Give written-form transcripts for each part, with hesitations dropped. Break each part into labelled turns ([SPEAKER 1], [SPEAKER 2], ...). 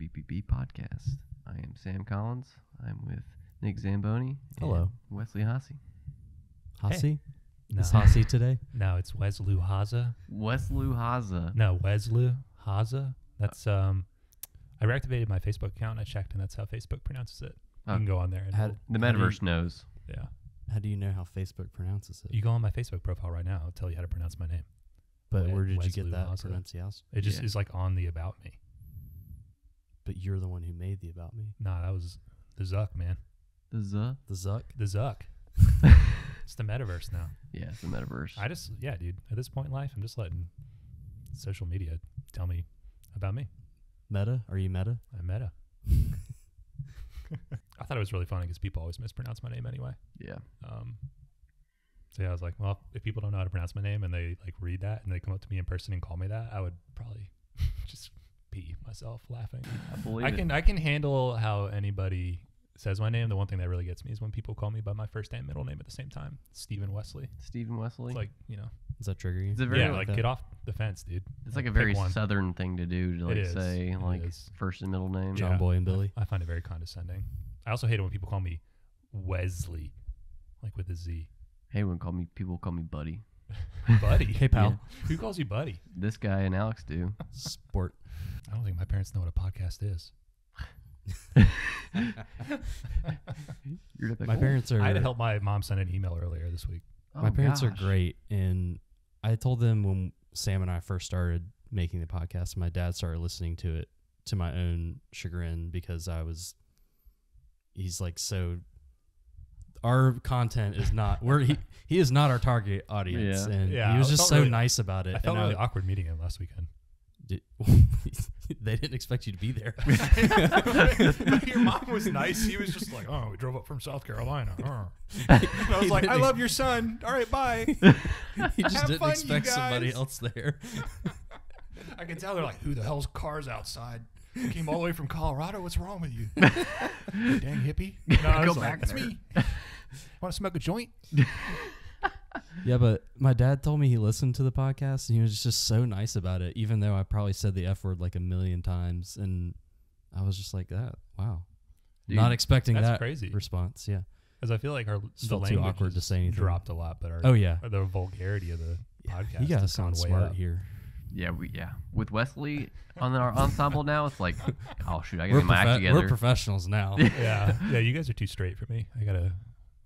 [SPEAKER 1] BBB podcast. I am Sam Collins. I'm with Nick Zamboni.
[SPEAKER 2] Hello.
[SPEAKER 1] And Wesley Hasse.
[SPEAKER 2] Hasse?
[SPEAKER 3] Hey. No.
[SPEAKER 2] Is Hasse today?
[SPEAKER 3] No, it's Wesley Haza.
[SPEAKER 1] Wesley Haza.
[SPEAKER 3] No, Wesley Haza. That's I reactivated my Facebook account. I checked, and that's how Facebook pronounces it. You can go on there. And
[SPEAKER 1] The metaverse knows.
[SPEAKER 3] Yeah.
[SPEAKER 2] How do you know how Facebook pronounces it?
[SPEAKER 3] You go on my Facebook profile right now. I'll tell you how to pronounce my name.
[SPEAKER 2] But where did
[SPEAKER 3] Wesley
[SPEAKER 2] you get that
[SPEAKER 3] Haza.
[SPEAKER 2] pronunciation?
[SPEAKER 3] It just is like on the About Me.
[SPEAKER 2] But you're the one who made the About Me.
[SPEAKER 3] Nah, that was the Zuck, man.
[SPEAKER 1] The Z?
[SPEAKER 2] The Zuck?
[SPEAKER 3] The Zuck. It's the metaverse now.
[SPEAKER 1] Yeah, it's the metaverse.
[SPEAKER 3] Yeah, dude. At this point in life, I'm just letting social media tell me about me.
[SPEAKER 2] Meta? Are you Meta?
[SPEAKER 3] I'm meta. I thought it was really funny because people always mispronounce my name anyway.
[SPEAKER 1] Yeah.
[SPEAKER 3] So yeah, I was like, well, if people don't know how to pronounce my name and they like read that and they come up to me in person and call me that, I would probably just pee myself laughing.
[SPEAKER 1] I believe
[SPEAKER 3] I can handle how anybody says my name. The one thing that really gets me is when people call me by my first and middle name at the same time. Stephen Wesley.
[SPEAKER 1] Stephen Wesley.
[SPEAKER 3] It's like, you know.
[SPEAKER 2] Does that trigger you?
[SPEAKER 1] It's a very
[SPEAKER 3] Get off the fence, dude.
[SPEAKER 1] It's like a
[SPEAKER 3] Pick
[SPEAKER 1] very
[SPEAKER 3] one.
[SPEAKER 1] southern thing to do to like say like first and middle name.
[SPEAKER 2] John Boy and Billy.
[SPEAKER 3] I find it very condescending. I also hate it when people call me Wesley, like with a Z.
[SPEAKER 1] Hey, people call me Buddy.
[SPEAKER 3] Buddy.
[SPEAKER 2] Hey, pal.
[SPEAKER 1] Yeah.
[SPEAKER 3] Who calls you Buddy?
[SPEAKER 1] This guy and Alex do.
[SPEAKER 2] Sport.
[SPEAKER 3] I don't think my parents know what a podcast is.
[SPEAKER 2] My parents are.
[SPEAKER 3] I had to help my mom send an email earlier this week.
[SPEAKER 2] My parents are great, and I told them when Sam and I first started making the podcast, my dad started listening to it to my own chagrin because he's like, so our content is not he is not our target audience,
[SPEAKER 1] Yeah.
[SPEAKER 2] and
[SPEAKER 3] Yeah,
[SPEAKER 2] he was
[SPEAKER 3] I
[SPEAKER 2] just
[SPEAKER 3] felt
[SPEAKER 2] so nice about it.
[SPEAKER 3] I felt really awkward meeting him last weekend.
[SPEAKER 2] They didn't expect you to be there.
[SPEAKER 3] Your mom was nice. He was just like, oh, we drove up from South Carolina. And I was like, I love your son. All right, bye.
[SPEAKER 2] He just
[SPEAKER 3] Have
[SPEAKER 2] didn't
[SPEAKER 3] fun, you
[SPEAKER 2] expect somebody
[SPEAKER 3] guys.
[SPEAKER 2] else there.
[SPEAKER 3] I can tell they're like, who the hell's cars outside? Came all the way from Colorado. What's wrong with you? Dang hippie. No, I was
[SPEAKER 1] Go
[SPEAKER 3] like,
[SPEAKER 1] back
[SPEAKER 3] that's
[SPEAKER 1] there.
[SPEAKER 3] me. Want to smoke a joint?
[SPEAKER 2] Yeah, but my dad told me he listened to the podcast, and he was just so nice about it, even though I probably said the F word like a million times, and I was just like, that. Wow.
[SPEAKER 1] Dude,
[SPEAKER 2] Not expecting
[SPEAKER 3] that's
[SPEAKER 2] that
[SPEAKER 3] crazy.
[SPEAKER 2] response, yeah.
[SPEAKER 3] Because I feel like the
[SPEAKER 2] felt too
[SPEAKER 3] language
[SPEAKER 2] awkward to
[SPEAKER 3] has
[SPEAKER 2] say anything.
[SPEAKER 3] dropped a lot, but
[SPEAKER 2] the
[SPEAKER 3] vulgarity of the podcast
[SPEAKER 2] You guys
[SPEAKER 3] has
[SPEAKER 2] sound
[SPEAKER 3] gone way
[SPEAKER 2] smart
[SPEAKER 3] up.
[SPEAKER 2] here.
[SPEAKER 1] Yeah, with Wesley on our ensemble now, it's like, oh shoot, I gotta get my act together.
[SPEAKER 2] We're professionals now.
[SPEAKER 3] Yeah, you guys are too straight for me. I gotta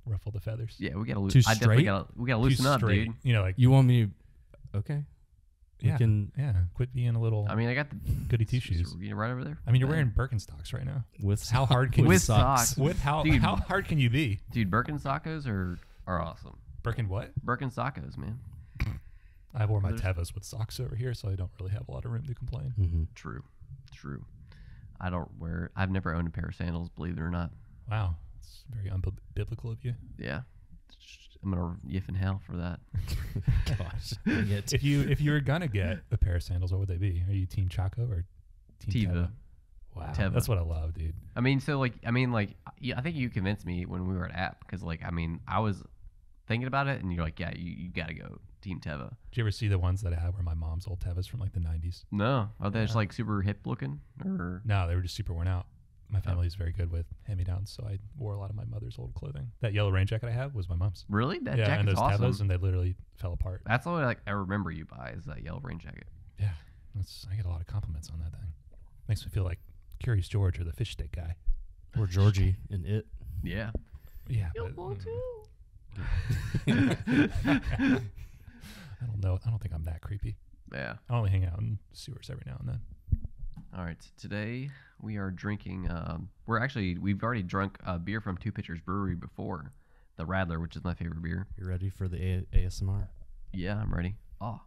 [SPEAKER 3] ruffle the feathers.
[SPEAKER 1] Yeah, we gotta
[SPEAKER 2] Too
[SPEAKER 1] I definitely
[SPEAKER 2] straight?
[SPEAKER 1] we gotta loosen up,
[SPEAKER 3] straight.
[SPEAKER 1] dude.
[SPEAKER 3] You know, like
[SPEAKER 2] You want me to... Okay. We
[SPEAKER 3] yeah,
[SPEAKER 2] can...
[SPEAKER 3] yeah. Quit being a little.
[SPEAKER 1] I mean, I got the
[SPEAKER 3] goody two shoes.
[SPEAKER 1] right over there.
[SPEAKER 3] I mean, you're wearing Birkenstocks right now.
[SPEAKER 2] With
[SPEAKER 3] How hard can
[SPEAKER 1] With
[SPEAKER 3] you
[SPEAKER 1] socks.
[SPEAKER 3] With how
[SPEAKER 1] Dude.
[SPEAKER 3] how hard can you be?
[SPEAKER 1] Dude, Birkenstockos are awesome.
[SPEAKER 3] Birkin what?
[SPEAKER 1] Birkenstockos, man.
[SPEAKER 3] I wore my
[SPEAKER 1] There's-
[SPEAKER 3] Tevas with socks over here, so I don't really have a lot of room to complain.
[SPEAKER 2] Mm-hmm.
[SPEAKER 1] True. I've never owned a pair of sandals, believe it or not.
[SPEAKER 3] Wow, it's very unbiblical of you.
[SPEAKER 1] Yeah. I'm gonna yiff in hell for that.
[SPEAKER 2] Gosh. Dang it.
[SPEAKER 3] If you were gonna get a pair of sandals, what would they be? Are you Team Chaco or Team
[SPEAKER 1] Teva.
[SPEAKER 3] Teva? Wow,
[SPEAKER 1] Teva.
[SPEAKER 3] that's what I love, dude.
[SPEAKER 1] I mean, I think you convinced me when we were at App because, I was thinking about it, and you're like, yeah, you gotta go Team Teva.
[SPEAKER 3] Did you ever see the ones that I had were my mom's old Tevas from like the 90s?
[SPEAKER 1] No, are they just like super hip looking, or
[SPEAKER 3] No, they were just super worn out. My family is very good with hand-me-downs, so I wore a lot of my mother's old clothing. That yellow rain jacket I have was my mom's.
[SPEAKER 1] really? That
[SPEAKER 3] Yeah, and
[SPEAKER 1] jacket's
[SPEAKER 3] those
[SPEAKER 1] awesome.
[SPEAKER 3] Tevas, and they literally fell apart.
[SPEAKER 1] That's all I remember you by is that yellow rain jacket.
[SPEAKER 3] Yeah, I get a lot of compliments on that thing. Makes me feel like Curious George or the fish stick guy.
[SPEAKER 2] Or Georgie in It.
[SPEAKER 1] Yeah.
[SPEAKER 3] Yeah,
[SPEAKER 1] You'll
[SPEAKER 3] but,
[SPEAKER 1] want to.
[SPEAKER 3] I don't know. I don't think I'm that creepy.
[SPEAKER 1] Yeah.
[SPEAKER 3] I only hang out in sewers every now and then.
[SPEAKER 1] All right. Today we are drinking. We've already drunk beer from Two Pitchers Brewery before, the Radler, which is my favorite beer.
[SPEAKER 2] You ready for the ASMR?
[SPEAKER 1] Yeah, I'm ready. Oh,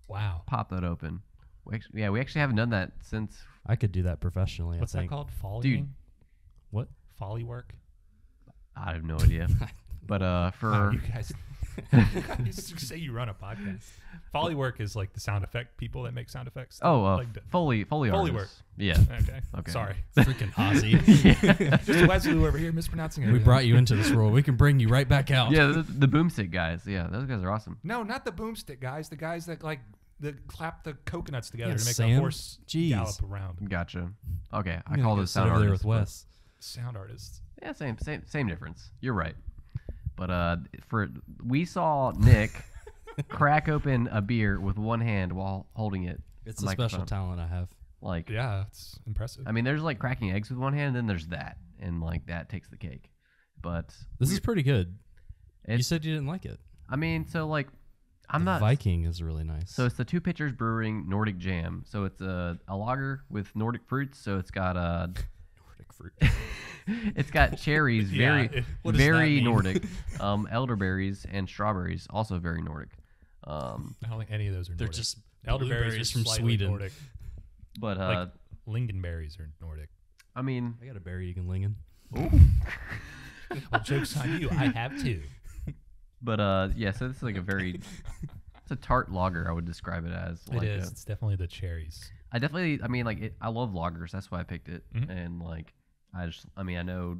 [SPEAKER 3] Wow.
[SPEAKER 1] pop that open. We actually haven't done that since.
[SPEAKER 2] I could do that professionally,
[SPEAKER 3] What's
[SPEAKER 2] I
[SPEAKER 3] that
[SPEAKER 2] think.
[SPEAKER 3] called? Folly?
[SPEAKER 1] Dude.
[SPEAKER 2] What?
[SPEAKER 3] Folly work?
[SPEAKER 1] I have no idea. But for
[SPEAKER 3] Wow, you guys say you run a podcast. Folly work is like the sound effect people that make sound effects. Like
[SPEAKER 1] Foley
[SPEAKER 3] Foley
[SPEAKER 1] artists.
[SPEAKER 3] work.
[SPEAKER 1] Yeah.
[SPEAKER 3] Okay. Sorry.
[SPEAKER 2] Freaking Ozzy.
[SPEAKER 3] Just Wesley over here mispronouncing it.
[SPEAKER 2] We brought you into this world. We can bring you right back out.
[SPEAKER 1] Yeah, the boomstick guys. Yeah, those guys are awesome.
[SPEAKER 3] No, not the boomstick guys. The guys that like clap the coconuts together
[SPEAKER 2] Yeah,
[SPEAKER 3] to make
[SPEAKER 2] Sam?
[SPEAKER 3] a horse
[SPEAKER 2] Jeez.
[SPEAKER 3] gallop around.
[SPEAKER 1] Gotcha. Okay, I
[SPEAKER 2] I'm
[SPEAKER 1] call
[SPEAKER 2] gonna
[SPEAKER 1] this
[SPEAKER 2] sit
[SPEAKER 1] sound
[SPEAKER 2] over there
[SPEAKER 1] artist.
[SPEAKER 2] with
[SPEAKER 1] but-
[SPEAKER 2] Wes.
[SPEAKER 3] Sound artists.
[SPEAKER 1] Yeah, same difference. You're right. But we saw Nick crack open a beer with one hand while holding it.
[SPEAKER 2] It's
[SPEAKER 1] a
[SPEAKER 2] a special
[SPEAKER 1] microphone.
[SPEAKER 2] talent I have.
[SPEAKER 1] Like,
[SPEAKER 3] Yeah, it's impressive.
[SPEAKER 1] I mean, there's like cracking eggs with one hand, then there's that, and like that takes the cake. But
[SPEAKER 2] This is pretty good. You
[SPEAKER 1] it's,
[SPEAKER 2] said you didn't like it.
[SPEAKER 1] I mean, so like, I'm
[SPEAKER 2] The
[SPEAKER 1] not.
[SPEAKER 2] Viking is really nice.
[SPEAKER 1] So it's the Two Pitchers Brewing Nordic Jam. So it's a lager with Nordic fruits. So it's got
[SPEAKER 2] Nordic fruit.
[SPEAKER 1] it's got cherries,
[SPEAKER 3] Yeah, what does that
[SPEAKER 1] very
[SPEAKER 3] mean?
[SPEAKER 1] Nordic, elderberries and strawberries, also very Nordic.
[SPEAKER 3] I don't think any of those are
[SPEAKER 2] They're
[SPEAKER 3] Nordic.
[SPEAKER 2] just
[SPEAKER 3] Elderberries
[SPEAKER 2] blueberries
[SPEAKER 3] are
[SPEAKER 2] from
[SPEAKER 3] slightly
[SPEAKER 2] Sweden.
[SPEAKER 3] Nordic.
[SPEAKER 1] But
[SPEAKER 3] Like lingonberries are Nordic.
[SPEAKER 1] I mean,
[SPEAKER 2] I got a berry you can lingen.
[SPEAKER 3] Well, joke's on you. I have two.
[SPEAKER 1] but yeah. So this is like a very, it's a tart lager. I would describe it as.
[SPEAKER 3] It
[SPEAKER 1] Like
[SPEAKER 3] is. It's definitely the cherries.
[SPEAKER 1] I definitely. I mean, like I love lagers. That's why I picked it.
[SPEAKER 3] Mhm.
[SPEAKER 1] And like, I mean, I know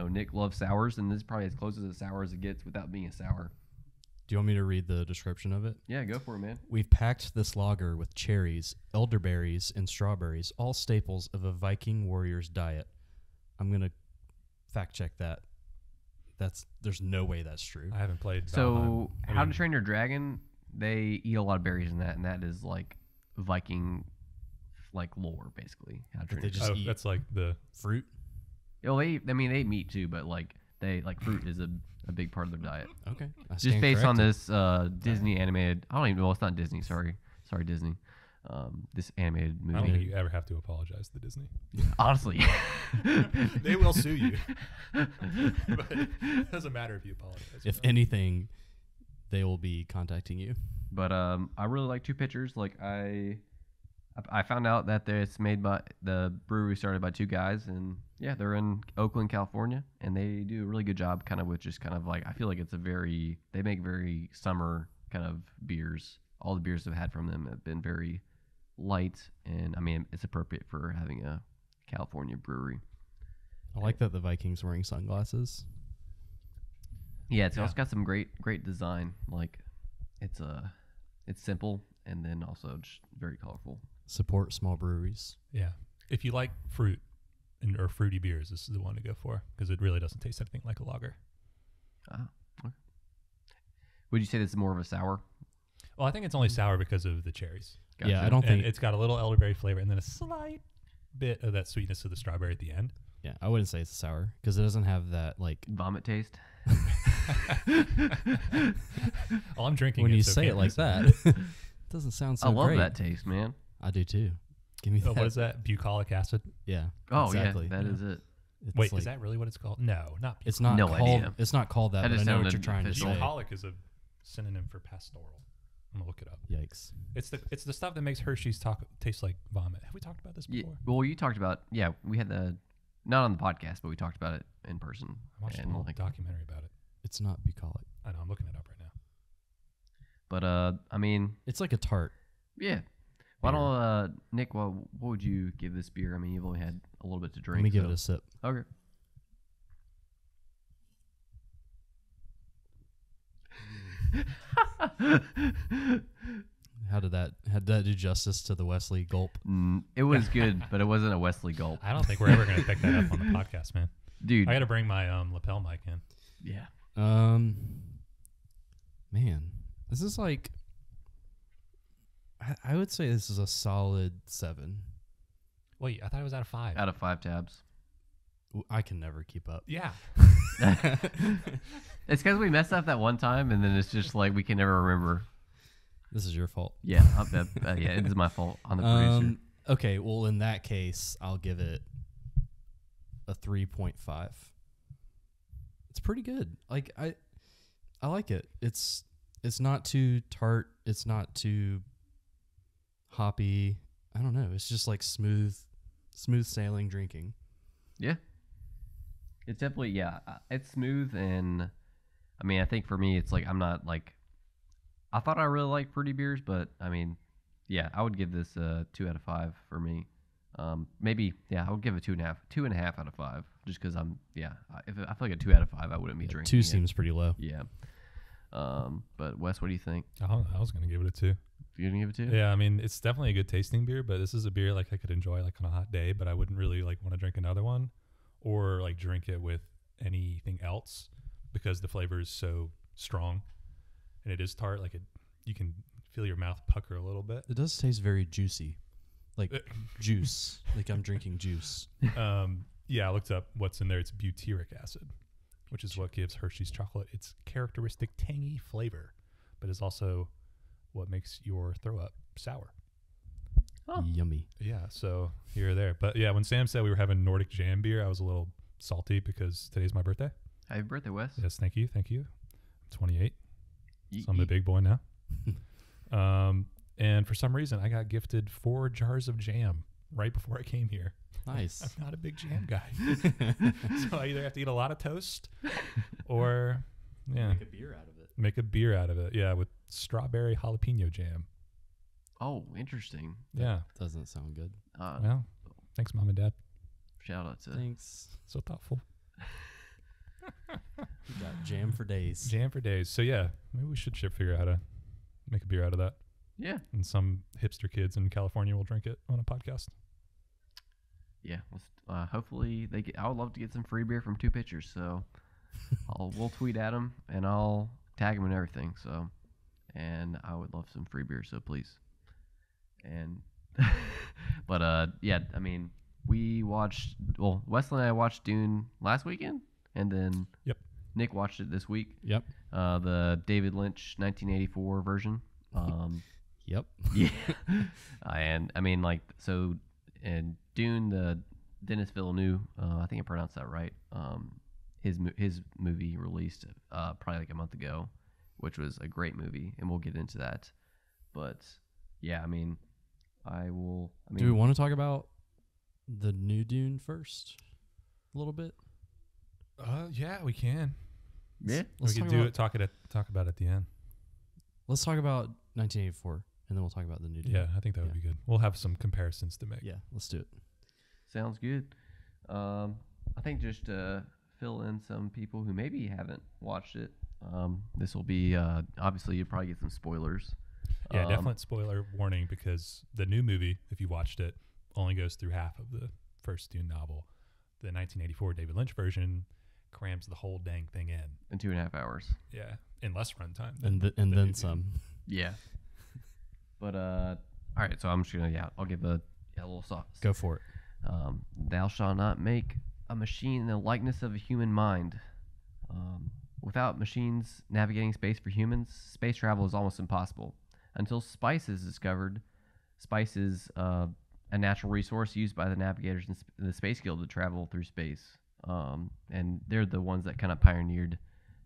[SPEAKER 1] Nick loves sours, and this is probably as close as a sour as it gets without being a sour.
[SPEAKER 2] Do you want me to read the description of it?
[SPEAKER 1] Yeah, go for it, man.
[SPEAKER 2] We've packed this lager with cherries, elderberries, and strawberries, all staples of a Viking warrior's diet. I'm going to fact check that. There's no way that's true.
[SPEAKER 3] I haven't played.
[SPEAKER 1] So,
[SPEAKER 3] Valheim. I
[SPEAKER 1] How to
[SPEAKER 3] mean,
[SPEAKER 1] Train Your Dragon, they eat a lot of berries in that, and that is like Viking, like lore basically. How to Train
[SPEAKER 2] they
[SPEAKER 1] Your
[SPEAKER 2] just
[SPEAKER 1] Dragon.
[SPEAKER 2] eat
[SPEAKER 3] that's like the.
[SPEAKER 2] Fruit?
[SPEAKER 1] Well, they eat meat too, but like fruit is a big part of their diet.
[SPEAKER 2] Okay. I
[SPEAKER 1] Just
[SPEAKER 2] stand
[SPEAKER 1] based on
[SPEAKER 2] corrected.
[SPEAKER 1] this Disney animated. I don't even know. It's not Disney. Sorry, Disney. This animated
[SPEAKER 3] I don't
[SPEAKER 1] movie.
[SPEAKER 3] think you ever have to apologize to Disney.
[SPEAKER 1] Honestly,
[SPEAKER 3] They will sue you. But it doesn't matter if you apologize.
[SPEAKER 2] If anything, they will be contacting you.
[SPEAKER 1] but I really like Two Pitchers. Like I found out that it's made by the brewery started by two guys, and yeah, they're in Oakland, California, and they do a really good job, kind of with just kind of like I feel like they make very summer kind of beers. All the beers I've had from them have been very light, and I mean it's appropriate for having a California brewery.
[SPEAKER 2] I like that the Vikings wearing sunglasses.
[SPEAKER 1] Yeah, it's also got some great design. Like it's simple and then also just very colorful.
[SPEAKER 2] Support small breweries.
[SPEAKER 3] Yeah. If you like fruit or fruity beers, this is the one to go for because it really doesn't taste anything like a lager.
[SPEAKER 1] Okay. Would you say this is more of a sour?
[SPEAKER 3] Well, I think it's only sour because of the cherries.
[SPEAKER 2] Yeah, I don't
[SPEAKER 3] And
[SPEAKER 2] think.
[SPEAKER 3] it's got a little elderberry flavor and then a slight bit of that sweetness of the strawberry at the end.
[SPEAKER 2] Yeah, I wouldn't say it's a sour because it doesn't have that like.
[SPEAKER 1] Vomit taste.
[SPEAKER 3] Well, I'm drinking
[SPEAKER 2] When
[SPEAKER 3] it,
[SPEAKER 2] you
[SPEAKER 3] so
[SPEAKER 2] say
[SPEAKER 3] can't
[SPEAKER 2] it like
[SPEAKER 3] really say
[SPEAKER 2] that, it doesn't sound so
[SPEAKER 1] I love
[SPEAKER 2] great.
[SPEAKER 1] that taste, man.
[SPEAKER 2] I do too. Give me
[SPEAKER 3] Oh,
[SPEAKER 2] that.
[SPEAKER 3] what is that? Bucolic acid?
[SPEAKER 2] Yeah.
[SPEAKER 1] Oh
[SPEAKER 2] exactly.
[SPEAKER 1] yeah, that is it.
[SPEAKER 2] It's
[SPEAKER 3] Wait,
[SPEAKER 2] like-
[SPEAKER 3] is that really what it's called? No, not
[SPEAKER 2] It's not
[SPEAKER 1] No
[SPEAKER 2] called.
[SPEAKER 1] idea.
[SPEAKER 2] It's not called that.
[SPEAKER 1] That
[SPEAKER 2] But I
[SPEAKER 1] just
[SPEAKER 2] know what
[SPEAKER 1] sounded
[SPEAKER 2] you're trying to
[SPEAKER 1] official.
[SPEAKER 2] say.
[SPEAKER 3] Bucolic is a synonym for pastoral. I'm gonna look it up.
[SPEAKER 2] Yikes.
[SPEAKER 3] It's the stuff that makes Hershey's taste like vomit. Have we talked about this
[SPEAKER 1] Yeah,
[SPEAKER 3] before?
[SPEAKER 1] well, you talked about we had not on the podcast, but we talked about it in person.
[SPEAKER 3] I watched a
[SPEAKER 1] and
[SPEAKER 3] whole
[SPEAKER 1] like,
[SPEAKER 3] documentary about it.
[SPEAKER 2] It's not bucolic.
[SPEAKER 3] I know. I'm looking it up right now.
[SPEAKER 1] but I mean,
[SPEAKER 2] It's like a tart.
[SPEAKER 1] yeah. Why don't Nick? What would you give this beer? I mean, you've only had a little bit to drink.
[SPEAKER 2] Let me give
[SPEAKER 1] so-
[SPEAKER 2] it a sip.
[SPEAKER 1] Okay.
[SPEAKER 2] Had that do justice to the Wesley gulp?
[SPEAKER 1] It was good, but it wasn't a Wesley gulp,
[SPEAKER 3] I don't think we're ever gonna pick that up on the podcast, man.
[SPEAKER 1] dude.
[SPEAKER 3] I got to bring my lapel mic in.
[SPEAKER 1] Yeah.
[SPEAKER 2] Man, this is like. I would say this is a solid 7.
[SPEAKER 3] Wait, I thought it was out of 5.
[SPEAKER 1] Out of 5 tabs.
[SPEAKER 2] I can never keep up.
[SPEAKER 3] Yeah.
[SPEAKER 1] It's because we messed up that one time, and then it's just like we can never remember.
[SPEAKER 2] This is your fault.
[SPEAKER 1] Yeah, yeah, it is my fault on the producer.
[SPEAKER 2] Okay, well in that case, I'll give it a 3.5. It's pretty good. Like I like it. It's not too tart. It's not too hoppy. I don't know. It's just like smooth sailing drinking.
[SPEAKER 1] Yeah, it's definitely it's smooth, and I mean, I think for me, it's like I'm not like. I thought I really liked fruity beers, but I mean, yeah, I would give this a 2 out of 5 for me. Maybe, I would give it 2.5 out of 5, just because if I feel like a 2 out of 5, I wouldn't be drinking.
[SPEAKER 2] 2
[SPEAKER 1] it.
[SPEAKER 2] seems pretty low.
[SPEAKER 1] Yeah. But Wes, what do you think?
[SPEAKER 3] I was gonna give it a 2.
[SPEAKER 1] You gonna give it 2?
[SPEAKER 3] Yeah, I mean, it's definitely a good tasting beer, but this is a beer like I could enjoy like on a hot day, but I wouldn't really like want to drink another one or like drink it with anything else because the flavor is so strong and it is tart. Like you can feel your mouth pucker a little bit.
[SPEAKER 2] It does taste very juicy, like juice. Like I'm drinking juice.
[SPEAKER 3] Yeah, I looked up what's in there. It's butyric acid, which is what gives Hershey's chocolate its characteristic tangy flavor, but is also what makes your throw up sour.
[SPEAKER 1] Oh.
[SPEAKER 2] Yummy.
[SPEAKER 3] Yeah, so here or there. But yeah, when Sam said we were having Nordic Jam beer, I was a little salty because today's my birthday.
[SPEAKER 1] Happy birthday, Wes.
[SPEAKER 3] Yes, thank you. I'm 28.
[SPEAKER 1] Yeet,
[SPEAKER 3] So I'm a
[SPEAKER 1] yeet.
[SPEAKER 3] big boy now. And for some reason, I got gifted 4 jars of jam right before I came here.
[SPEAKER 2] Nice.
[SPEAKER 3] I'm not a big jam guy. So I either have to eat a lot of toast or, yeah,
[SPEAKER 2] Make a beer out of it.
[SPEAKER 3] make a beer out of it. Yeah, with strawberry jalapeno jam.
[SPEAKER 1] Oh, interesting.
[SPEAKER 3] Yeah.
[SPEAKER 2] Doesn't sound good.
[SPEAKER 3] Well, thanks, Mom and Dad.
[SPEAKER 1] Shout out to
[SPEAKER 2] Thanks.
[SPEAKER 3] So thoughtful.
[SPEAKER 2] We got jam for days.
[SPEAKER 3] Jam for days. So yeah, maybe we should figure out how to make a beer out of that.
[SPEAKER 1] yeah.
[SPEAKER 3] And some hipster kids in California will drink it on a podcast.
[SPEAKER 1] Yeah, hopefully they get. I would love to get some free beer from 2 pitchers. So we'll tweet at them and I'll tag them and everything. So, and I would love some free beer. So please. And, but yeah, I mean, Wesley and I watched Dune last weekend, and then
[SPEAKER 3] Yep.
[SPEAKER 1] Nick watched it this week.
[SPEAKER 2] Yep.
[SPEAKER 1] The David Lynch 1984 version.
[SPEAKER 2] Yep.
[SPEAKER 1] Yeah, and I mean, like, so, and Dune, the Denis Villeneuve, I think I pronounced that right. His movie released probably like a month ago, which was a great movie, and we'll get into that. But yeah, I mean,
[SPEAKER 2] Do we want to talk about the new Dune first? A little bit.
[SPEAKER 3] Yeah, we can.
[SPEAKER 1] Yeah,
[SPEAKER 2] Let's
[SPEAKER 3] we
[SPEAKER 2] talk
[SPEAKER 3] could
[SPEAKER 2] about,
[SPEAKER 3] talk about it at the end.
[SPEAKER 2] Let's talk about 1984, and then we'll talk about the new Dune.
[SPEAKER 3] Yeah, I think that would be good. We'll have some comparisons to make.
[SPEAKER 2] Yeah, let's do it.
[SPEAKER 1] sounds good. I think just to fill in some people who maybe haven't watched it. This will be obviously you'll probably get some spoilers.
[SPEAKER 3] Yeah, definite spoiler warning because the new movie, if you watched it, only goes through half of the first Dune novel. The 1984 David Lynch version crams the whole dang thing in
[SPEAKER 1] 2.5 hours.
[SPEAKER 3] Yeah, in less runtime.
[SPEAKER 2] And then some.
[SPEAKER 1] Yeah. But all right, so I'm just gonna I'll give a little soft.
[SPEAKER 2] Go for it.
[SPEAKER 1] Thou shalt not make a machine in the likeness of a human mind. Without machines navigating space for humans, space travel is almost impossible. Until spice is discovered, spice is a natural resource used by the navigators in the Space Guild to travel through space. And they're the ones that kind of pioneered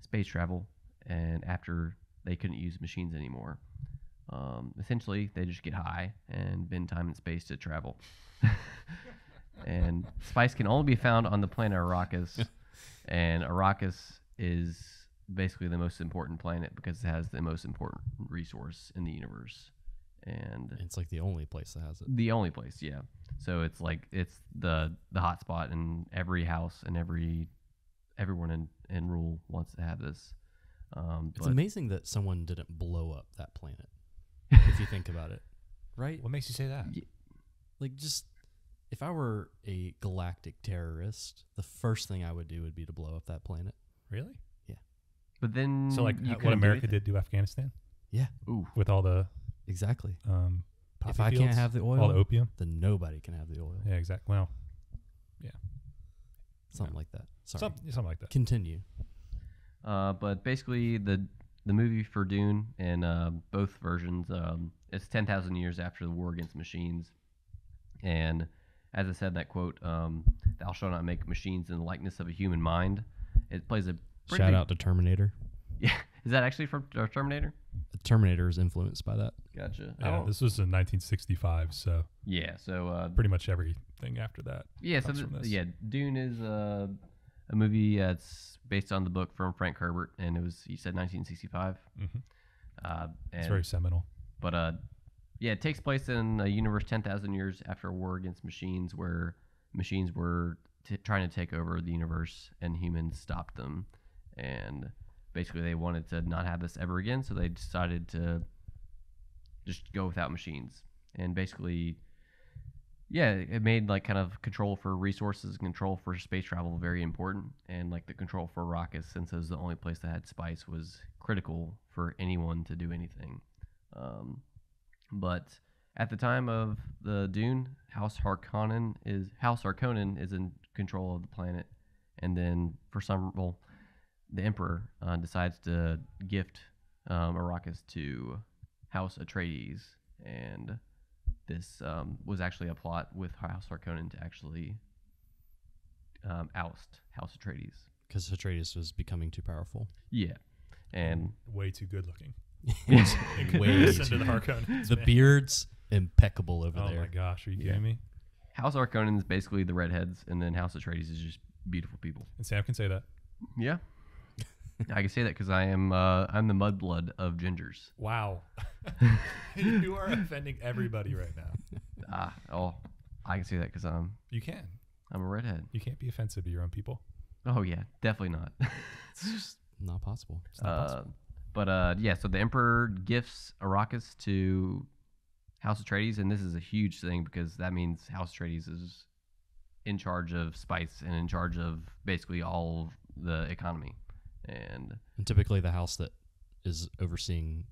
[SPEAKER 1] space travel, and after they couldn't use machines anymore. Essentially, they just get high and bend time and space to travel. And spice can only be found on the planet Arrakis, and Arrakis is basically the most important planet because it has the most important resource in the universe. And
[SPEAKER 2] It's like the only place that has it.
[SPEAKER 1] the only place, yeah. So it's like it's the hot spot, and every house and everyone in Rule wants to have this.
[SPEAKER 2] It's
[SPEAKER 1] but
[SPEAKER 2] amazing that someone didn't blow up that planet. If you think about it, right?
[SPEAKER 3] What makes you say that?
[SPEAKER 2] Like, just if I were a galactic terrorist, the first thing I would do would be to blow up that planet.
[SPEAKER 3] Really?
[SPEAKER 1] But then
[SPEAKER 3] So like
[SPEAKER 1] you
[SPEAKER 3] what
[SPEAKER 1] couldn't do
[SPEAKER 3] America
[SPEAKER 1] anything.
[SPEAKER 3] did to Afghanistan
[SPEAKER 2] Yeah,
[SPEAKER 1] Ooh,
[SPEAKER 3] with all the
[SPEAKER 2] exactly.
[SPEAKER 3] poppy
[SPEAKER 2] If I can't
[SPEAKER 3] fields,
[SPEAKER 2] have the
[SPEAKER 3] all
[SPEAKER 2] oil,
[SPEAKER 3] the opium.
[SPEAKER 2] then nobody can have the oil.
[SPEAKER 3] Yeah, exactly. Well,
[SPEAKER 2] Something like that. Sorry.
[SPEAKER 3] something like that.
[SPEAKER 2] Continue.
[SPEAKER 1] but basically the movie for Dune and both versions, it's 10,000 years after the war against machines, and as I said in that quote, "Thou shalt not make machines in the likeness of a human mind." It plays a pretty
[SPEAKER 2] Shout
[SPEAKER 1] big-
[SPEAKER 2] out to Terminator.
[SPEAKER 1] Yeah, is that actually from Terminator?
[SPEAKER 2] Terminator is influenced by that.
[SPEAKER 1] Gotcha.
[SPEAKER 3] Yeah, this was in 1965, so
[SPEAKER 1] Yeah. So
[SPEAKER 3] pretty much everything after that.
[SPEAKER 1] yeah. So
[SPEAKER 3] comes from this.
[SPEAKER 1] yeah, Dune is a movie that's based on the book from Frank Herbert, and you said 1965.
[SPEAKER 3] Mm-hmm. It's
[SPEAKER 1] And
[SPEAKER 3] very seminal.
[SPEAKER 1] But yeah, it takes place in a universe 10,000 years after a war against machines, where machines were trying to take over the universe, and humans stopped them. And basically, they wanted to not have this ever again, so they decided to just go without machines. And basically, yeah, it made like kind of control for resources, control for space travel very important, and like the control for Arrakis, since it was the only place that had spice, was critical for anyone to do anything. But at the time of the Dune, House Harkonnen is in control of the planet, and then the Emperor decides to gift Arrakis to House Atreides, and this was actually a plot with House Harkonnen to actually oust House Atreides.
[SPEAKER 2] Because Atreides was becoming too powerful.
[SPEAKER 1] Yeah, and
[SPEAKER 3] way too good looking.
[SPEAKER 2] Way
[SPEAKER 3] Listen
[SPEAKER 2] too-
[SPEAKER 3] to the Harkonnens,
[SPEAKER 2] The
[SPEAKER 3] man.
[SPEAKER 2] beard's impeccable over
[SPEAKER 3] Oh
[SPEAKER 2] there.
[SPEAKER 3] my gosh, are you
[SPEAKER 1] Yeah.
[SPEAKER 3] kidding me?
[SPEAKER 1] House Harkonnen is basically the redheads, and then House Atreides is just beautiful people.
[SPEAKER 3] And Sam can say that.
[SPEAKER 1] Yeah, I can say that because I'm the mudblood of gingers.
[SPEAKER 3] Wow. You are offending everybody right now.
[SPEAKER 1] I can say that because I'm
[SPEAKER 3] You can.
[SPEAKER 1] a redhead.
[SPEAKER 3] You can't be offensive to your own people.
[SPEAKER 1] Oh yeah, definitely not.
[SPEAKER 2] It's just not possible.
[SPEAKER 3] It's not possible.
[SPEAKER 1] Yeah, so the Emperor gifts Arrakis to House Atreides, and this is a huge thing because that means House Atreides is in charge of spice and in charge of basically all of the economy. And
[SPEAKER 2] typically the house that is overseeing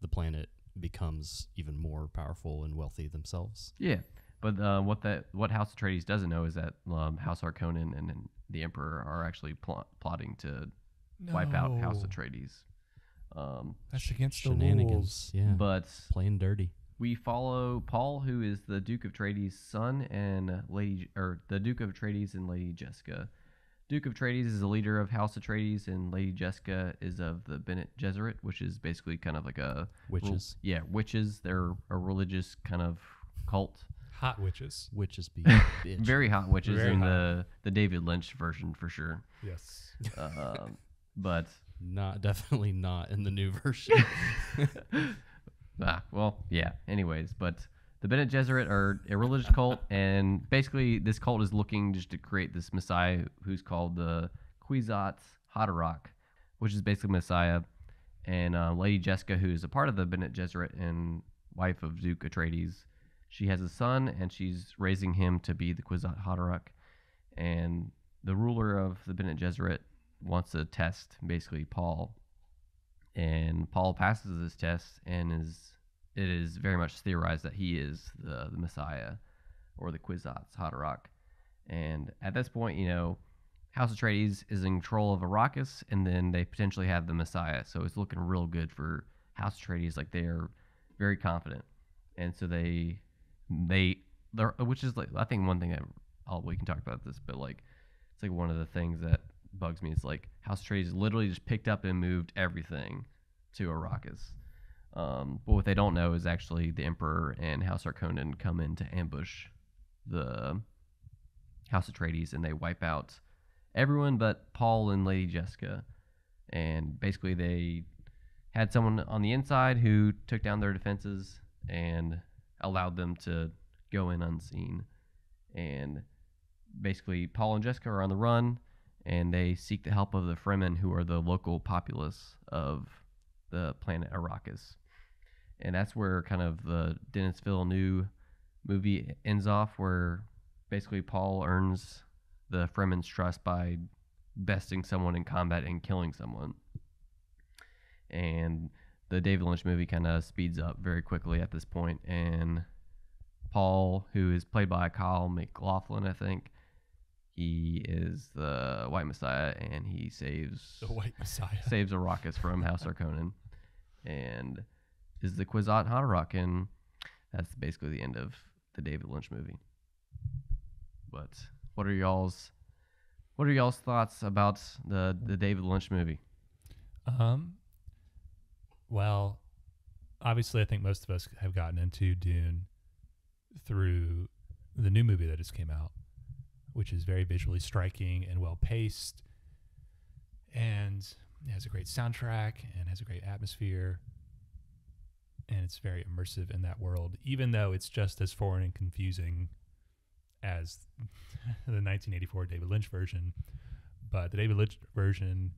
[SPEAKER 2] the planet becomes even more powerful and wealthy themselves.
[SPEAKER 1] yeah, but what House Atreides doesn't know is that House Harkonnen and the Emperor are actually plotting to wipe out House Atreides.
[SPEAKER 3] That's against the
[SPEAKER 2] Shenanigans.
[SPEAKER 3] rules.
[SPEAKER 2] Yeah.
[SPEAKER 1] But
[SPEAKER 2] Plain dirty.
[SPEAKER 1] we follow Paul, who is the Duke of Atreides' son, and the Duke of Atreides and Lady Jessica. Duke of Atreides is the leader of House Atreides, and Lady Jessica is of the Bene Gesserit, which is basically kind of like a
[SPEAKER 2] Witches.
[SPEAKER 1] witches. They're a religious kind of cult.
[SPEAKER 3] Hot witches.
[SPEAKER 2] Witches be bitch.
[SPEAKER 1] Very hot witches
[SPEAKER 3] Very
[SPEAKER 1] in
[SPEAKER 3] hot.
[SPEAKER 1] the David Lynch version for sure.
[SPEAKER 3] Yes.
[SPEAKER 1] But
[SPEAKER 2] Definitely not in the new version.
[SPEAKER 1] well, yeah. Anyways, but the Bene Gesserit are a religious cult, and basically this cult is looking just to create this Messiah who's called the Kwisatz Haderach, which is basically Messiah. And Lady Jessica, who is a part of the Bene Gesserit and wife of Duke Atreides, she has a son, and she's raising him to be the Kwisatz Haderach. And the ruler of the Bene Gesserit wants to test basically Paul, and Paul passes this test, and it is very much theorized that he is the Messiah or the Kwisatz Haderach. And at this point, House Atreides is in control of Arrakis, and then they potentially have the Messiah. So it's looking real good for House Atreides. Like, they're very confident, and so they're which is like, I think one thing that we can talk about this, but like it's like one of the things that bugs me is like House Atreides literally just picked up and moved everything to Arrakis. But what they don't know is actually the Emperor and House Harkonnen come in to ambush the House Atreides, and they wipe out everyone but Paul and Lady Jessica. And basically they had someone on the inside who took down their defenses and allowed them to go in unseen. And basically Paul and Jessica are on the run, and they seek the help of the Fremen, who are the local populace of the planet Arrakis. And that's where kind of the Denis Villeneuve movie ends off, where basically Paul earns the Fremen's trust by besting someone in combat and killing someone. And the David Lynch movie kind of speeds up very quickly at this point, and Paul, who is played by Kyle MacLachlan, I think, he is the White Messiah, and he saves
[SPEAKER 3] The White Messiah.
[SPEAKER 1] saves Arrakis from House Harkonnen, and is the Kwisatz Haderach, and that's basically the end of the David Lynch movie. But what are y'all's thoughts about the David Lynch movie?
[SPEAKER 3] Well, obviously, I think most of us have gotten into Dune through the new movie that just came out, which is very visually striking and well paced, and it has a great soundtrack and has a great atmosphere, and it's very immersive in that world, even though it's just as foreign and confusing as the 1984 David Lynch version. But the David Lynch version,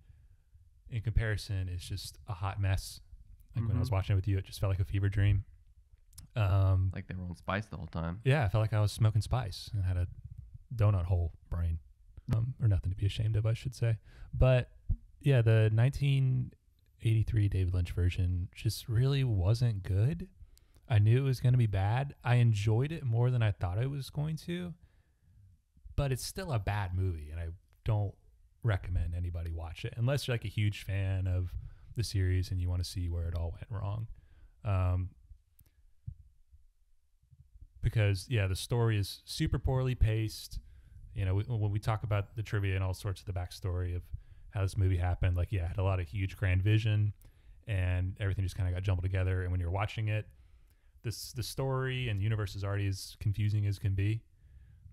[SPEAKER 3] in comparison, is just a hot mess. Like when I was watching it with you, it just felt like a fever dream.
[SPEAKER 1] Like they were on spice the whole time.
[SPEAKER 3] Yeah, I felt like I was smoking spice and had a donut hole brain, or nothing to be ashamed of, I should say. But yeah, the 1983 David Lynch version just really wasn't good. I knew it was going to be bad. I enjoyed it more than I thought I was going to, but it's still a bad movie, and I don't recommend anybody watch it unless you're like a huge fan of the series and you want to see where it all went wrong. Because yeah, the story is super poorly paced. You know, when we talk about the trivia and all sorts of the backstory of how this movie happened, like, yeah, it had a lot of huge grand vision, and everything just kind of got jumbled together. And when you're watching it, the story and universe is already as confusing as can be.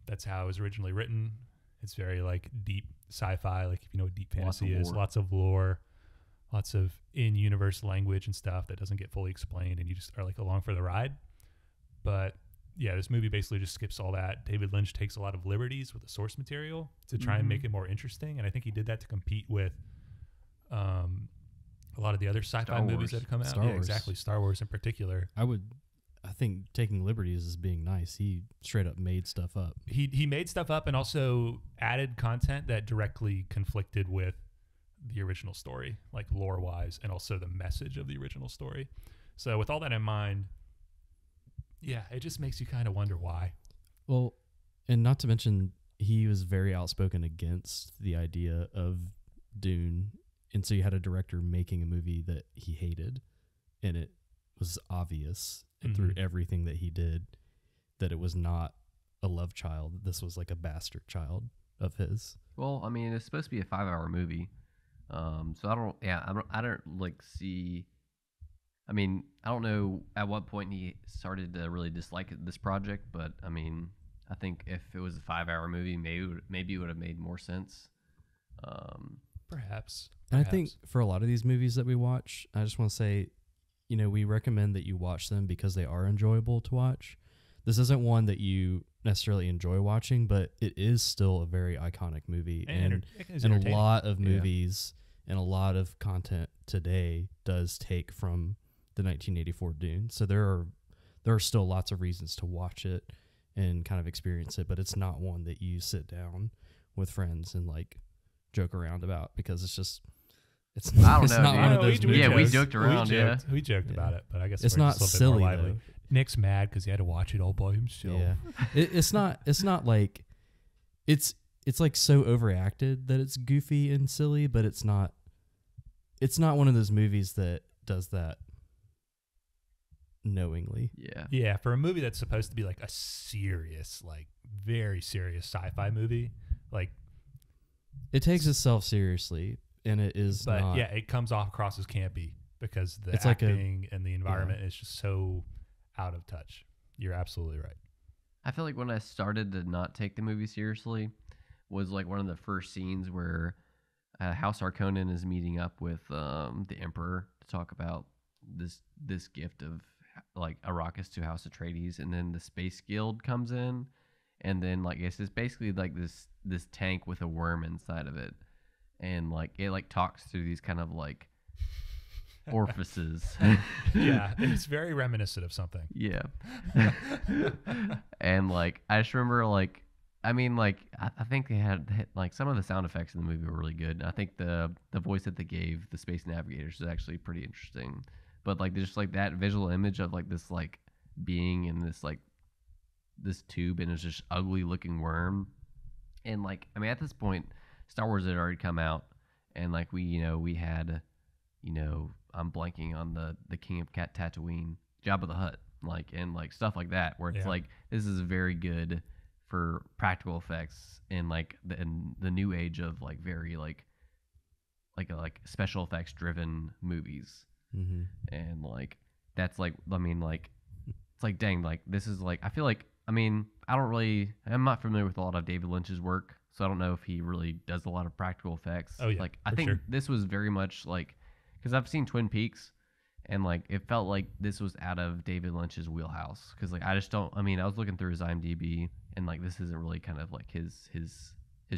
[SPEAKER 3] That's how it was originally written. It's very like deep sci-fi, like if you know what deep fantasy is, lots of lore, lots of in-universe language and stuff that doesn't get fully explained, and you just are like along for the ride. But yeah, this movie basically just skips all that. David Lynch takes a lot of liberties with the source material to try and make it more interesting, and I think he did that to compete with a lot of the other sci-fi movies that have come out.
[SPEAKER 2] Star Wars.
[SPEAKER 3] Exactly. Star Wars in particular.
[SPEAKER 2] I think taking liberties is being nice. He straight up made stuff up.
[SPEAKER 3] He made stuff up and also added content that directly conflicted with the original story, like lore-wise, and also the message of the original story. So with all that in mind, yeah, it just makes you kind of wonder why.
[SPEAKER 2] Well, and not to mention, he was very outspoken against the idea of Dune. And so you had a director making a movie that he hated, and it was obvious through everything that he did that it was not a love child. This was like a bastard child of his.
[SPEAKER 1] Well, I mean, it's supposed to be a 5-hour movie. So I don't like see. I mean, I don't know at what point he started to really dislike this project, but I mean, I think if it was a 5-hour movie, maybe it would have made more sense.
[SPEAKER 3] Perhaps.
[SPEAKER 2] And I think for a lot of these movies that we watch, I just want to say, you know, we recommend that you watch them because they are enjoyable to watch. This isn't one that you necessarily enjoy watching, but it is still a very iconic movie. And a lot of movies and a lot of content today does take from the 1984 Dune. So there are still lots of reasons to watch it and kind of experience it, but it's not one that you sit down with friends and like joke around about, because it's not one of those movies.
[SPEAKER 1] Yeah, we joked around.
[SPEAKER 3] We joked about it, but I guess
[SPEAKER 2] it's not silly though.
[SPEAKER 3] Nick's mad because he had to watch it all by himself.
[SPEAKER 2] Yeah, it's not like it's like so overacted that it's goofy and silly, but it's not one of those movies that does that knowingly.
[SPEAKER 3] Yeah. For a movie that's supposed to be like a serious, like very serious sci-fi movie, like
[SPEAKER 2] it takes itself seriously, and it is.
[SPEAKER 3] But
[SPEAKER 2] not,
[SPEAKER 3] yeah, it comes off across as campy because the acting and the environment is just so out of touch. You're absolutely right.
[SPEAKER 1] I feel like when I started to not take the movie seriously was like one of the first scenes where House Harkonnen is meeting up with the Emperor to talk about this gift of like Arrakis to House Atreides, and then the Space Guild comes in, and then like it's basically like this tank with a worm inside of it, and like it like talks through these kind of like orifices.
[SPEAKER 3] Yeah, it's very reminiscent of something.
[SPEAKER 1] Yeah. And like I just remember like I mean like I think they had like some of the sound effects in the movie were really good. I think the voice that they gave the space navigators is actually pretty interesting. But like there's just like that visual image of like this like being in this like this tube, and it's just ugly looking worm. And like I mean at this point Star Wars had already come out, and like we had I'm blanking on the King of Tatooine, Jabba the Hutt, like, and like stuff like that, where it's like this is very good for practical effects in like the new age of like very like special effects driven movies.
[SPEAKER 2] Mm-hmm.
[SPEAKER 1] And like that's like I mean like it's like dang, like this is like I feel like I mean I'm not familiar with a lot of David Lynch's work, so I don't know if he really does a lot of practical effects.
[SPEAKER 3] Oh yeah,
[SPEAKER 1] like I think this was very much like, because I've seen Twin Peaks, and like it felt like this was out of David Lynch's wheelhouse, because like I just don't. I mean, I was looking through his IMDb, and like this isn't really kind of like his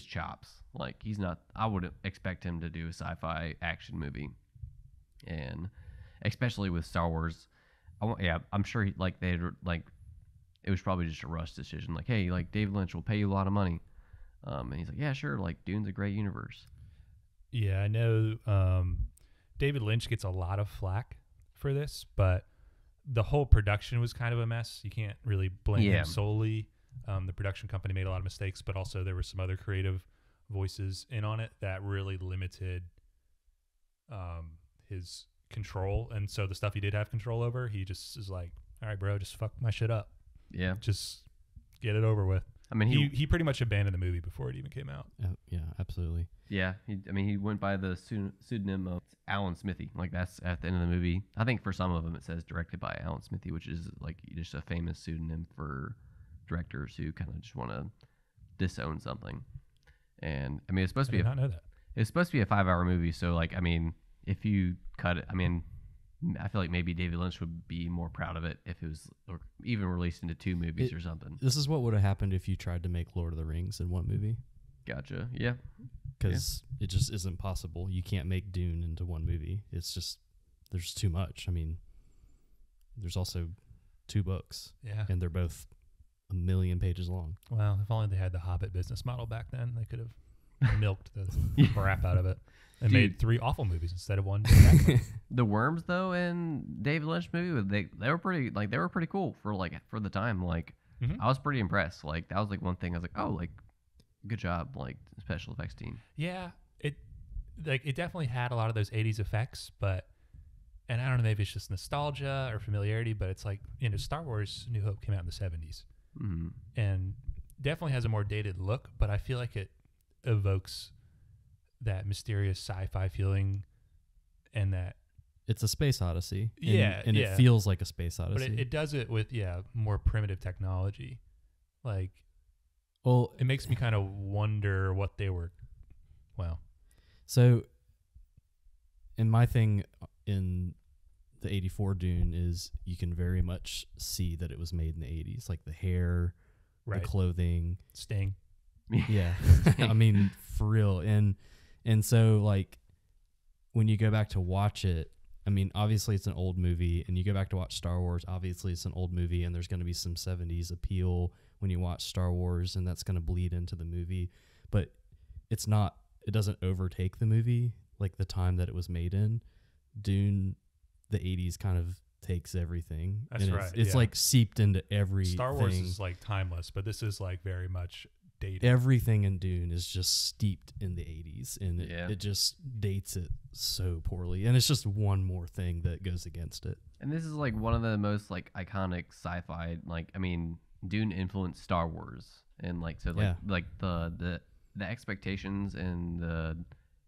[SPEAKER 1] chops. Like he's not. I wouldn't expect him to do a sci-fi action movie, and especially with Star Wars. Yeah, I'm sure like they like it was probably just a rush decision. Like, hey, like David Lynch will pay you a lot of money, and he's like, yeah, sure. Like Dune's a great universe.
[SPEAKER 3] Yeah, I know David Lynch gets a lot of flack for this, but the whole production was kind of a mess. You can't really blame him solely. The production company made a lot of mistakes, but also there were some other creative voices in on it that really limited his control. And so the stuff he did have control over, he just is like, all right, bro, just fuck my shit up.
[SPEAKER 1] Yeah.
[SPEAKER 3] Just get it over with.
[SPEAKER 1] I mean,
[SPEAKER 3] he pretty much abandoned the movie before it even came out.
[SPEAKER 2] Yeah, absolutely.
[SPEAKER 1] Yeah. He went by the pseudonym of Alan Smithy. Like, that's at the end of the movie. I think for some of them it says directed by Alan Smithy, which is like just a famous pseudonym for directors who kind of just want to disown something. And I mean, it's supposed to be
[SPEAKER 3] not know that.
[SPEAKER 1] It's supposed to be a 5-hour movie, so like, I mean, if you cut it, I mean, I feel like maybe David Lynch would be more proud of it if it was even released into 2 movies or something.
[SPEAKER 2] This is what would have happened if you tried to make Lord of the Rings in one movie.
[SPEAKER 1] Gotcha. Yeah.
[SPEAKER 2] Because it just isn't possible. You can't make Dune into one movie. It's just, there's too much. I mean, there's also 2 books.
[SPEAKER 3] Yeah.
[SPEAKER 2] And they're both 1 million pages long.
[SPEAKER 3] Well, if only they had the Hobbit business model back then, they could have milked the crap out of it. And made 3 awful movies instead of 1.
[SPEAKER 1] The worms though in David Lynch movie, they were pretty cool for the time. Like, I was pretty impressed. Like, that was like one thing I was like, oh, like, good job, like, special effects team.
[SPEAKER 3] Yeah, it definitely had a lot of those 80s effects, and I don't know, maybe it's just nostalgia or familiarity, but it's like, Star Wars New Hope came out in the 70s, and definitely has a more dated look, but I feel like it evokes that mysterious sci-fi feeling, and that
[SPEAKER 2] it's a space odyssey.
[SPEAKER 3] And
[SPEAKER 2] it feels like a space odyssey.
[SPEAKER 3] But it does it with more primitive technology. Like,
[SPEAKER 2] well,
[SPEAKER 3] it makes me kind of wonder what they were. Well,
[SPEAKER 2] so, and my thing in the 84 Dune is you can very much see that it was made in the 80s, like the hair, the clothing,
[SPEAKER 3] Sting.
[SPEAKER 2] Yeah. I mean, for real. And so, like, when you go back to watch it, I mean, obviously it's an old movie, and you go back to watch Star Wars, obviously it's an old movie, and there's going to be some 70s appeal when you watch Star Wars, and that's going to bleed into the movie. But it doesn't overtake the movie, like the time that it was made in. Dune, the 80s kind of takes everything.
[SPEAKER 3] That's
[SPEAKER 2] and
[SPEAKER 3] right.
[SPEAKER 2] It's like seeped into everything.
[SPEAKER 3] Star Wars is like timeless, but this is like very much dated.
[SPEAKER 2] Everything in Dune is just steeped in the 80s, and it just dates it so poorly. And it's just one more thing that goes against it.
[SPEAKER 1] And this is like one of the most like iconic sci-fi, like, I mean, Dune influenced Star Wars, and like, so like the expectations and the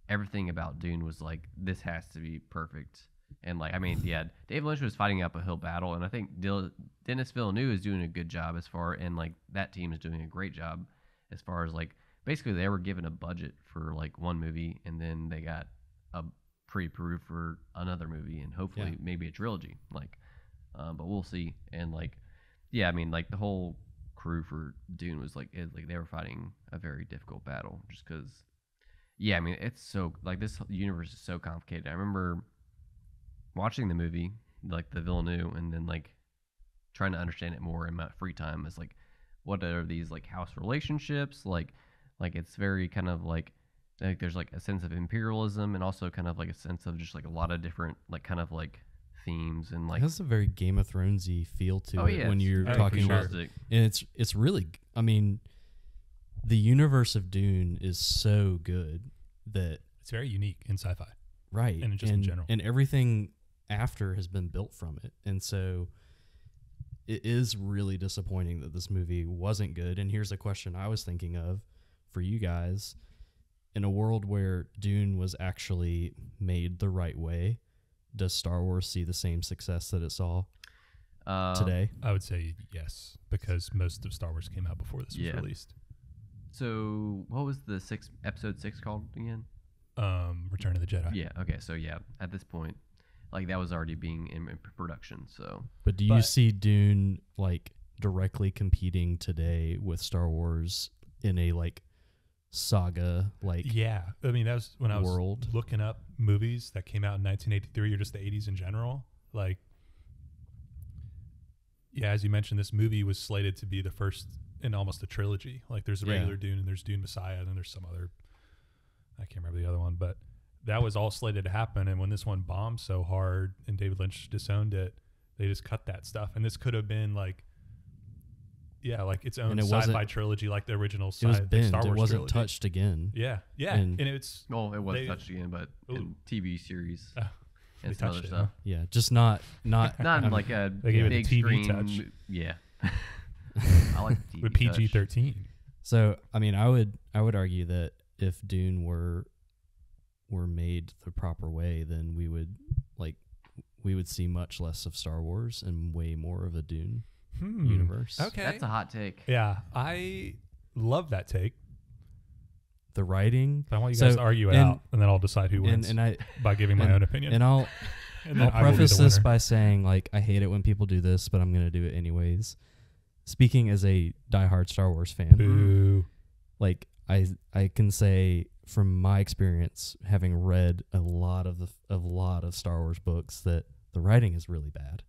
[SPEAKER 1] everything about Dune was like, this has to be perfect. And like, I mean, David Lynch was fighting up a hill battle, and I think Denis Villeneuve is doing a good job and like that team is doing a great job as far as like, basically they were given a budget for like one movie, and then they got a pre-approved for another movie, and hopefully maybe a trilogy, like, but we'll see. And like, I mean, like the whole crew for Dune was like they were fighting a very difficult battle, just because, I mean, it's so, like, this universe is so complicated. I remember watching the movie, like the Villeneuve, and then like trying to understand it more in my free time. Is like, what are these like house relationships? Like it's very kind of like there's like a sense of imperialism, and also kind of like a sense of just like a lot of different like kind of like themes, and like
[SPEAKER 2] it has a very Game of Thronesy feel to it when you're
[SPEAKER 3] talking
[SPEAKER 2] talking about it. And it's really, I mean, the universe of Dune is so good that
[SPEAKER 3] it's very unique in sci-fi,
[SPEAKER 2] right?
[SPEAKER 3] And just in general,
[SPEAKER 2] and everything after has been built from it. And so it is really disappointing that this movie wasn't good. And here's a question I was thinking of for you guys. In a world where Dune was actually made the right way, does Star Wars see the same success that it saw today?
[SPEAKER 3] I would say yes, because most of Star Wars came out before this was released.
[SPEAKER 1] So what was the episode 6 called again?
[SPEAKER 3] Return of the Jedi.
[SPEAKER 1] Yeah. Okay. So at this point, like, that was already being in production. So,
[SPEAKER 2] but do you see Dune like directly competing today with Star Wars in a like saga? Like,
[SPEAKER 3] I mean, that was when I was looking up movies that came out in 1983 or just the 80s in general. Like, yeah, as you mentioned, this movie was slated to be the first in almost a trilogy. Like there's a regular Dune and there's Dune Messiah and then there's some other, I can't remember the other one, but that was all slated to happen. And when this one bombed so hard and David Lynch disowned it, they just cut that stuff. And this could have been like, yeah, like its own sci-fi trilogy, like the original
[SPEAKER 2] It was
[SPEAKER 3] Star
[SPEAKER 2] bent.
[SPEAKER 3] Wars
[SPEAKER 2] It wasn't
[SPEAKER 3] trilogy.
[SPEAKER 2] touched again.
[SPEAKER 3] Yeah, yeah.
[SPEAKER 2] And
[SPEAKER 3] it's...
[SPEAKER 1] Well, it was touched again, but in TV series and some other
[SPEAKER 3] it,
[SPEAKER 1] stuff.
[SPEAKER 2] Yeah, just not
[SPEAKER 1] Not in like a
[SPEAKER 3] They gave it
[SPEAKER 1] big
[SPEAKER 3] the TV
[SPEAKER 1] screen.
[SPEAKER 3] touch.
[SPEAKER 1] Yeah. I like the TV
[SPEAKER 3] with
[SPEAKER 1] touch.
[SPEAKER 3] PG-13.
[SPEAKER 2] So, I mean, I would argue that if Dune were made the proper way, then we would see much less of Star Wars and way more of a Dune universe.
[SPEAKER 3] Okay.
[SPEAKER 1] That's a hot take.
[SPEAKER 3] Yeah, I love that take.
[SPEAKER 2] The writing.
[SPEAKER 3] But I want you guys to argue it out, and then I'll decide who wins by giving my own opinion.
[SPEAKER 2] And I'll
[SPEAKER 3] and then
[SPEAKER 2] I'll preface this by saying, like, I hate it when people do this, but I'm going to do it anyways. Speaking as a diehard Star Wars fan,
[SPEAKER 3] Boo.
[SPEAKER 2] like I can say from my experience, having read a lot of Star Wars books, that the writing is really bad.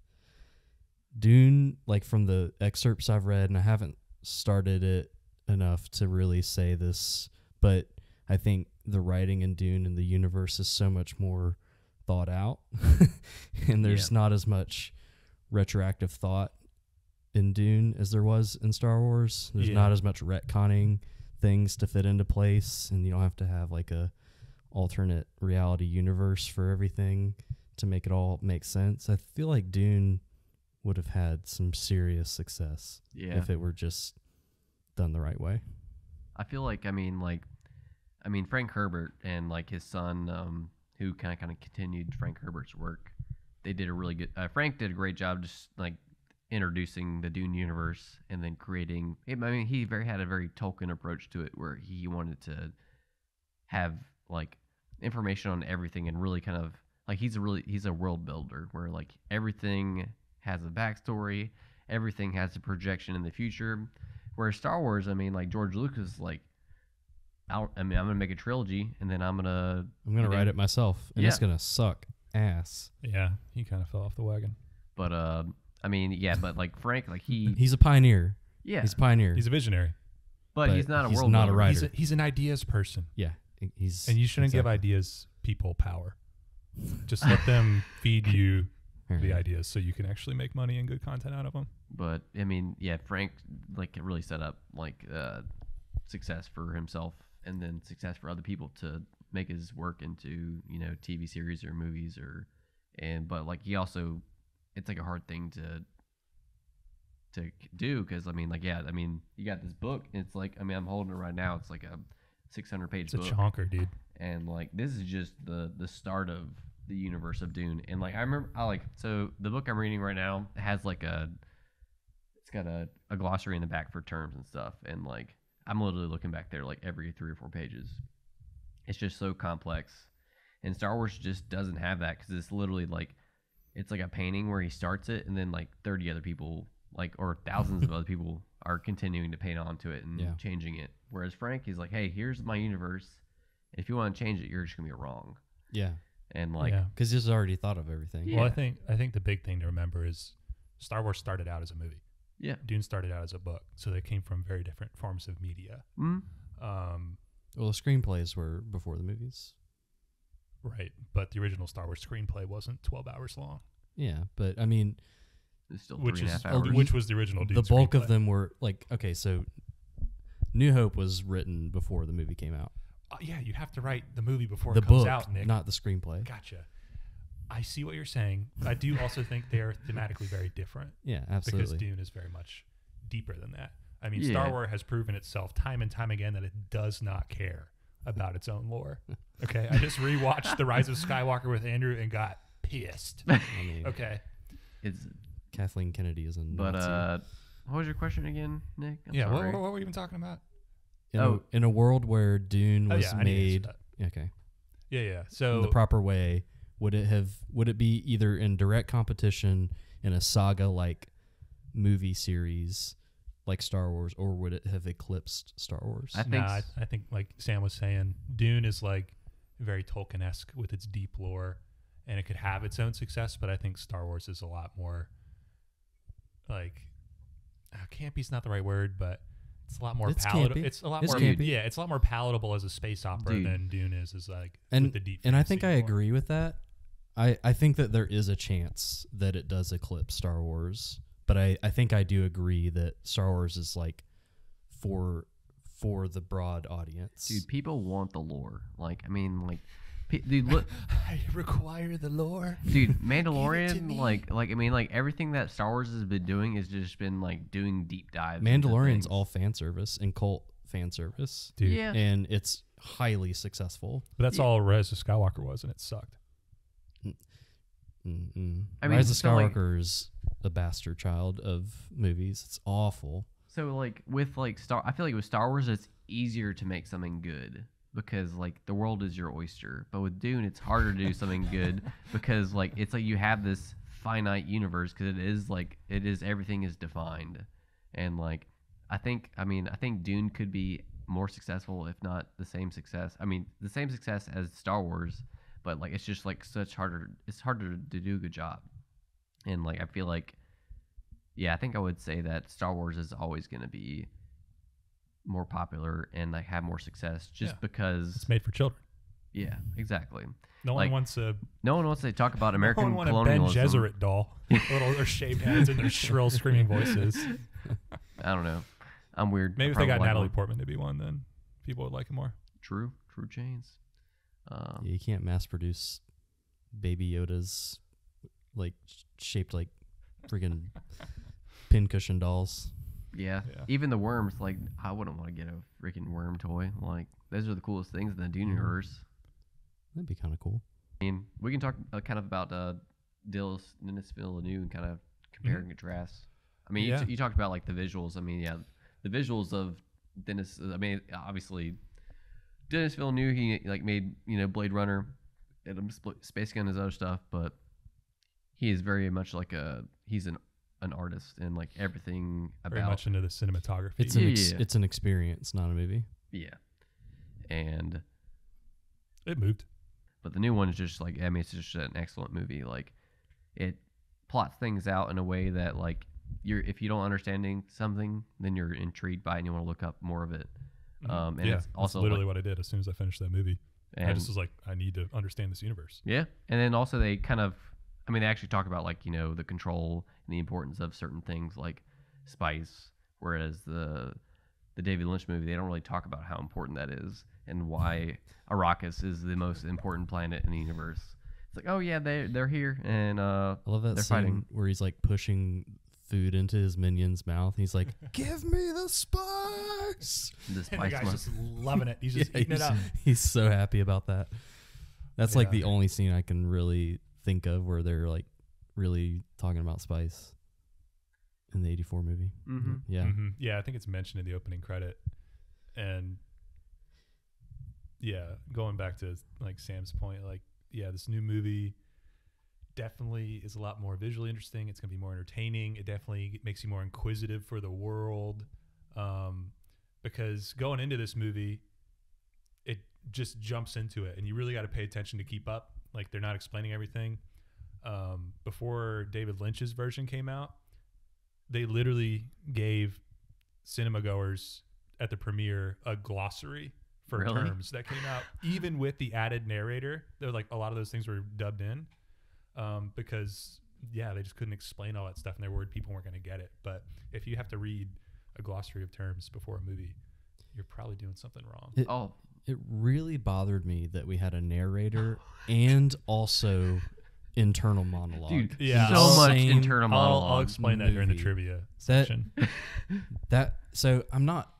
[SPEAKER 2] Dune, like from the excerpts I've read, and I haven't started it enough to really say this, but I think the writing in Dune and the universe is so much more thought out, and there's not as much retroactive thought in Dune as there was in Star Wars. There's not as much retconning things to fit into place, and you don't have to have like a alternate reality universe for everything to make it all make sense. I feel like Dune would have had some serious success if it were just done the right way.
[SPEAKER 1] I feel like, Frank Herbert and like his son, who kind of continued Frank Herbert's work, they did a really good. Frank did a great job just like introducing the Dune universe and then creating. He had a very Tolkien approach to it, where he wanted to have like information on everything and really kind of like he's a world builder, where like everything has a backstory, everything has a projection in the future. Whereas Star Wars, like George Lucas, like, I'm gonna make a trilogy and then I'm gonna
[SPEAKER 2] write it myself, and it's gonna suck ass.
[SPEAKER 3] Yeah, he kind of fell off the wagon.
[SPEAKER 1] But but like Frank, like
[SPEAKER 2] he's a pioneer.
[SPEAKER 1] Yeah,
[SPEAKER 2] he's a pioneer.
[SPEAKER 3] He's a visionary,
[SPEAKER 1] but he's not a world
[SPEAKER 2] not
[SPEAKER 1] builder.
[SPEAKER 2] a writer.
[SPEAKER 3] He's an ideas person.
[SPEAKER 2] Yeah,
[SPEAKER 3] and you shouldn't give ideas people power. Just let them feed you the ideas so you can actually make money and good content out of them.
[SPEAKER 1] But Frank like really set up like success for himself and then success for other people to make his work into TV series or movies but like he also, it's like a hard thing to do, because you got this book and it's like I'm holding it right now, it's like a 600-page book.
[SPEAKER 3] It's a chonker, dude.
[SPEAKER 1] And like this is just the start of the universe of Dune. And like I remember so the book I'm reading right now has like it's got a glossary in the back for terms and stuff, and like I'm literally looking back there like every 3 or 4 pages. It's just so complex, and Star Wars just doesn't have that, because it's literally like it's like a painting where he starts it and then like 30 other people or thousands of other people are continuing to paint onto it and changing it. Whereas Frank, he's like, hey, here's my universe. If you want to change it, you're just gonna be wrong.
[SPEAKER 2] Yeah.
[SPEAKER 1] And like,
[SPEAKER 2] because he's already thought of everything.
[SPEAKER 3] Well, I think the big thing to remember is Star Wars started out as a movie.
[SPEAKER 1] Yeah.
[SPEAKER 3] Dune started out as a book, so they came from very different forms of media.
[SPEAKER 1] Mm.
[SPEAKER 2] Well, the screenplays were before the movies.
[SPEAKER 3] Right, but the original Star Wars screenplay wasn't 12 hours long.
[SPEAKER 2] Yeah, but
[SPEAKER 1] it's still 3.5 hours.
[SPEAKER 3] Which was the original Dune
[SPEAKER 2] the bulk
[SPEAKER 3] screenplay.
[SPEAKER 2] of them were like, okay, so New Hope was written before the movie came out.
[SPEAKER 3] Yeah, you have to write the movie before
[SPEAKER 2] The
[SPEAKER 3] it comes
[SPEAKER 2] book,
[SPEAKER 3] out, Nick.
[SPEAKER 2] not the screenplay.
[SPEAKER 3] Gotcha. I see what you're saying. I do also think they are thematically very different.
[SPEAKER 2] Yeah, absolutely.
[SPEAKER 3] Because Dune is very much deeper than that. Star Wars has proven itself time and time again that it does not care about its own lore. Okay, I just rewatched The Rise of Skywalker with Andrew and got pissed. Okay.
[SPEAKER 1] It's
[SPEAKER 2] Kathleen Kennedy is a Nazi.
[SPEAKER 1] But what was your question again, Nick? I'm sorry.
[SPEAKER 3] What were we even talking about?
[SPEAKER 2] In a world where Dune was made, okay,
[SPEAKER 3] yeah. So
[SPEAKER 2] in the proper way, would it be either in direct competition in a saga like movie series like Star Wars, or would it have eclipsed Star Wars?
[SPEAKER 3] I think like Sam was saying, Dune is like very Tolkien-esque with its deep lore, and it could have its own success. But I think Star Wars is a lot more like campy's not the right word, but it's a lot more
[SPEAKER 2] It's
[SPEAKER 3] palatable.
[SPEAKER 2] campy.
[SPEAKER 3] It's a lot
[SPEAKER 2] It's
[SPEAKER 3] more
[SPEAKER 2] campy.
[SPEAKER 3] yeah, it's a lot more palatable as a space opera
[SPEAKER 1] Dude.
[SPEAKER 3] than Dune is like
[SPEAKER 2] And
[SPEAKER 3] with the deep.
[SPEAKER 2] and I think I
[SPEAKER 3] fantasy lore.
[SPEAKER 2] agree with that. I think that there is a chance that it does eclipse Star Wars, but I think I do agree that Star Wars is like for the broad audience.
[SPEAKER 1] Dude, people want the lore. Like, I mean, like, dude, look,
[SPEAKER 3] I require the lore.
[SPEAKER 1] dude,
[SPEAKER 3] me.
[SPEAKER 1] Mandalorian, like, I mean, like, everything that Star Wars has been doing has just been like doing deep dives. into
[SPEAKER 2] Mandalorian's
[SPEAKER 1] things.
[SPEAKER 2] all fan service and cult fan service,
[SPEAKER 3] Dude.
[SPEAKER 1] Yeah.
[SPEAKER 2] and it's highly successful.
[SPEAKER 3] But that's all Rise of Skywalker was, and it sucked.
[SPEAKER 2] Mm-mm.
[SPEAKER 1] I mean,
[SPEAKER 2] Rise of
[SPEAKER 1] so, like-
[SPEAKER 2] Skywalker is a bastard child of movies. It's awful.
[SPEAKER 1] So like with like I feel like with Star Wars it's easier to make something good because like the world is your oyster. But with Dune it's harder to do something good because like it's like you have this finite universe because it is everything is defined. And like I think Dune could be more successful if not the same success. I mean, the same success as Star Wars, but like it's just like it's harder to do a good job. And like I feel like yeah, I think I would say that Star Wars is always going to be more popular and like have more success just
[SPEAKER 3] Yeah.
[SPEAKER 1] because
[SPEAKER 3] It's made for children.
[SPEAKER 1] yeah, exactly.
[SPEAKER 3] No
[SPEAKER 1] Like,
[SPEAKER 3] one wants a
[SPEAKER 1] No one wants to talk about American
[SPEAKER 3] no one want a Ben
[SPEAKER 1] colonialism.
[SPEAKER 3] Gesserit doll with little their shaved heads and their shrill screaming voices.
[SPEAKER 1] I don't know. I'm weird.
[SPEAKER 3] Maybe
[SPEAKER 1] I
[SPEAKER 3] if they got
[SPEAKER 1] probably like
[SPEAKER 3] Natalie
[SPEAKER 1] one.
[SPEAKER 3] Portman to be one, then people would like it more.
[SPEAKER 1] True chains.
[SPEAKER 2] Yeah, you can't mass produce Baby Yodas like shaped like freaking pincushion dolls.
[SPEAKER 1] Yeah.
[SPEAKER 3] Yeah.
[SPEAKER 1] Even the worms, like I wouldn't want to get a freaking worm toy. Like those are the coolest things in the Dune universe.
[SPEAKER 2] That'd be kind of cool.
[SPEAKER 1] I mean, we can talk kind of about Denis Villeneuve and kind of compare and contrast. I mean,
[SPEAKER 3] Yeah.
[SPEAKER 1] you talked about like the visuals. I mean, yeah, the visuals of Denis. I mean, obviously, Denis Villeneuve he like made Blade Runner, and Space Gun and his other stuff, but he is very much like he's an artist and like everything
[SPEAKER 3] Very
[SPEAKER 1] about
[SPEAKER 3] much into the cinematography.
[SPEAKER 2] It's it's an experience, not a movie.
[SPEAKER 1] yeah, and
[SPEAKER 3] It moved.
[SPEAKER 1] but the new one is just like, I mean, it's just an excellent movie. Like, it plots things out in a way that, like, if you don't understand something, then you're intrigued by it and you want to look up more of it. And
[SPEAKER 3] yeah,
[SPEAKER 1] it's also
[SPEAKER 3] that's literally
[SPEAKER 1] like,
[SPEAKER 3] what I did as soon as I finished that movie. I
[SPEAKER 1] and
[SPEAKER 3] just was like, I need to understand this universe.
[SPEAKER 1] yeah, and then also they kind of, I mean, they actually talk about like the control and the importance of certain things like spice, whereas the David Lynch movie they don't really talk about how important that is and why Arrakis is the most important planet in the universe. It's like, oh yeah, they're here and
[SPEAKER 2] I love that
[SPEAKER 1] they're
[SPEAKER 2] scene
[SPEAKER 1] fighting.
[SPEAKER 2] where he's like pushing food into his minion's mouth. He's like, "Give me the spice."
[SPEAKER 1] The
[SPEAKER 3] And the
[SPEAKER 1] spice
[SPEAKER 3] guy's
[SPEAKER 1] must.
[SPEAKER 3] just loving it. He's just eating it up.
[SPEAKER 2] He's so happy about that. That's like
[SPEAKER 3] Yeah.
[SPEAKER 2] the only scene I can really think of where they're like really talking about spice in the '84 movie.
[SPEAKER 1] Mm-hmm.
[SPEAKER 2] Yeah.
[SPEAKER 3] Mhm. Yeah, I think it's mentioned in the opening credit. And yeah, going back to like Sam's point, like, yeah, this new movie definitely is a lot more visually interesting. It's going to be more entertaining. It definitely makes you more inquisitive for the world. Because going into this movie, it just jumps into it and you really got to pay attention to keep up. Like, they're not explaining everything. Before David Lynch's version came out, they literally gave cinema goers at the premiere a glossary for
[SPEAKER 1] Really?
[SPEAKER 3] terms that came out, even with the added narrator. They're like, a lot of those things were dubbed in, because yeah, they just couldn't explain all that stuff and they're worried people weren't going to get it. But if you have to read a glossary of terms before a movie, you're probably doing something wrong.
[SPEAKER 1] Oh,
[SPEAKER 2] It really bothered me that we had a narrator and also internal monologue.
[SPEAKER 1] dude,
[SPEAKER 3] Yeah,
[SPEAKER 1] so
[SPEAKER 3] I'll-
[SPEAKER 1] much
[SPEAKER 2] Same-
[SPEAKER 1] internal monologue.
[SPEAKER 3] I'll explain that during the
[SPEAKER 2] movie.
[SPEAKER 3] trivia section.
[SPEAKER 2] So I'm not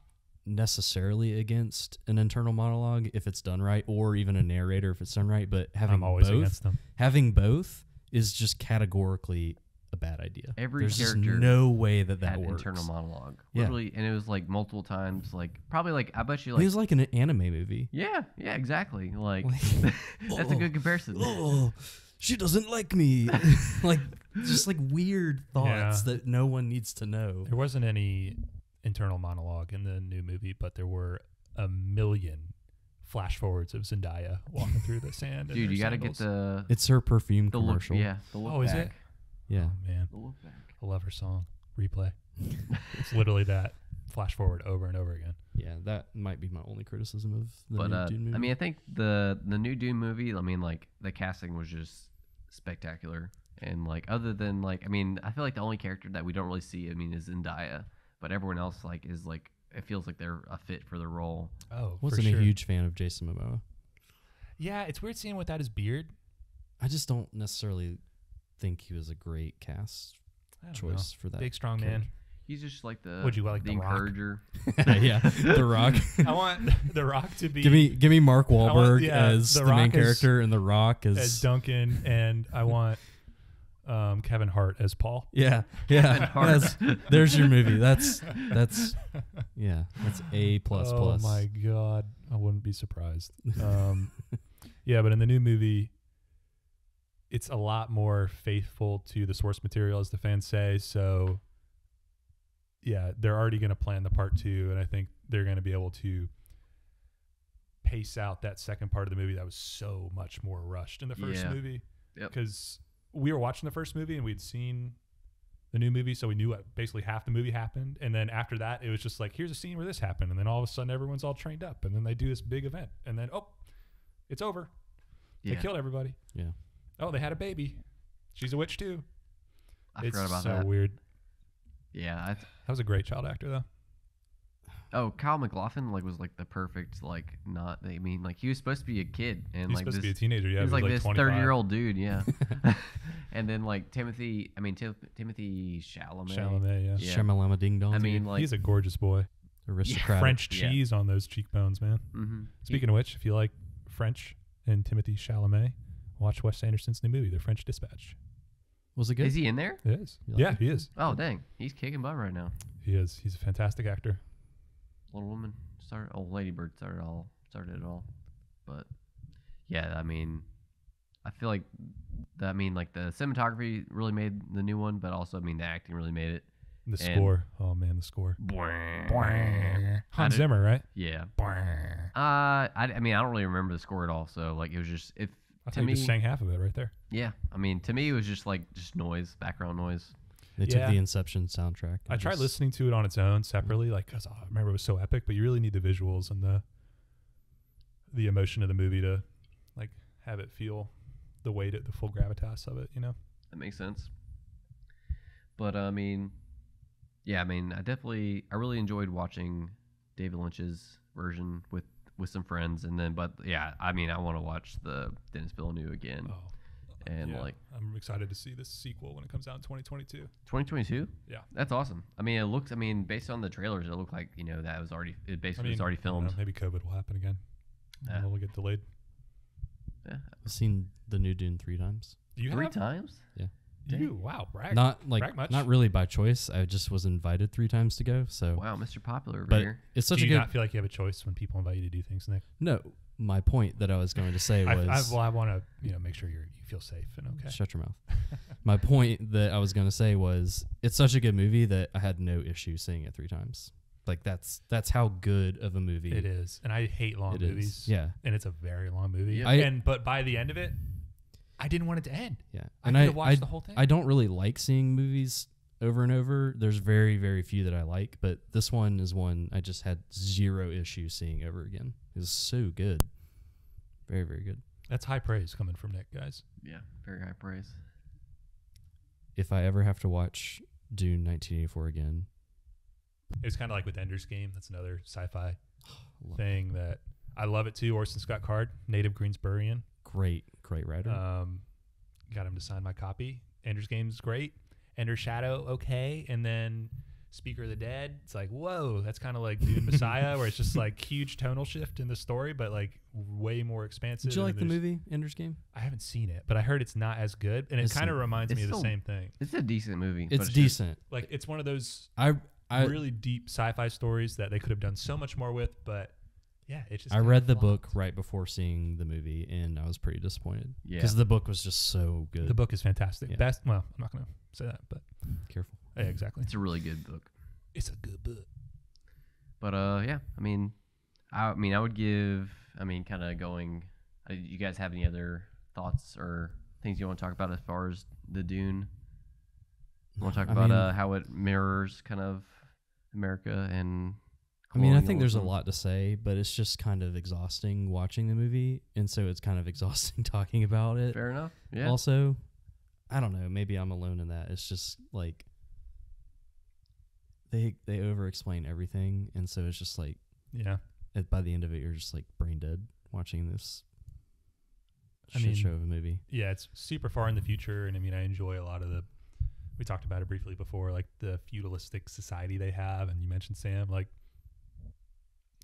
[SPEAKER 2] necessarily against an internal monologue if it's done right, or even a narrator if it's done right, but
[SPEAKER 3] I'm always against them.
[SPEAKER 2] having both is just categorically a bad idea.
[SPEAKER 1] Every
[SPEAKER 2] There's just
[SPEAKER 1] character
[SPEAKER 2] no way that
[SPEAKER 1] had
[SPEAKER 2] works.
[SPEAKER 1] internal monologue.
[SPEAKER 2] Yeah.
[SPEAKER 1] Literally, and it was like multiple times. Like probably like I bet you
[SPEAKER 2] It
[SPEAKER 1] like
[SPEAKER 2] was like an anime movie.
[SPEAKER 1] yeah, exactly. Like
[SPEAKER 2] Like,
[SPEAKER 1] that's a good comparison.
[SPEAKER 2] Oh, she doesn't like me. Like just like weird thoughts
[SPEAKER 3] Yeah.
[SPEAKER 2] that no one needs to know.
[SPEAKER 3] There wasn't any internal monologue in the new movie, but there were a million flash forwards of Zendaya walking through the sand. in
[SPEAKER 1] Dude,
[SPEAKER 3] her
[SPEAKER 1] you got to get
[SPEAKER 3] sandals.
[SPEAKER 1] the
[SPEAKER 2] It's her perfume
[SPEAKER 1] the look.
[SPEAKER 2] commercial.
[SPEAKER 1] Yeah, the look
[SPEAKER 3] Oh, is
[SPEAKER 1] back.
[SPEAKER 3] it?
[SPEAKER 2] Yeah.
[SPEAKER 3] Oh man,
[SPEAKER 1] The look back.
[SPEAKER 3] I love her song. replay. It's literally that flash forward over and over again.
[SPEAKER 2] Yeah, that might be my only criticism of the
[SPEAKER 1] But
[SPEAKER 2] new Dune movie.
[SPEAKER 1] I mean, I think the new Dune movie. I mean, like the casting was just spectacular, and like other than like, I mean, I feel like the only character that we don't really see, I mean, is Zendaya, but everyone else like is like it feels like they're a fit for the role.
[SPEAKER 3] Oh,
[SPEAKER 2] wasn't
[SPEAKER 3] for sure.
[SPEAKER 2] a huge fan of Jason Momoa.
[SPEAKER 3] Yeah, it's weird seeing without his beard.
[SPEAKER 2] I just don't necessarily think he was a great cast
[SPEAKER 3] I don't
[SPEAKER 2] choice for that.
[SPEAKER 3] Big strong man.
[SPEAKER 1] He's just like the
[SPEAKER 3] Would you like
[SPEAKER 1] the
[SPEAKER 3] The Rock?
[SPEAKER 1] encourager.
[SPEAKER 2] Yeah, The Rock.
[SPEAKER 3] I want The Rock to be
[SPEAKER 2] Give me Mark Wahlberg
[SPEAKER 3] yeah,
[SPEAKER 2] as
[SPEAKER 3] The
[SPEAKER 2] the main
[SPEAKER 3] Rock as-
[SPEAKER 2] character and The Rock
[SPEAKER 3] as Duncan, and I want Kevin Hart as Paul.
[SPEAKER 2] yeah.
[SPEAKER 1] Hart.
[SPEAKER 2] There's your movie. That's yeah. That's A plus
[SPEAKER 3] Oh
[SPEAKER 2] plus.
[SPEAKER 3] my god, I wouldn't be surprised. Yeah, but in the new movie, it's a lot more faithful to the source material, as the fans say. So, yeah, they're already going to plan the part 2, and I think they're going to be able to pace out that second part of the movie that was so much more rushed in the first
[SPEAKER 1] Yeah.
[SPEAKER 3] movie.
[SPEAKER 1] Yep.
[SPEAKER 3] Because we were watching the first movie and we'd seen the new movie, so we knew what basically half the movie happened. And then after that, it was just like, here's a scene where this happened. And then all of a sudden, everyone's all trained up. And then they do this big event. And then, oh, it's over.
[SPEAKER 1] Yeah,
[SPEAKER 3] They killed everybody.
[SPEAKER 2] Yeah.
[SPEAKER 3] Oh, they had a baby. She's a witch too.
[SPEAKER 1] I
[SPEAKER 3] It's
[SPEAKER 1] forgot about
[SPEAKER 3] so
[SPEAKER 1] that.
[SPEAKER 3] weird.
[SPEAKER 1] Yeah.
[SPEAKER 3] That was a great child actor, though.
[SPEAKER 1] Oh, Kyle MacLachlan like was like the perfect like not. I mean, like he was supposed to be a kid and
[SPEAKER 3] He's
[SPEAKER 1] like
[SPEAKER 3] supposed
[SPEAKER 1] this.
[SPEAKER 3] to be a teenager. Yeah,
[SPEAKER 1] he was like this
[SPEAKER 3] 25.
[SPEAKER 1] 30-year-old dude. Yeah. And then like Timothy Chalamet.
[SPEAKER 3] Chalamet, yeah.
[SPEAKER 1] Yeah.
[SPEAKER 2] Shamalama Ding Dong.
[SPEAKER 1] I mean, like
[SPEAKER 3] He's a gorgeous boy.
[SPEAKER 2] aristocratic.
[SPEAKER 3] French
[SPEAKER 1] Yeah.
[SPEAKER 3] cheese on those cheekbones, man.
[SPEAKER 1] mm-hmm.
[SPEAKER 3] Speaking of which, if you like French and Timothy Chalamet, watch Wes Anderson's new movie, The French Dispatch.
[SPEAKER 2] Was it good?
[SPEAKER 1] Is he in there?
[SPEAKER 3] It is.
[SPEAKER 2] You like
[SPEAKER 3] Yeah,
[SPEAKER 2] it?
[SPEAKER 3] he is.
[SPEAKER 1] Oh dang, he's kicking butt right now.
[SPEAKER 3] He is. He's a fantastic actor.
[SPEAKER 1] Little Woman started. Oh, Lady Bird started it all. But yeah, I mean, I feel like like the cinematography really made the new one, but also I mean the acting really made it.
[SPEAKER 3] The
[SPEAKER 1] And-
[SPEAKER 3] score. Oh man, the score.
[SPEAKER 1] I
[SPEAKER 3] Hans
[SPEAKER 1] did-
[SPEAKER 3] Zimmer, right?
[SPEAKER 1] Yeah. I mean I don't really remember the score at all. So like it was just
[SPEAKER 3] I
[SPEAKER 1] to
[SPEAKER 3] think
[SPEAKER 1] me.
[SPEAKER 3] you just sang half of it right there.
[SPEAKER 1] Yeah, I mean to me it was just like just noise, background noise.
[SPEAKER 2] They took
[SPEAKER 3] Yeah.
[SPEAKER 2] the Inception soundtrack.
[SPEAKER 3] I
[SPEAKER 2] and
[SPEAKER 3] tried
[SPEAKER 2] just-
[SPEAKER 3] listening to it on its own separately, like because I remember it was so epic. But you really need the visuals and the emotion of the movie to like have it feel the weight, the full gravitas of it. You know.
[SPEAKER 1] That makes sense. But I mean, yeah, I mean I really enjoyed watching David Lynch's version with some friends, and then but yeah, I mean I want to watch the Denis Villeneuve again.
[SPEAKER 3] Oh.
[SPEAKER 1] And
[SPEAKER 3] Yeah,
[SPEAKER 1] like
[SPEAKER 3] I'm excited to see this sequel when it comes out in 2022.
[SPEAKER 1] 2022.
[SPEAKER 3] Yeah.
[SPEAKER 1] That's awesome. I mean, it looks. I mean, based on the trailers, it looked like that was already. It basically was already
[SPEAKER 3] I don't know,
[SPEAKER 1] filmed.
[SPEAKER 3] maybe COVID will happen again.
[SPEAKER 1] Yeah.
[SPEAKER 3] And it'll get delayed.
[SPEAKER 1] Yeah.
[SPEAKER 2] I've seen the new Dune 3 times.
[SPEAKER 3] You
[SPEAKER 1] 3
[SPEAKER 3] have?
[SPEAKER 1] times.
[SPEAKER 3] You? Wow, brag.
[SPEAKER 2] Not
[SPEAKER 3] brag much.
[SPEAKER 2] not really by choice. I just was invited 3 times to go. So,
[SPEAKER 1] Wow, Mr. Popular over
[SPEAKER 2] but
[SPEAKER 1] here.
[SPEAKER 2] it's
[SPEAKER 3] Do
[SPEAKER 2] such a
[SPEAKER 3] you
[SPEAKER 2] good.
[SPEAKER 3] not feel like you have a choice when people invite you to do things, Nick?
[SPEAKER 2] No, my point that I was going to say was.
[SPEAKER 3] I want to make sure you feel safe and okay.
[SPEAKER 2] Shut your mouth. My point that I was going to say was it's such a good movie that I had no issue seeing it 3 times. Like that's how good of a movie
[SPEAKER 3] It is, and I hate long
[SPEAKER 2] it
[SPEAKER 3] movies.
[SPEAKER 2] is. Yeah,
[SPEAKER 3] And it's a very long movie.
[SPEAKER 1] Yeah.
[SPEAKER 3] But by the end of it, I didn't want it to end.
[SPEAKER 2] yeah.
[SPEAKER 3] I
[SPEAKER 2] And
[SPEAKER 3] could have watched the whole thing.
[SPEAKER 2] I don't really like seeing movies over and over. There's very, very few that I like, but this one is one I just had zero issue seeing over again. It was so good. Very, very good.
[SPEAKER 3] That's high praise coming from Nick, guys.
[SPEAKER 1] Yeah, very high praise.
[SPEAKER 2] If I ever have to watch Dune 1984 again,
[SPEAKER 3] It's kind of like with Ender's Game. That's another sci-fi
[SPEAKER 2] love-
[SPEAKER 3] thing that I love it too. Orson Scott Card, native Greensburian.
[SPEAKER 2] great writer.
[SPEAKER 3] Got him to sign my copy. Ender's Game's great. Ender's Shadow, okay. And then Speaker of the Dead, it's like, whoa, that's kind of like Dune Messiah, where it's just like huge tonal shift in the story, but like way more expansive.
[SPEAKER 2] Did you like
[SPEAKER 3] and
[SPEAKER 2] the
[SPEAKER 3] there's-
[SPEAKER 2] movie Ender's Game?
[SPEAKER 3] I haven't seen it, but I heard it's not as good, and it
[SPEAKER 2] It's
[SPEAKER 3] kind of
[SPEAKER 2] not-
[SPEAKER 3] reminds me
[SPEAKER 1] it's
[SPEAKER 3] of the
[SPEAKER 1] still-
[SPEAKER 3] same thing.
[SPEAKER 1] It's a decent movie. but
[SPEAKER 2] It's
[SPEAKER 1] just-
[SPEAKER 2] decent.
[SPEAKER 3] Like it's one of those
[SPEAKER 2] I
[SPEAKER 3] really deep sci-fi stories that they could have done so much more with, but yeah, it's just.
[SPEAKER 2] I
[SPEAKER 3] kinda
[SPEAKER 2] read the
[SPEAKER 3] flopped.
[SPEAKER 2] book right before seeing the movie, and I was pretty disappointed
[SPEAKER 1] Yeah.
[SPEAKER 2] because the book was just so good.
[SPEAKER 3] The book is fantastic.
[SPEAKER 2] Yeah.
[SPEAKER 3] Best. Well, I'm not going to say that, but
[SPEAKER 2] Careful.
[SPEAKER 3] yeah, exactly.
[SPEAKER 1] It's a really good book.
[SPEAKER 3] It's a good book.
[SPEAKER 1] But yeah, I mean, I would give. I mean, kind of going. You guys have any other thoughts or things you want to talk about as far as the Dune? Want to talk
[SPEAKER 2] I
[SPEAKER 1] about
[SPEAKER 2] mean-
[SPEAKER 1] how it mirrors kind of America and?
[SPEAKER 2] I mean, I think there's a
[SPEAKER 1] colonialism?
[SPEAKER 2] lot to say, but it's just kind of exhausting watching the movie, and so it's kind of exhausting talking about it.
[SPEAKER 1] Fair enough. Yeah.
[SPEAKER 2] Also, I don't know. Maybe I'm alone in that. It's just like they over explain everything, and so it's just like
[SPEAKER 3] Yeah.
[SPEAKER 2] by the end of it, you're just like brain dead watching this
[SPEAKER 3] I
[SPEAKER 2] shit
[SPEAKER 3] mean,
[SPEAKER 2] show of a movie.
[SPEAKER 3] Yeah, it's super far in the future, and I mean, I enjoy a lot of the. We talked about it briefly before, like the feudalistic society they have, and you mentioned Sam, like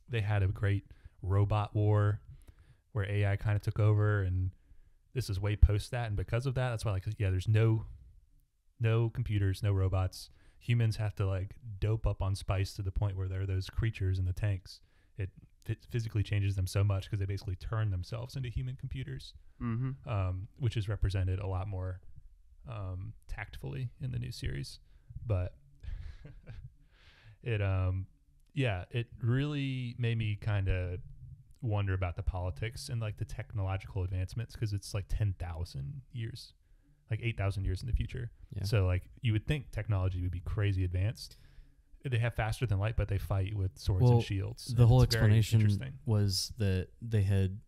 [SPEAKER 3] they had a great robot war where AI kind of took over, and this is way post that, and because of that, that's why, like, yeah, there's no computers, no robots. Humans have to like dope up on spice to the point where there are those creatures in the tanks. It physically changes them so much because they basically turn themselves into human computers. Which is represented a lot more tactfully in the new series, but it really made me kind of wonder about the politics and like the technological advancements, because it's like 10,000 years, like 8,000 years in the future.
[SPEAKER 2] Yeah.
[SPEAKER 3] So like you would think technology would be crazy advanced. They have faster than light, but they fight with swords and shields.
[SPEAKER 2] The
[SPEAKER 3] and
[SPEAKER 2] whole
[SPEAKER 3] it's very
[SPEAKER 2] explanation
[SPEAKER 3] interesting.
[SPEAKER 2] was that they had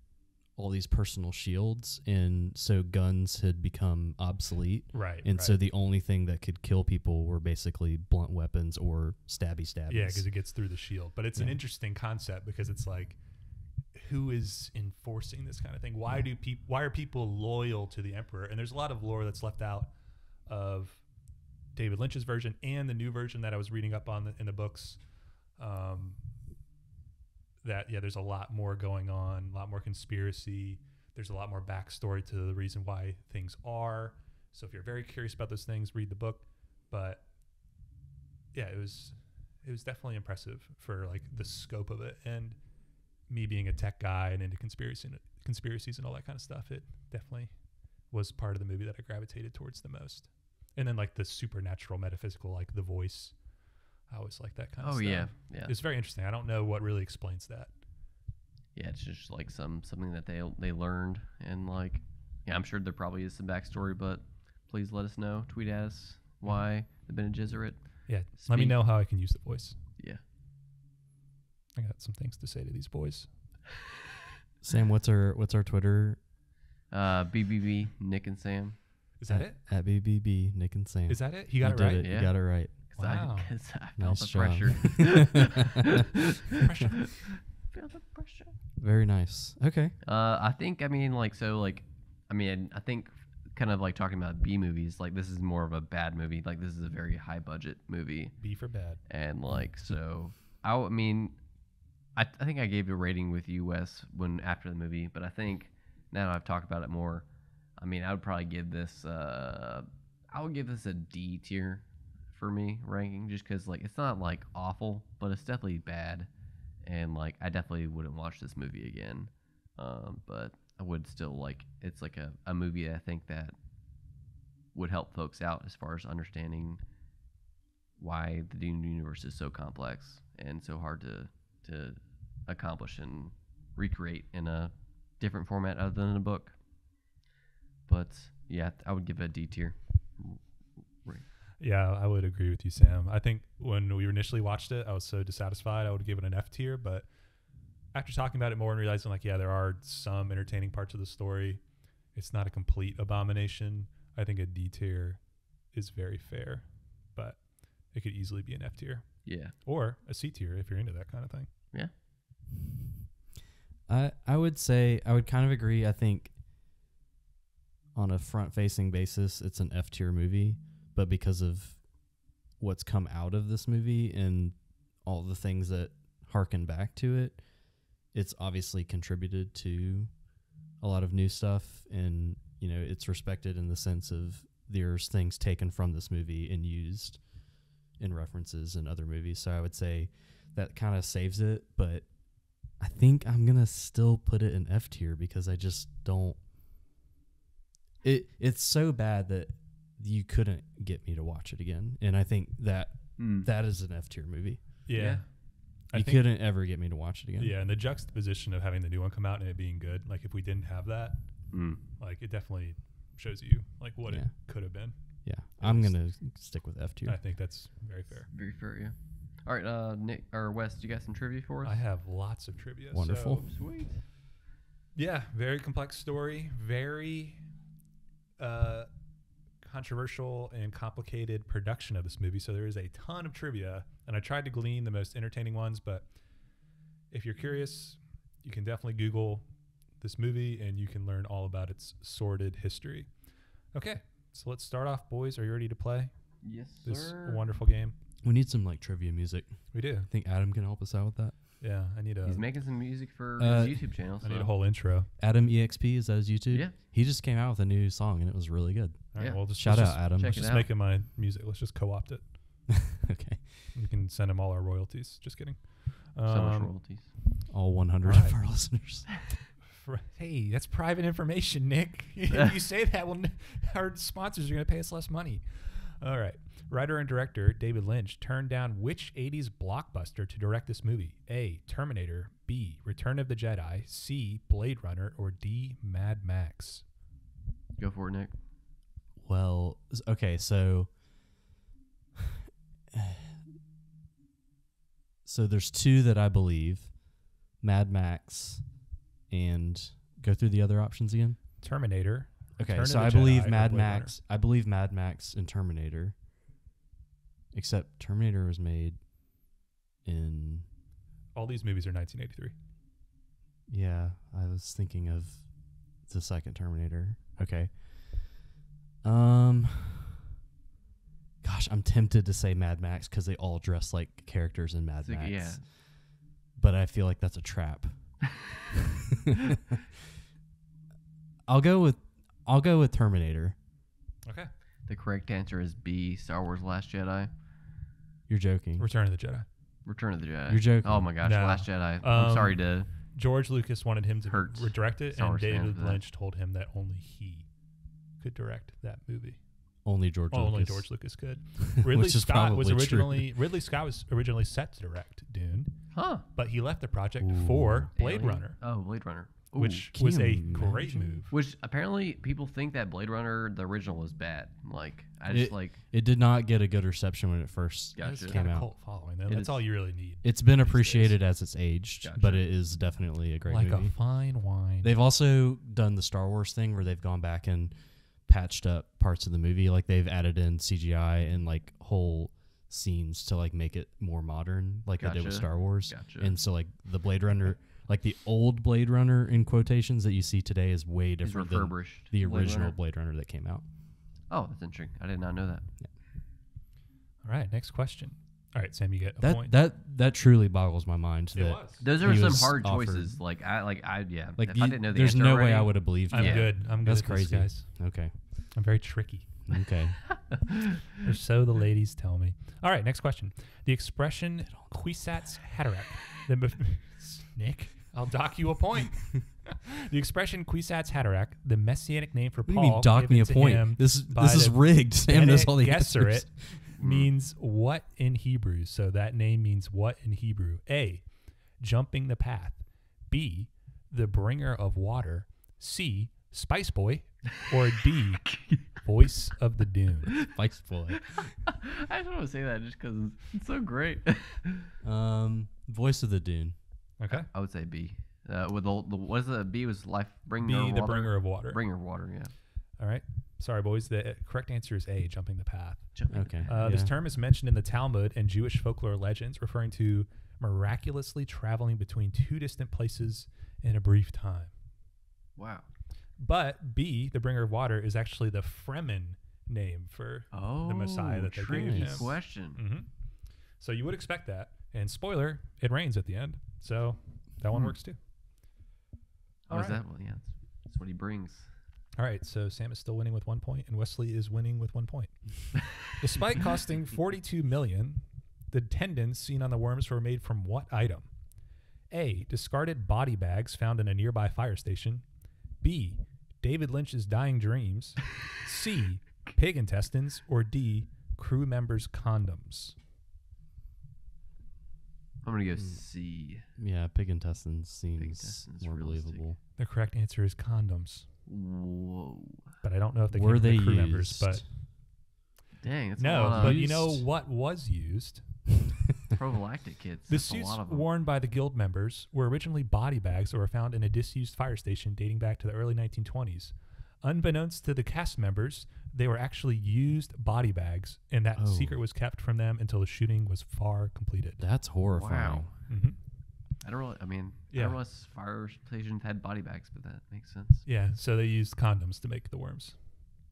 [SPEAKER 2] all these personal shields, and so guns had become obsolete.
[SPEAKER 3] Right.
[SPEAKER 2] And
[SPEAKER 3] right.
[SPEAKER 2] so the only thing that could kill people were basically blunt weapons or stabbies.
[SPEAKER 3] Yeah, because it gets through the shield. But it's an interesting concept, because it's like, who is enforcing this kind of thing? Why are people loyal to the emperor? And there's a lot of lore that's left out of David Lynch's version and the new version that I was reading up on in the books. There's a lot more going on, a lot more conspiracy. There's a lot more backstory to the reason why things are. So if you're very curious about those things, read the book. But yeah, it was definitely impressive for like the scope of it, and me being a tech guy and into conspiracies and all that kind of stuff. It definitely was part of the movie that I gravitated towards the most. And then like the supernatural, metaphysical, like The Voice. I always like that kind of stuff.
[SPEAKER 1] Yeah.
[SPEAKER 3] It's very interesting. I don't know what really explains that.
[SPEAKER 1] Yeah, it's just like something that they learned, and like, yeah, I'm sure there probably is some backstory, but please let us know. Tweet at us why the Bene Gesserit.
[SPEAKER 3] Yeah, let me know how I can use The Voice.
[SPEAKER 1] Yeah.
[SPEAKER 3] I got some things to say to these boys.
[SPEAKER 2] Sam, what's our Twitter?
[SPEAKER 1] BBB Nick and Sam.
[SPEAKER 3] Is that it?
[SPEAKER 2] At BBB Nick and Sam.
[SPEAKER 3] Is that it? He got it right?
[SPEAKER 2] You
[SPEAKER 1] Yeah.
[SPEAKER 2] got it right.
[SPEAKER 3] Wow.
[SPEAKER 1] I felt
[SPEAKER 2] Nice
[SPEAKER 1] the
[SPEAKER 2] job.
[SPEAKER 1] pressure. Feel the pressure.
[SPEAKER 2] Very nice. Okay.
[SPEAKER 1] I think, I think kind of like talking about B movies, like this is more of a bad movie. Like this is a very high budget movie.
[SPEAKER 3] B for bad.
[SPEAKER 1] And like, so I think I gave a rating with you, Wes, after the movie, but I think now that I've talked about it more, I would probably give this, I would give this a D tier for me ranking, just because like it's not like awful, but it's definitely bad, and like I definitely wouldn't watch this movie again. But I would still like, it's like a movie that I think that would help folks out as far as understanding why the Dune universe is so complex and so hard to accomplish and recreate in a different format other than a book. But yeah, I would give it a D tier.
[SPEAKER 3] Yeah, I would agree with you, Sam. I think when we initially watched it, I was so dissatisfied. I would give it an F tier, but after talking about it more and realizing, like, yeah, there are some entertaining parts of the story, it's not a complete abomination. I think a D tier is very fair, but it could easily be an F tier.
[SPEAKER 1] Yeah.
[SPEAKER 3] Or a C tier if you're into that kind of thing.
[SPEAKER 1] Yeah.
[SPEAKER 2] I would say, I would kind of agree. I think on a front-facing basis, it's an F tier movie, but because of what's come out of this movie and all the things that harken back to it, it's obviously contributed to a lot of new stuff, and it's respected in the sense of there's things taken from this movie and used in references in other movies. So I would say that kind of saves it, but I think I'm gonna still put it in F tier because I just don't. It's so bad that you couldn't get me to watch it again, and I think that that is an F tier movie.
[SPEAKER 3] Yeah.
[SPEAKER 2] You couldn't ever get me to watch it again.
[SPEAKER 3] Yeah, and the juxtaposition of having the new one come out and it being good, like if we didn't have that, like it definitely shows you like what it could have been.
[SPEAKER 2] Yeah, I'm gonna stick with F tier.
[SPEAKER 3] I think that's very fair.
[SPEAKER 1] Very fair, yeah. All right, Nick or Wes, you got some trivia for us?
[SPEAKER 3] I have lots of trivia.
[SPEAKER 2] Wonderful.
[SPEAKER 3] So,
[SPEAKER 1] Sweet.
[SPEAKER 3] yeah, very complex story. Very controversial and complicated production of this movie. So there is a ton of trivia, and I tried to glean the most entertaining ones. But if you're curious, you can definitely Google this movie, and you can learn all about its sordid history. Okay, so let's start off, boys. Are you ready to play
[SPEAKER 1] Yes,
[SPEAKER 3] this
[SPEAKER 1] sir.
[SPEAKER 3] wonderful game?
[SPEAKER 2] We need some like trivia music.
[SPEAKER 3] We do.
[SPEAKER 2] I think Adam can help us out with that.
[SPEAKER 3] Yeah, I need a.
[SPEAKER 1] He's making some music for
[SPEAKER 2] Uh,
[SPEAKER 1] his YouTube channel.
[SPEAKER 3] I need
[SPEAKER 1] so-
[SPEAKER 3] a whole intro.
[SPEAKER 2] Adam EXP, is that his YouTube?
[SPEAKER 1] Yeah.
[SPEAKER 2] He just came out with a new song and it was really good.
[SPEAKER 3] All right,
[SPEAKER 1] Yeah.
[SPEAKER 3] well, just
[SPEAKER 2] Shout
[SPEAKER 3] let's
[SPEAKER 2] out, Adam.
[SPEAKER 1] check
[SPEAKER 3] Let's
[SPEAKER 1] it
[SPEAKER 3] just
[SPEAKER 1] out.
[SPEAKER 3] make it my music. Let's just co-opt it.
[SPEAKER 2] Okay.
[SPEAKER 3] You can send him all our royalties. Just kidding.
[SPEAKER 1] So much royalties.
[SPEAKER 2] All 100
[SPEAKER 3] Alright.
[SPEAKER 2] of our listeners.
[SPEAKER 3] Hey, that's private information, Nick. If you say that, well, our sponsors are going to pay us less money. All right. Writer and director David Lynch turned down which 80s blockbuster to direct this movie? A. Terminator. B. Return of the Jedi. C. Blade Runner. Or D. Mad Max.
[SPEAKER 1] Go for it, Nick.
[SPEAKER 2] Well, okay, so there's two that I believe, Mad Max, and go through the other options again.
[SPEAKER 3] Terminator.
[SPEAKER 2] Okay,
[SPEAKER 3] Return
[SPEAKER 2] so
[SPEAKER 3] of
[SPEAKER 2] I
[SPEAKER 3] the
[SPEAKER 2] believe
[SPEAKER 3] Jedi, or
[SPEAKER 2] Mad
[SPEAKER 3] Blade
[SPEAKER 2] Max. I believe Mad Max and Terminator. Except Terminator was made in.
[SPEAKER 3] All these movies are 1983.
[SPEAKER 2] Yeah, I was thinking of the second Terminator. Okay. Gosh, I'm tempted to say Mad Max because they all dress like characters in Mad
[SPEAKER 1] It's like,
[SPEAKER 2] Max.
[SPEAKER 1] yeah.
[SPEAKER 2] But I feel like that's a trap. I'll go with Terminator.
[SPEAKER 3] Okay.
[SPEAKER 1] The correct answer is B. Star Wars: Last Jedi.
[SPEAKER 2] You're joking.
[SPEAKER 3] Return of the Jedi.
[SPEAKER 1] Return of the Jedi.
[SPEAKER 2] You're joking.
[SPEAKER 1] Oh my gosh,
[SPEAKER 3] No.
[SPEAKER 1] Last Jedi. I'm sorry to.
[SPEAKER 3] George Lucas wanted him to
[SPEAKER 1] Hurt
[SPEAKER 3] direct it,
[SPEAKER 1] Star
[SPEAKER 3] and
[SPEAKER 1] Wars fans
[SPEAKER 3] David
[SPEAKER 1] for that.
[SPEAKER 3] Lynch told him that only he could direct that movie.
[SPEAKER 2] Only George Lucas.
[SPEAKER 3] Only George Lucas could.
[SPEAKER 2] Which is probably true.
[SPEAKER 3] Ridley Scott was originally set to direct Dune,
[SPEAKER 1] Huh.
[SPEAKER 3] but he left the project
[SPEAKER 2] Ooh.
[SPEAKER 3] for Blade
[SPEAKER 1] Alien?
[SPEAKER 3] Runner,
[SPEAKER 1] Oh, Blade Runner. Ooh.
[SPEAKER 3] which
[SPEAKER 2] Can
[SPEAKER 3] was
[SPEAKER 2] you
[SPEAKER 3] a great
[SPEAKER 2] imagine?
[SPEAKER 3] move.
[SPEAKER 1] Which apparently people think that Blade Runner, the original, was bad. Like, I just
[SPEAKER 2] It did not get a good reception when it first
[SPEAKER 1] Gotcha.
[SPEAKER 3] It's
[SPEAKER 2] came
[SPEAKER 3] got a
[SPEAKER 2] out.
[SPEAKER 3] cult following. Though.
[SPEAKER 1] It
[SPEAKER 3] That's
[SPEAKER 1] is.
[SPEAKER 3] all you really need.
[SPEAKER 2] It's been
[SPEAKER 3] these days.
[SPEAKER 2] appreciated as it's aged,
[SPEAKER 1] Gotcha.
[SPEAKER 2] but it is definitely a great
[SPEAKER 3] Like
[SPEAKER 2] movie.
[SPEAKER 3] a fine wine.
[SPEAKER 2] They've also done the Star Wars thing where they've gone back and patched up parts of the movie. Like they've added in CGI and like whole scenes to like make it more modern, like they did with
[SPEAKER 1] Gotcha.
[SPEAKER 2] Star Wars.
[SPEAKER 1] Gotcha.
[SPEAKER 2] And so like the Blade Runner, like the old Blade Runner in quotations that you see today is way
[SPEAKER 1] is
[SPEAKER 2] different than
[SPEAKER 1] refurbished.
[SPEAKER 2] the
[SPEAKER 1] Blade
[SPEAKER 2] original
[SPEAKER 1] Runner.
[SPEAKER 2] Blade Runner that came out.
[SPEAKER 1] Oh, that's interesting. I did not know that.
[SPEAKER 3] All right, next question. All right, Sam, you get a
[SPEAKER 2] That
[SPEAKER 3] point.
[SPEAKER 2] that truly boggles my mind.
[SPEAKER 3] It
[SPEAKER 2] that
[SPEAKER 3] was.
[SPEAKER 1] Those
[SPEAKER 2] He
[SPEAKER 1] are some
[SPEAKER 2] was
[SPEAKER 1] hard
[SPEAKER 2] offered-
[SPEAKER 1] choices. Like yeah.
[SPEAKER 2] Like
[SPEAKER 1] if I didn't know the
[SPEAKER 2] there's
[SPEAKER 1] answer
[SPEAKER 2] no
[SPEAKER 1] already,
[SPEAKER 2] way I would have believed
[SPEAKER 3] I'm
[SPEAKER 2] you.
[SPEAKER 3] good. I'm good
[SPEAKER 2] That's
[SPEAKER 3] at
[SPEAKER 2] crazy.
[SPEAKER 3] this, guys.
[SPEAKER 2] Okay.
[SPEAKER 3] I'm very tricky.
[SPEAKER 2] Okay.
[SPEAKER 3] Or so the ladies tell me. All right, next question. The expression Kwisatz Haderach. Nick, I'll dock you a point. The expression Kwisatz Haderach, the messianic name for
[SPEAKER 2] What do
[SPEAKER 3] Paul,
[SPEAKER 2] you mean dock me a
[SPEAKER 3] given to him
[SPEAKER 2] point? This
[SPEAKER 3] by
[SPEAKER 2] is
[SPEAKER 3] the
[SPEAKER 2] rigged. Sam knows all the
[SPEAKER 3] Bene
[SPEAKER 2] answers.
[SPEAKER 3] Gesserit, means what in Hebrew? So that name means what in Hebrew? A, jumping the path. B, the bringer of water. C, Spice Boy. Or D, voice of the Dune.
[SPEAKER 2] Spice Boy.
[SPEAKER 1] I just want to say that just because it's so great.
[SPEAKER 2] Voice of the Dune.
[SPEAKER 3] Okay.
[SPEAKER 1] I would say B. With the what is the B was life bringer
[SPEAKER 3] B,
[SPEAKER 1] of
[SPEAKER 3] the
[SPEAKER 1] water?
[SPEAKER 3] bringer of water.
[SPEAKER 1] Bringer of water. Yeah.
[SPEAKER 3] All right. Sorry, boys. The correct answer is A, jumping the path.
[SPEAKER 2] Okay.
[SPEAKER 3] This
[SPEAKER 2] yeah.
[SPEAKER 3] term is mentioned in the Talmud and Jewish folklore legends, referring to miraculously traveling between two distant places in a brief time.
[SPEAKER 1] Wow.
[SPEAKER 3] But B, the bringer of water, is actually the Fremen name for
[SPEAKER 1] Oh,
[SPEAKER 3] the Messiah that they gave
[SPEAKER 1] tricky
[SPEAKER 3] him.
[SPEAKER 1] question.
[SPEAKER 3] Mm-hmm. So you would expect that. And spoiler, it rains at the end. So that one works too.
[SPEAKER 1] Oh,
[SPEAKER 3] All
[SPEAKER 1] is
[SPEAKER 3] right.
[SPEAKER 1] that one? Yeah, that's what he brings.
[SPEAKER 3] All right, so Sam is still winning with 1 point, and Wesley is winning with 1 point. Despite costing $42 million, the tendons seen on the worms were made from what item? A, discarded body bags found in a nearby fire station. B, David Lynch's dying dreams. C, pig intestines. Or D, crew members' condoms.
[SPEAKER 1] I'm gonna go C.
[SPEAKER 2] Yeah, pig intestines seems
[SPEAKER 1] intestines,
[SPEAKER 2] more
[SPEAKER 1] realistic.
[SPEAKER 2] believable.
[SPEAKER 3] The correct answer is condoms.
[SPEAKER 1] Whoa.
[SPEAKER 3] But I don't know if they
[SPEAKER 2] Were
[SPEAKER 3] came
[SPEAKER 2] they
[SPEAKER 3] from the crew
[SPEAKER 2] used?
[SPEAKER 3] members. But
[SPEAKER 1] Dang, that's a
[SPEAKER 3] No,
[SPEAKER 1] lot
[SPEAKER 3] but
[SPEAKER 1] of
[SPEAKER 3] you know what was used?
[SPEAKER 1] prophylactic kits.
[SPEAKER 3] The
[SPEAKER 1] That's a
[SPEAKER 3] suits
[SPEAKER 1] lot of them.
[SPEAKER 3] worn by the guild members were originally body bags that were found in a disused fire station dating back to the early 1920s. Unbeknownst to the cast members, they were actually used body bags, and that secret was kept from them until the shooting was far completed.
[SPEAKER 2] That's horrifying.
[SPEAKER 1] Wow.
[SPEAKER 3] Mm-hmm.
[SPEAKER 1] I don't really. I mean, I
[SPEAKER 3] Yeah.
[SPEAKER 1] don't realize fire stations had body bags, but that makes sense.
[SPEAKER 3] Yeah, so they used condoms to make the worms.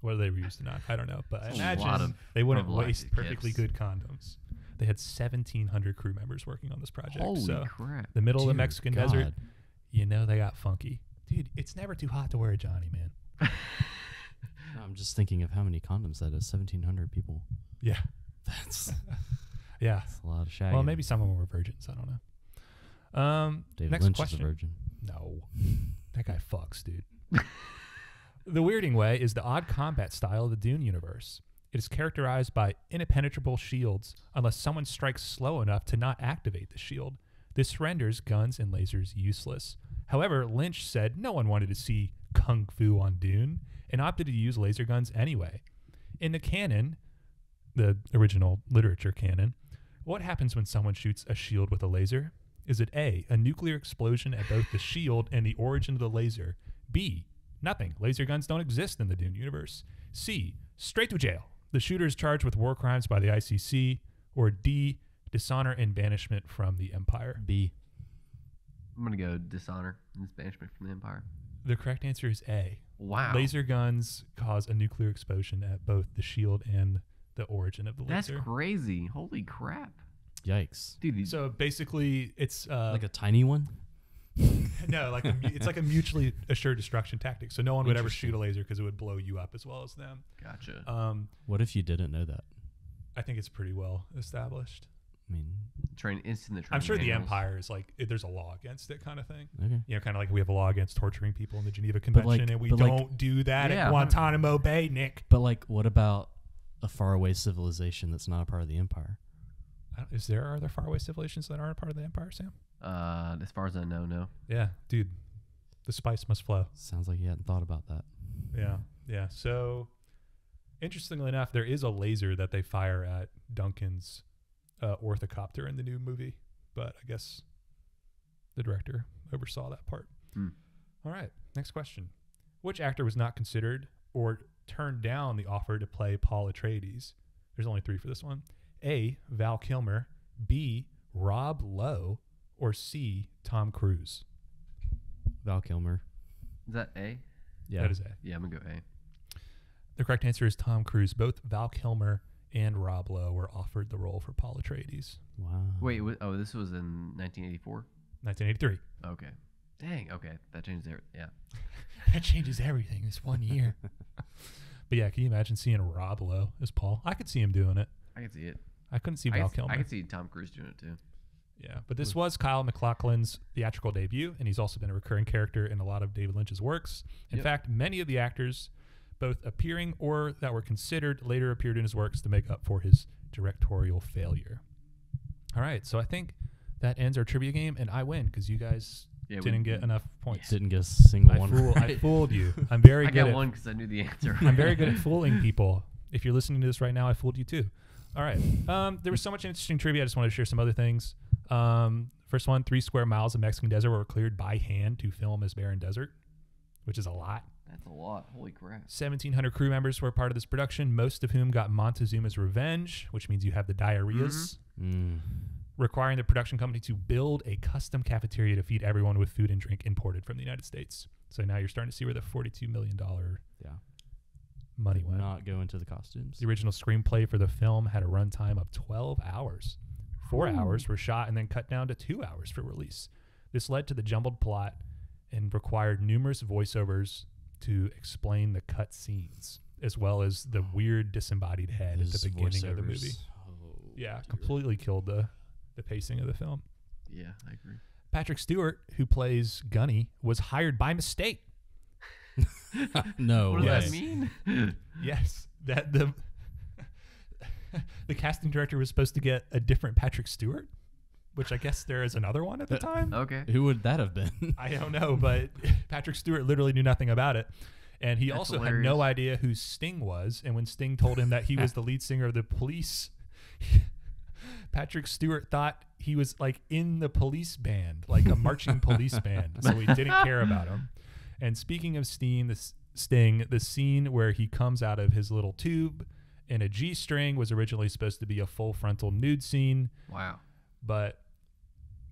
[SPEAKER 3] Whether they were used or not, I don't know. But I
[SPEAKER 1] That's a lot
[SPEAKER 3] imagine
[SPEAKER 1] of
[SPEAKER 3] they wouldn't
[SPEAKER 1] prophylactic
[SPEAKER 3] waste perfectly
[SPEAKER 1] kits.
[SPEAKER 3] good condoms. They had 1,700 crew members working on this project.
[SPEAKER 1] Holy
[SPEAKER 3] so
[SPEAKER 1] crap!
[SPEAKER 3] the middle of the
[SPEAKER 2] Dear
[SPEAKER 3] Mexican
[SPEAKER 2] God.
[SPEAKER 3] desert, you know they got funky. Dude, it's never too hot to wear a Johnny, man.
[SPEAKER 2] I'm just thinking of how many condoms that is. 1,700 people.
[SPEAKER 3] Yeah.
[SPEAKER 2] That's
[SPEAKER 3] Yeah.
[SPEAKER 2] a lot of shagging.
[SPEAKER 3] Well, maybe some of them were virgins. I don't know.
[SPEAKER 2] David
[SPEAKER 3] Next
[SPEAKER 2] Lynch
[SPEAKER 3] question.
[SPEAKER 2] is a virgin.
[SPEAKER 3] No. That guy fucks, dude. The weirding way is the odd combat style of the Dune universe. It is characterized by impenetrable shields unless someone strikes slow enough to not activate the shield. This renders guns and lasers useless. However, Lynch said no one wanted to see kung fu on Dune and opted to use laser guns anyway. In the canon, the original literature canon, what happens when someone shoots a shield with a laser? Is it A, a nuclear explosion at both the shield and the origin of the laser? B, nothing. Laser guns don't exist in the Dune universe. C, straight to jail. The shooter is charged with war crimes by the ICC. Or D, dishonor and banishment from the Empire.
[SPEAKER 2] B.
[SPEAKER 1] I'm gonna go dishonor and banishment from the Empire.
[SPEAKER 3] The correct answer is A.
[SPEAKER 1] Wow.
[SPEAKER 3] Laser guns cause a nuclear explosion at both the shield and the origin of the
[SPEAKER 1] That's
[SPEAKER 3] laser.
[SPEAKER 1] crazy. Holy crap,
[SPEAKER 2] Yikes.
[SPEAKER 1] dude. These,
[SPEAKER 3] So basically, it's
[SPEAKER 2] Like a tiny one?
[SPEAKER 3] no, like it's like a mutually assured destruction tactic. So no one would ever
[SPEAKER 2] Interesting.
[SPEAKER 3] shoot a laser because it would blow you up as well as them.
[SPEAKER 1] gotcha.
[SPEAKER 2] What if you didn't know that?
[SPEAKER 3] I think it's pretty well established.
[SPEAKER 2] I mean,
[SPEAKER 1] Instant.
[SPEAKER 3] I'm sure the Empire is like there's a law against it, kind of thing.
[SPEAKER 2] okay.
[SPEAKER 3] You know, kind of like we have a law against torturing people in the Geneva Convention, and we don't do that
[SPEAKER 1] Yeah.
[SPEAKER 3] at Guantanamo Bay, Nick.
[SPEAKER 2] But like, what about a faraway civilization that's not a part of the Empire?
[SPEAKER 3] Are there faraway civilizations that aren't a part of the Empire, Sam?
[SPEAKER 1] As far as I know, no.
[SPEAKER 3] Yeah, dude, the spice must flow.
[SPEAKER 2] Sounds like you hadn't thought about that.
[SPEAKER 3] Yeah. So, interestingly enough, there is a laser that they fire at Duncan's orthocopter in the new movie, but I guess the director oversaw that part. All right, next question. Which actor was not considered or turned down the offer to play Paul Atreides? There's only 3 for this one. A, Val Kilmer. B, Rob Lowe. Or C, Tom Cruise.
[SPEAKER 2] Val Kilmer.
[SPEAKER 1] Is that A?
[SPEAKER 2] Yeah.
[SPEAKER 3] That is A.
[SPEAKER 1] Yeah, I'm gonna go A.
[SPEAKER 3] The correct answer is Tom Cruise. Both Val Kilmer and Rob Lowe were offered the role for Paul Atreides.
[SPEAKER 2] Wow.
[SPEAKER 1] Wait, this was in 1984.
[SPEAKER 3] 1983.
[SPEAKER 1] Okay. Dang. Okay, that changes it. Yeah.
[SPEAKER 3] That changes everything this one year. But yeah, can you imagine seeing Rob Lowe as Paul? I could see him doing it.
[SPEAKER 1] I can see it.
[SPEAKER 3] I couldn't see Val Kilmer.
[SPEAKER 1] I could see Tom Cruise doing it too.
[SPEAKER 3] Yeah, but this was Kyle MacLachlan's theatrical debut, and he's also been a recurring character in a lot of David Lynch's works. In fact, many of the actors, both appearing or that were considered, later appeared in his works to make up for his directorial failure. All right, so I think that ends our trivia game, and I win because you guys didn't get enough points.
[SPEAKER 2] Didn't get a single one.
[SPEAKER 3] I fooled you. I'm very
[SPEAKER 1] I
[SPEAKER 3] good
[SPEAKER 1] got
[SPEAKER 3] at
[SPEAKER 1] one because I knew the answer.
[SPEAKER 3] I'm very good at fooling people. If you're listening to this right now, I fooled you too. All right. There was so much interesting trivia. I just wanted to share some other things. First one, 3 square miles of Mexican desert were cleared by hand to film as barren desert, which is a lot.
[SPEAKER 1] That's a lot. Holy crap.
[SPEAKER 3] 1,700 crew members were part of this production, most of whom got Montezuma's revenge, which means you have the diarrheas, requiring the production company to build a custom cafeteria to feed everyone with food and drink imported from the United States. So now you're starting to see where the $42 million money
[SPEAKER 2] Did
[SPEAKER 3] went.
[SPEAKER 2] not go into the costumes.
[SPEAKER 3] The original screenplay for the film had a runtime of 12 hours. 4 hours were shot and then cut down to 2 hours for release. This led to the jumbled plot and required numerous voiceovers to explain the cut scenes, as well as the weird disembodied head at the beginning of the movie. Yeah, completely killed the pacing of the film.
[SPEAKER 1] Yeah, I agree.
[SPEAKER 3] Patrick Stewart, who plays Gunny, was hired by mistake.
[SPEAKER 2] No
[SPEAKER 1] What does
[SPEAKER 2] way.
[SPEAKER 1] that mean?
[SPEAKER 3] Yes, that the casting director was supposed to get a different Patrick Stewart, which I guess there is another one at the time.
[SPEAKER 1] Okay.
[SPEAKER 2] Who would that have been?
[SPEAKER 3] I don't know, but Patrick Stewart literally knew nothing about it. And he
[SPEAKER 1] That's
[SPEAKER 3] also
[SPEAKER 1] hilarious.
[SPEAKER 3] had no idea who Sting was. And when Sting told him that he was the lead singer of the Police, Patrick Stewart thought he was like in the police band, like a marching police band. So he didn't care about him. And speaking of Sting, the scene where he comes out of his little tube in a G-string was originally supposed to be a full frontal nude scene.
[SPEAKER 1] Wow.
[SPEAKER 3] But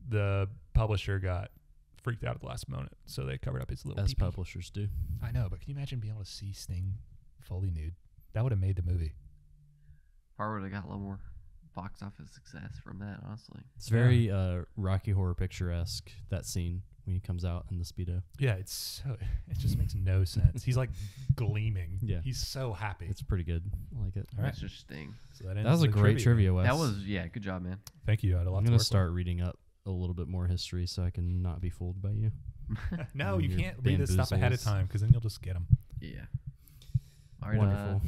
[SPEAKER 3] the publisher got freaked out at the last moment, so they covered up his little
[SPEAKER 2] As
[SPEAKER 3] pee-pee.
[SPEAKER 2] publishers do.
[SPEAKER 3] I know, but can you imagine being able to see Sting fully nude? That would have made the movie.
[SPEAKER 1] Probably would have got a little more box office success from that, honestly.
[SPEAKER 2] It's very Rocky Horror Picture-esque, that scene when he comes out in the Speedo.
[SPEAKER 3] Yeah, it just makes no sense. He's like gleaming.
[SPEAKER 2] Yeah.
[SPEAKER 3] He's so happy.
[SPEAKER 2] It's pretty good. I like it.
[SPEAKER 3] All right.
[SPEAKER 1] That's just Sting.
[SPEAKER 3] So
[SPEAKER 2] That was a great trivia, Wes.
[SPEAKER 1] That was, yeah, good job, man.
[SPEAKER 3] Thank you. I had a lot
[SPEAKER 2] I'm
[SPEAKER 3] to
[SPEAKER 2] going
[SPEAKER 3] work
[SPEAKER 2] to start reading up a little bit more history so I can not be fooled by you.
[SPEAKER 3] with. No, you
[SPEAKER 2] Your
[SPEAKER 3] can't read this stuff ahead of
[SPEAKER 2] bamboozles.
[SPEAKER 3] time because then you'll just get them.
[SPEAKER 1] Yeah. All right,
[SPEAKER 2] Wonderful.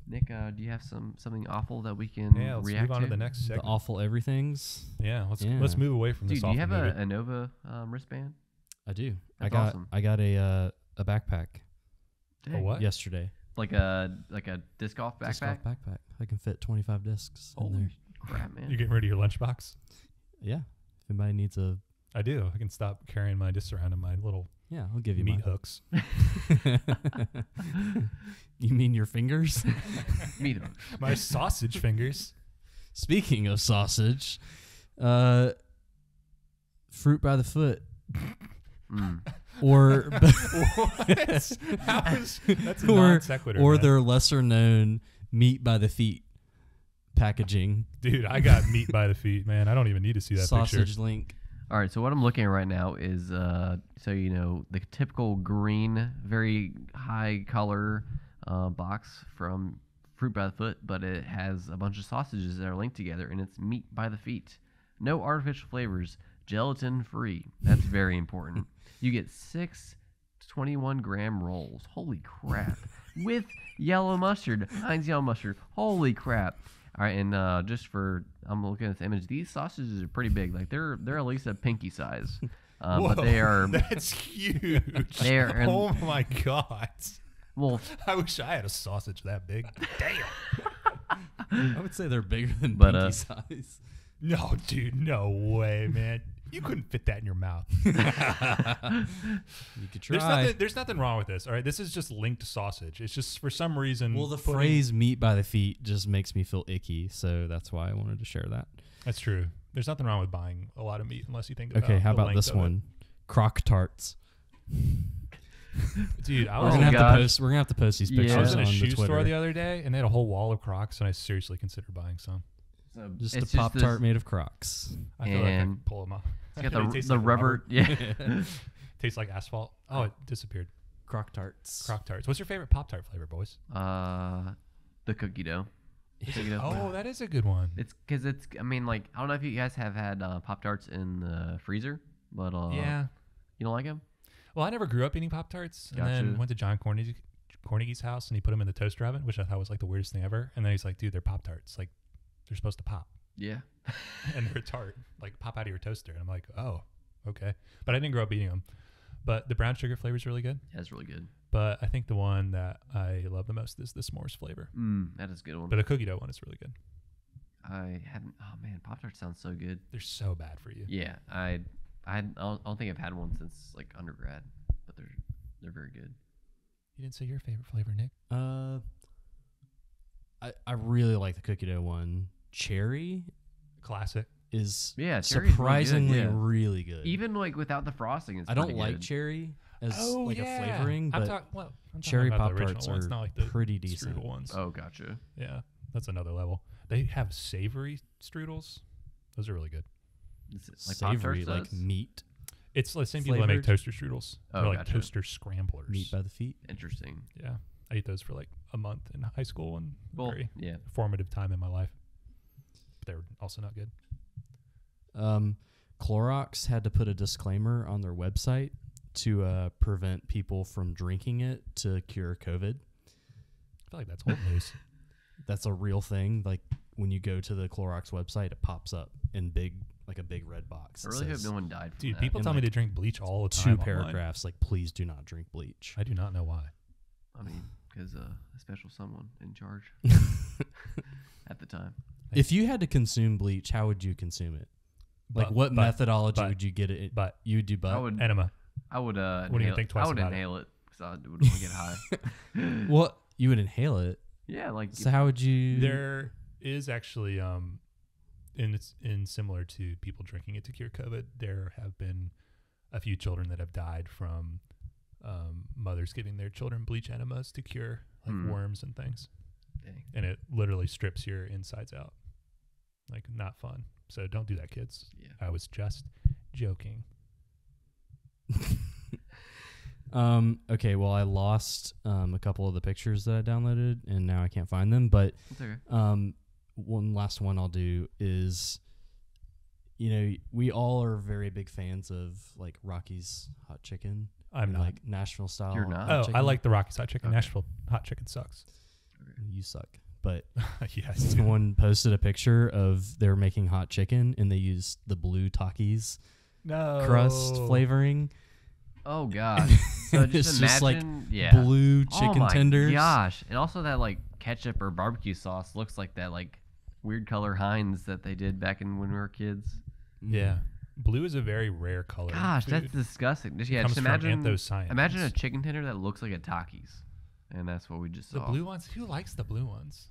[SPEAKER 1] Nick, do you have something awful that we can
[SPEAKER 3] Yeah, let's
[SPEAKER 1] react
[SPEAKER 3] move on to the
[SPEAKER 1] to?
[SPEAKER 3] next
[SPEAKER 2] The
[SPEAKER 3] segment.
[SPEAKER 2] awful everythings.
[SPEAKER 3] Yeah, let's
[SPEAKER 2] Yeah.
[SPEAKER 3] move away from
[SPEAKER 1] Dude,
[SPEAKER 3] this
[SPEAKER 1] do you
[SPEAKER 3] awful
[SPEAKER 1] have
[SPEAKER 3] movie.
[SPEAKER 1] a Nova wristband?
[SPEAKER 2] I do.
[SPEAKER 1] That's
[SPEAKER 2] I got
[SPEAKER 1] awesome.
[SPEAKER 2] I got a backpack
[SPEAKER 3] A what?
[SPEAKER 2] yesterday.
[SPEAKER 1] Like a disc golf backpack?
[SPEAKER 2] Disc golf backpack. I can fit 25 discs in
[SPEAKER 1] Holy
[SPEAKER 2] there.
[SPEAKER 1] crap, man.
[SPEAKER 3] You getting rid of your lunchbox?
[SPEAKER 2] Yeah. If anybody needs a
[SPEAKER 3] I do. I can stop carrying my discs around in my little
[SPEAKER 2] yeah, I'll give you
[SPEAKER 3] meat
[SPEAKER 2] mine.
[SPEAKER 3] hooks.
[SPEAKER 2] You mean your fingers?
[SPEAKER 1] Meat hooks.
[SPEAKER 3] My sausage fingers.
[SPEAKER 2] Speaking of sausage, fruit by the foot,
[SPEAKER 1] Mm.
[SPEAKER 2] or
[SPEAKER 3] What? That's a non sequitur.
[SPEAKER 2] or
[SPEAKER 3] man.
[SPEAKER 2] their lesser known meat by the feet packaging.
[SPEAKER 3] Dude, I got meat by the feet, man. I don't even need to see that
[SPEAKER 2] Sausage
[SPEAKER 3] picture.
[SPEAKER 2] link.
[SPEAKER 1] All right, so what I'm looking at right now is, so you know, the typical green, very high color box from Fruit by the Foot, but it has a bunch of sausages that are linked together, and it's meat by the feet. No artificial flavors, gelatin free. That's very important. You get 6 21-gram rolls. Holy crap. With yellow mustard, Heinz yellow mustard. Holy crap. All right, and just for, I'm looking at this image. These sausages are pretty big. Like they're at least a pinky size, but they are.
[SPEAKER 3] That's huge.
[SPEAKER 1] They are-
[SPEAKER 3] Oh my god.
[SPEAKER 1] Well,
[SPEAKER 3] I wish I had a sausage that big.
[SPEAKER 2] I would say they're bigger than
[SPEAKER 1] But,
[SPEAKER 2] pinky size.
[SPEAKER 3] No, dude, no way, man. You couldn't fit that in your mouth.
[SPEAKER 2] You could try.
[SPEAKER 3] There's nothing wrong with this. All right, this is just linked sausage. It's just for some reason.
[SPEAKER 2] Well, the
[SPEAKER 3] putting-
[SPEAKER 2] phrase "meat by the feet" just makes me feel icky, so that's why I wanted to share that.
[SPEAKER 3] That's true. There's nothing wrong with buying a lot of meat unless you think about.
[SPEAKER 2] Okay, how
[SPEAKER 3] the
[SPEAKER 2] about
[SPEAKER 3] length
[SPEAKER 2] this
[SPEAKER 3] of it.
[SPEAKER 2] one? Crock tarts.
[SPEAKER 3] Dude, I
[SPEAKER 1] Oh,
[SPEAKER 3] was
[SPEAKER 2] We're
[SPEAKER 3] in
[SPEAKER 2] gonna
[SPEAKER 3] a,
[SPEAKER 2] have to
[SPEAKER 1] gosh.
[SPEAKER 2] post. We're gonna have to post these
[SPEAKER 1] Yeah.
[SPEAKER 2] pictures
[SPEAKER 3] I was in
[SPEAKER 2] on
[SPEAKER 3] a
[SPEAKER 2] the
[SPEAKER 3] shoe
[SPEAKER 2] Twitter.
[SPEAKER 3] store the other day, and they had a whole wall of Crocs, and I seriously considered buying some.
[SPEAKER 1] so
[SPEAKER 2] Just
[SPEAKER 1] it's
[SPEAKER 2] a Pop
[SPEAKER 1] this-
[SPEAKER 2] Tart made of Crocs.
[SPEAKER 3] I feel like I
[SPEAKER 1] And
[SPEAKER 3] could pull them off.
[SPEAKER 1] It's got
[SPEAKER 3] They
[SPEAKER 1] the
[SPEAKER 3] taste
[SPEAKER 1] the
[SPEAKER 3] like
[SPEAKER 1] rubber. Yeah.
[SPEAKER 3] Tastes like asphalt. Oh, it disappeared.
[SPEAKER 2] Crock Tarts.
[SPEAKER 3] Croc Tarts. What's your favorite Pop Tart flavor, boys?
[SPEAKER 1] The cookie dough. Cookie dough.
[SPEAKER 3] Oh, that is a good one.
[SPEAKER 1] It's because it's. I mean, like I don't know if you guys have had Pop Tarts in the freezer, but
[SPEAKER 3] Yeah.
[SPEAKER 1] you don't like them.
[SPEAKER 3] Well, I never grew up eating Pop Tarts, and then
[SPEAKER 1] Gotcha.
[SPEAKER 3] went to John Cornegy's house, and he put them in the toaster oven, which I thought was like the weirdest thing ever. And then he's like, "Dude, they're Pop Tarts. Like, they're supposed to pop,
[SPEAKER 1] Yeah.
[SPEAKER 3] and they're a tart. Like, pop out of your toaster." And I'm like, "Oh, okay." But I didn't grow up eating them. But the brown sugar flavor is really good.
[SPEAKER 1] That's really good.
[SPEAKER 3] But I think the one that I love the most is the s'mores flavor.
[SPEAKER 1] That is a good one.
[SPEAKER 3] But a cookie dough one is really good.
[SPEAKER 1] I haven't. Oh man, Pop Tart sounds so good.
[SPEAKER 3] They're so bad for you.
[SPEAKER 1] Yeah, I don't think I've had one since like undergrad, but they're very good.
[SPEAKER 3] You didn't say your favorite flavor, Nick.
[SPEAKER 2] I really like the cookie dough one. Cherry
[SPEAKER 3] Classic.
[SPEAKER 2] is
[SPEAKER 1] Yeah, cherry's really good,
[SPEAKER 2] surprisingly
[SPEAKER 1] yeah.
[SPEAKER 2] really good.
[SPEAKER 1] Even like without the frosting, it's
[SPEAKER 2] I don't
[SPEAKER 1] pretty
[SPEAKER 2] like
[SPEAKER 1] good.
[SPEAKER 2] cherry as like a flavoring,
[SPEAKER 3] I'm
[SPEAKER 2] but
[SPEAKER 3] talking
[SPEAKER 2] cherry
[SPEAKER 3] about the
[SPEAKER 2] Pop-Tarts
[SPEAKER 3] original ones,
[SPEAKER 2] are
[SPEAKER 3] not like the
[SPEAKER 2] pretty decent.
[SPEAKER 3] strudel ones.
[SPEAKER 1] Oh, gotcha.
[SPEAKER 3] Yeah, that's another level. They have savory strudels. Those are really good.
[SPEAKER 1] Is it like
[SPEAKER 2] savory,
[SPEAKER 1] Pop-Tarts
[SPEAKER 2] like
[SPEAKER 1] does?
[SPEAKER 2] meat,
[SPEAKER 3] It's the same people that make
[SPEAKER 2] Flavored?
[SPEAKER 3] toaster strudels.
[SPEAKER 1] Oh,
[SPEAKER 3] They're like
[SPEAKER 1] gotcha.
[SPEAKER 3] toaster scramblers.
[SPEAKER 2] meat by the feet.
[SPEAKER 1] Interesting.
[SPEAKER 3] Yeah, I ate those for like a month in high school and
[SPEAKER 1] Well,
[SPEAKER 3] very
[SPEAKER 1] yeah.
[SPEAKER 3] formative time in my life. But they were also not good.
[SPEAKER 2] Clorox had to put a disclaimer on their website to prevent people from drinking it to cure COVID.
[SPEAKER 3] I feel like that's old news.
[SPEAKER 2] That's a real thing. Like when you go to the Clorox website, it pops up in like a big red box.
[SPEAKER 1] I
[SPEAKER 2] It
[SPEAKER 1] really hope
[SPEAKER 2] says
[SPEAKER 1] no one died from
[SPEAKER 3] Dude,
[SPEAKER 1] that.
[SPEAKER 3] people
[SPEAKER 2] In
[SPEAKER 3] tell me
[SPEAKER 2] like
[SPEAKER 3] to drink bleach all the
[SPEAKER 2] 2
[SPEAKER 3] time. online.
[SPEAKER 2] paragraphs like, please do not drink bleach.
[SPEAKER 3] I do not know why.
[SPEAKER 1] I mean, because a special someone in charge at the time.
[SPEAKER 2] If you had to consume bleach, how would you consume it? Like, what methodology would you get it?
[SPEAKER 3] But
[SPEAKER 2] you would do butt?
[SPEAKER 3] enema.
[SPEAKER 1] I would
[SPEAKER 3] What do you think twice
[SPEAKER 1] I would
[SPEAKER 3] about
[SPEAKER 1] inhale it because I would want to get high.
[SPEAKER 2] What? You would inhale it?
[SPEAKER 1] Yeah, like
[SPEAKER 2] So how would you?
[SPEAKER 3] There is actually, in similar to people drinking it to cure COVID, there have been a few children that have died from mothers giving their children bleach enemas to cure worms and things.
[SPEAKER 1] Dang.
[SPEAKER 3] And it literally strips your insides out. Like, not fun. So don't do that, kids.
[SPEAKER 1] Yeah.
[SPEAKER 3] I was just joking.
[SPEAKER 2] Okay, well, I lost a couple of the pictures that I downloaded, and now I can't find them. But
[SPEAKER 1] That's okay.
[SPEAKER 2] one last one I'll do is, we all are very big fans of like Rocky's hot chicken.
[SPEAKER 3] I'm not.
[SPEAKER 2] Like Nashville style.
[SPEAKER 1] You're not?
[SPEAKER 2] hot
[SPEAKER 3] Oh,
[SPEAKER 2] chicken.
[SPEAKER 3] I like the Rockies hot chicken.
[SPEAKER 1] Okay.
[SPEAKER 3] Nashville hot chicken sucks.
[SPEAKER 2] You suck. But
[SPEAKER 3] Yes. dude.
[SPEAKER 2] someone posted a picture of they were making hot chicken, and they used the blue Takis
[SPEAKER 3] No.
[SPEAKER 2] crust flavoring.
[SPEAKER 1] Oh gosh. So
[SPEAKER 2] It's
[SPEAKER 1] just
[SPEAKER 2] just like
[SPEAKER 1] imagine, yeah.
[SPEAKER 2] blue
[SPEAKER 1] Oh
[SPEAKER 2] chicken
[SPEAKER 1] my
[SPEAKER 2] tenders.
[SPEAKER 1] gosh. And also that like ketchup or barbecue sauce looks like that like weird color Heinz that they did back in when we were kids.
[SPEAKER 3] Yeah. Blue is a very rare color.
[SPEAKER 1] Gosh,
[SPEAKER 3] food.
[SPEAKER 1] that's disgusting. Just, yeah,
[SPEAKER 3] Comes
[SPEAKER 1] just
[SPEAKER 3] from
[SPEAKER 1] imagine
[SPEAKER 3] anthocyanins.
[SPEAKER 1] imagine a chicken tender that looks like a Takis. And that's what we just
[SPEAKER 3] The
[SPEAKER 1] saw.
[SPEAKER 3] blue ones. Who likes the blue ones?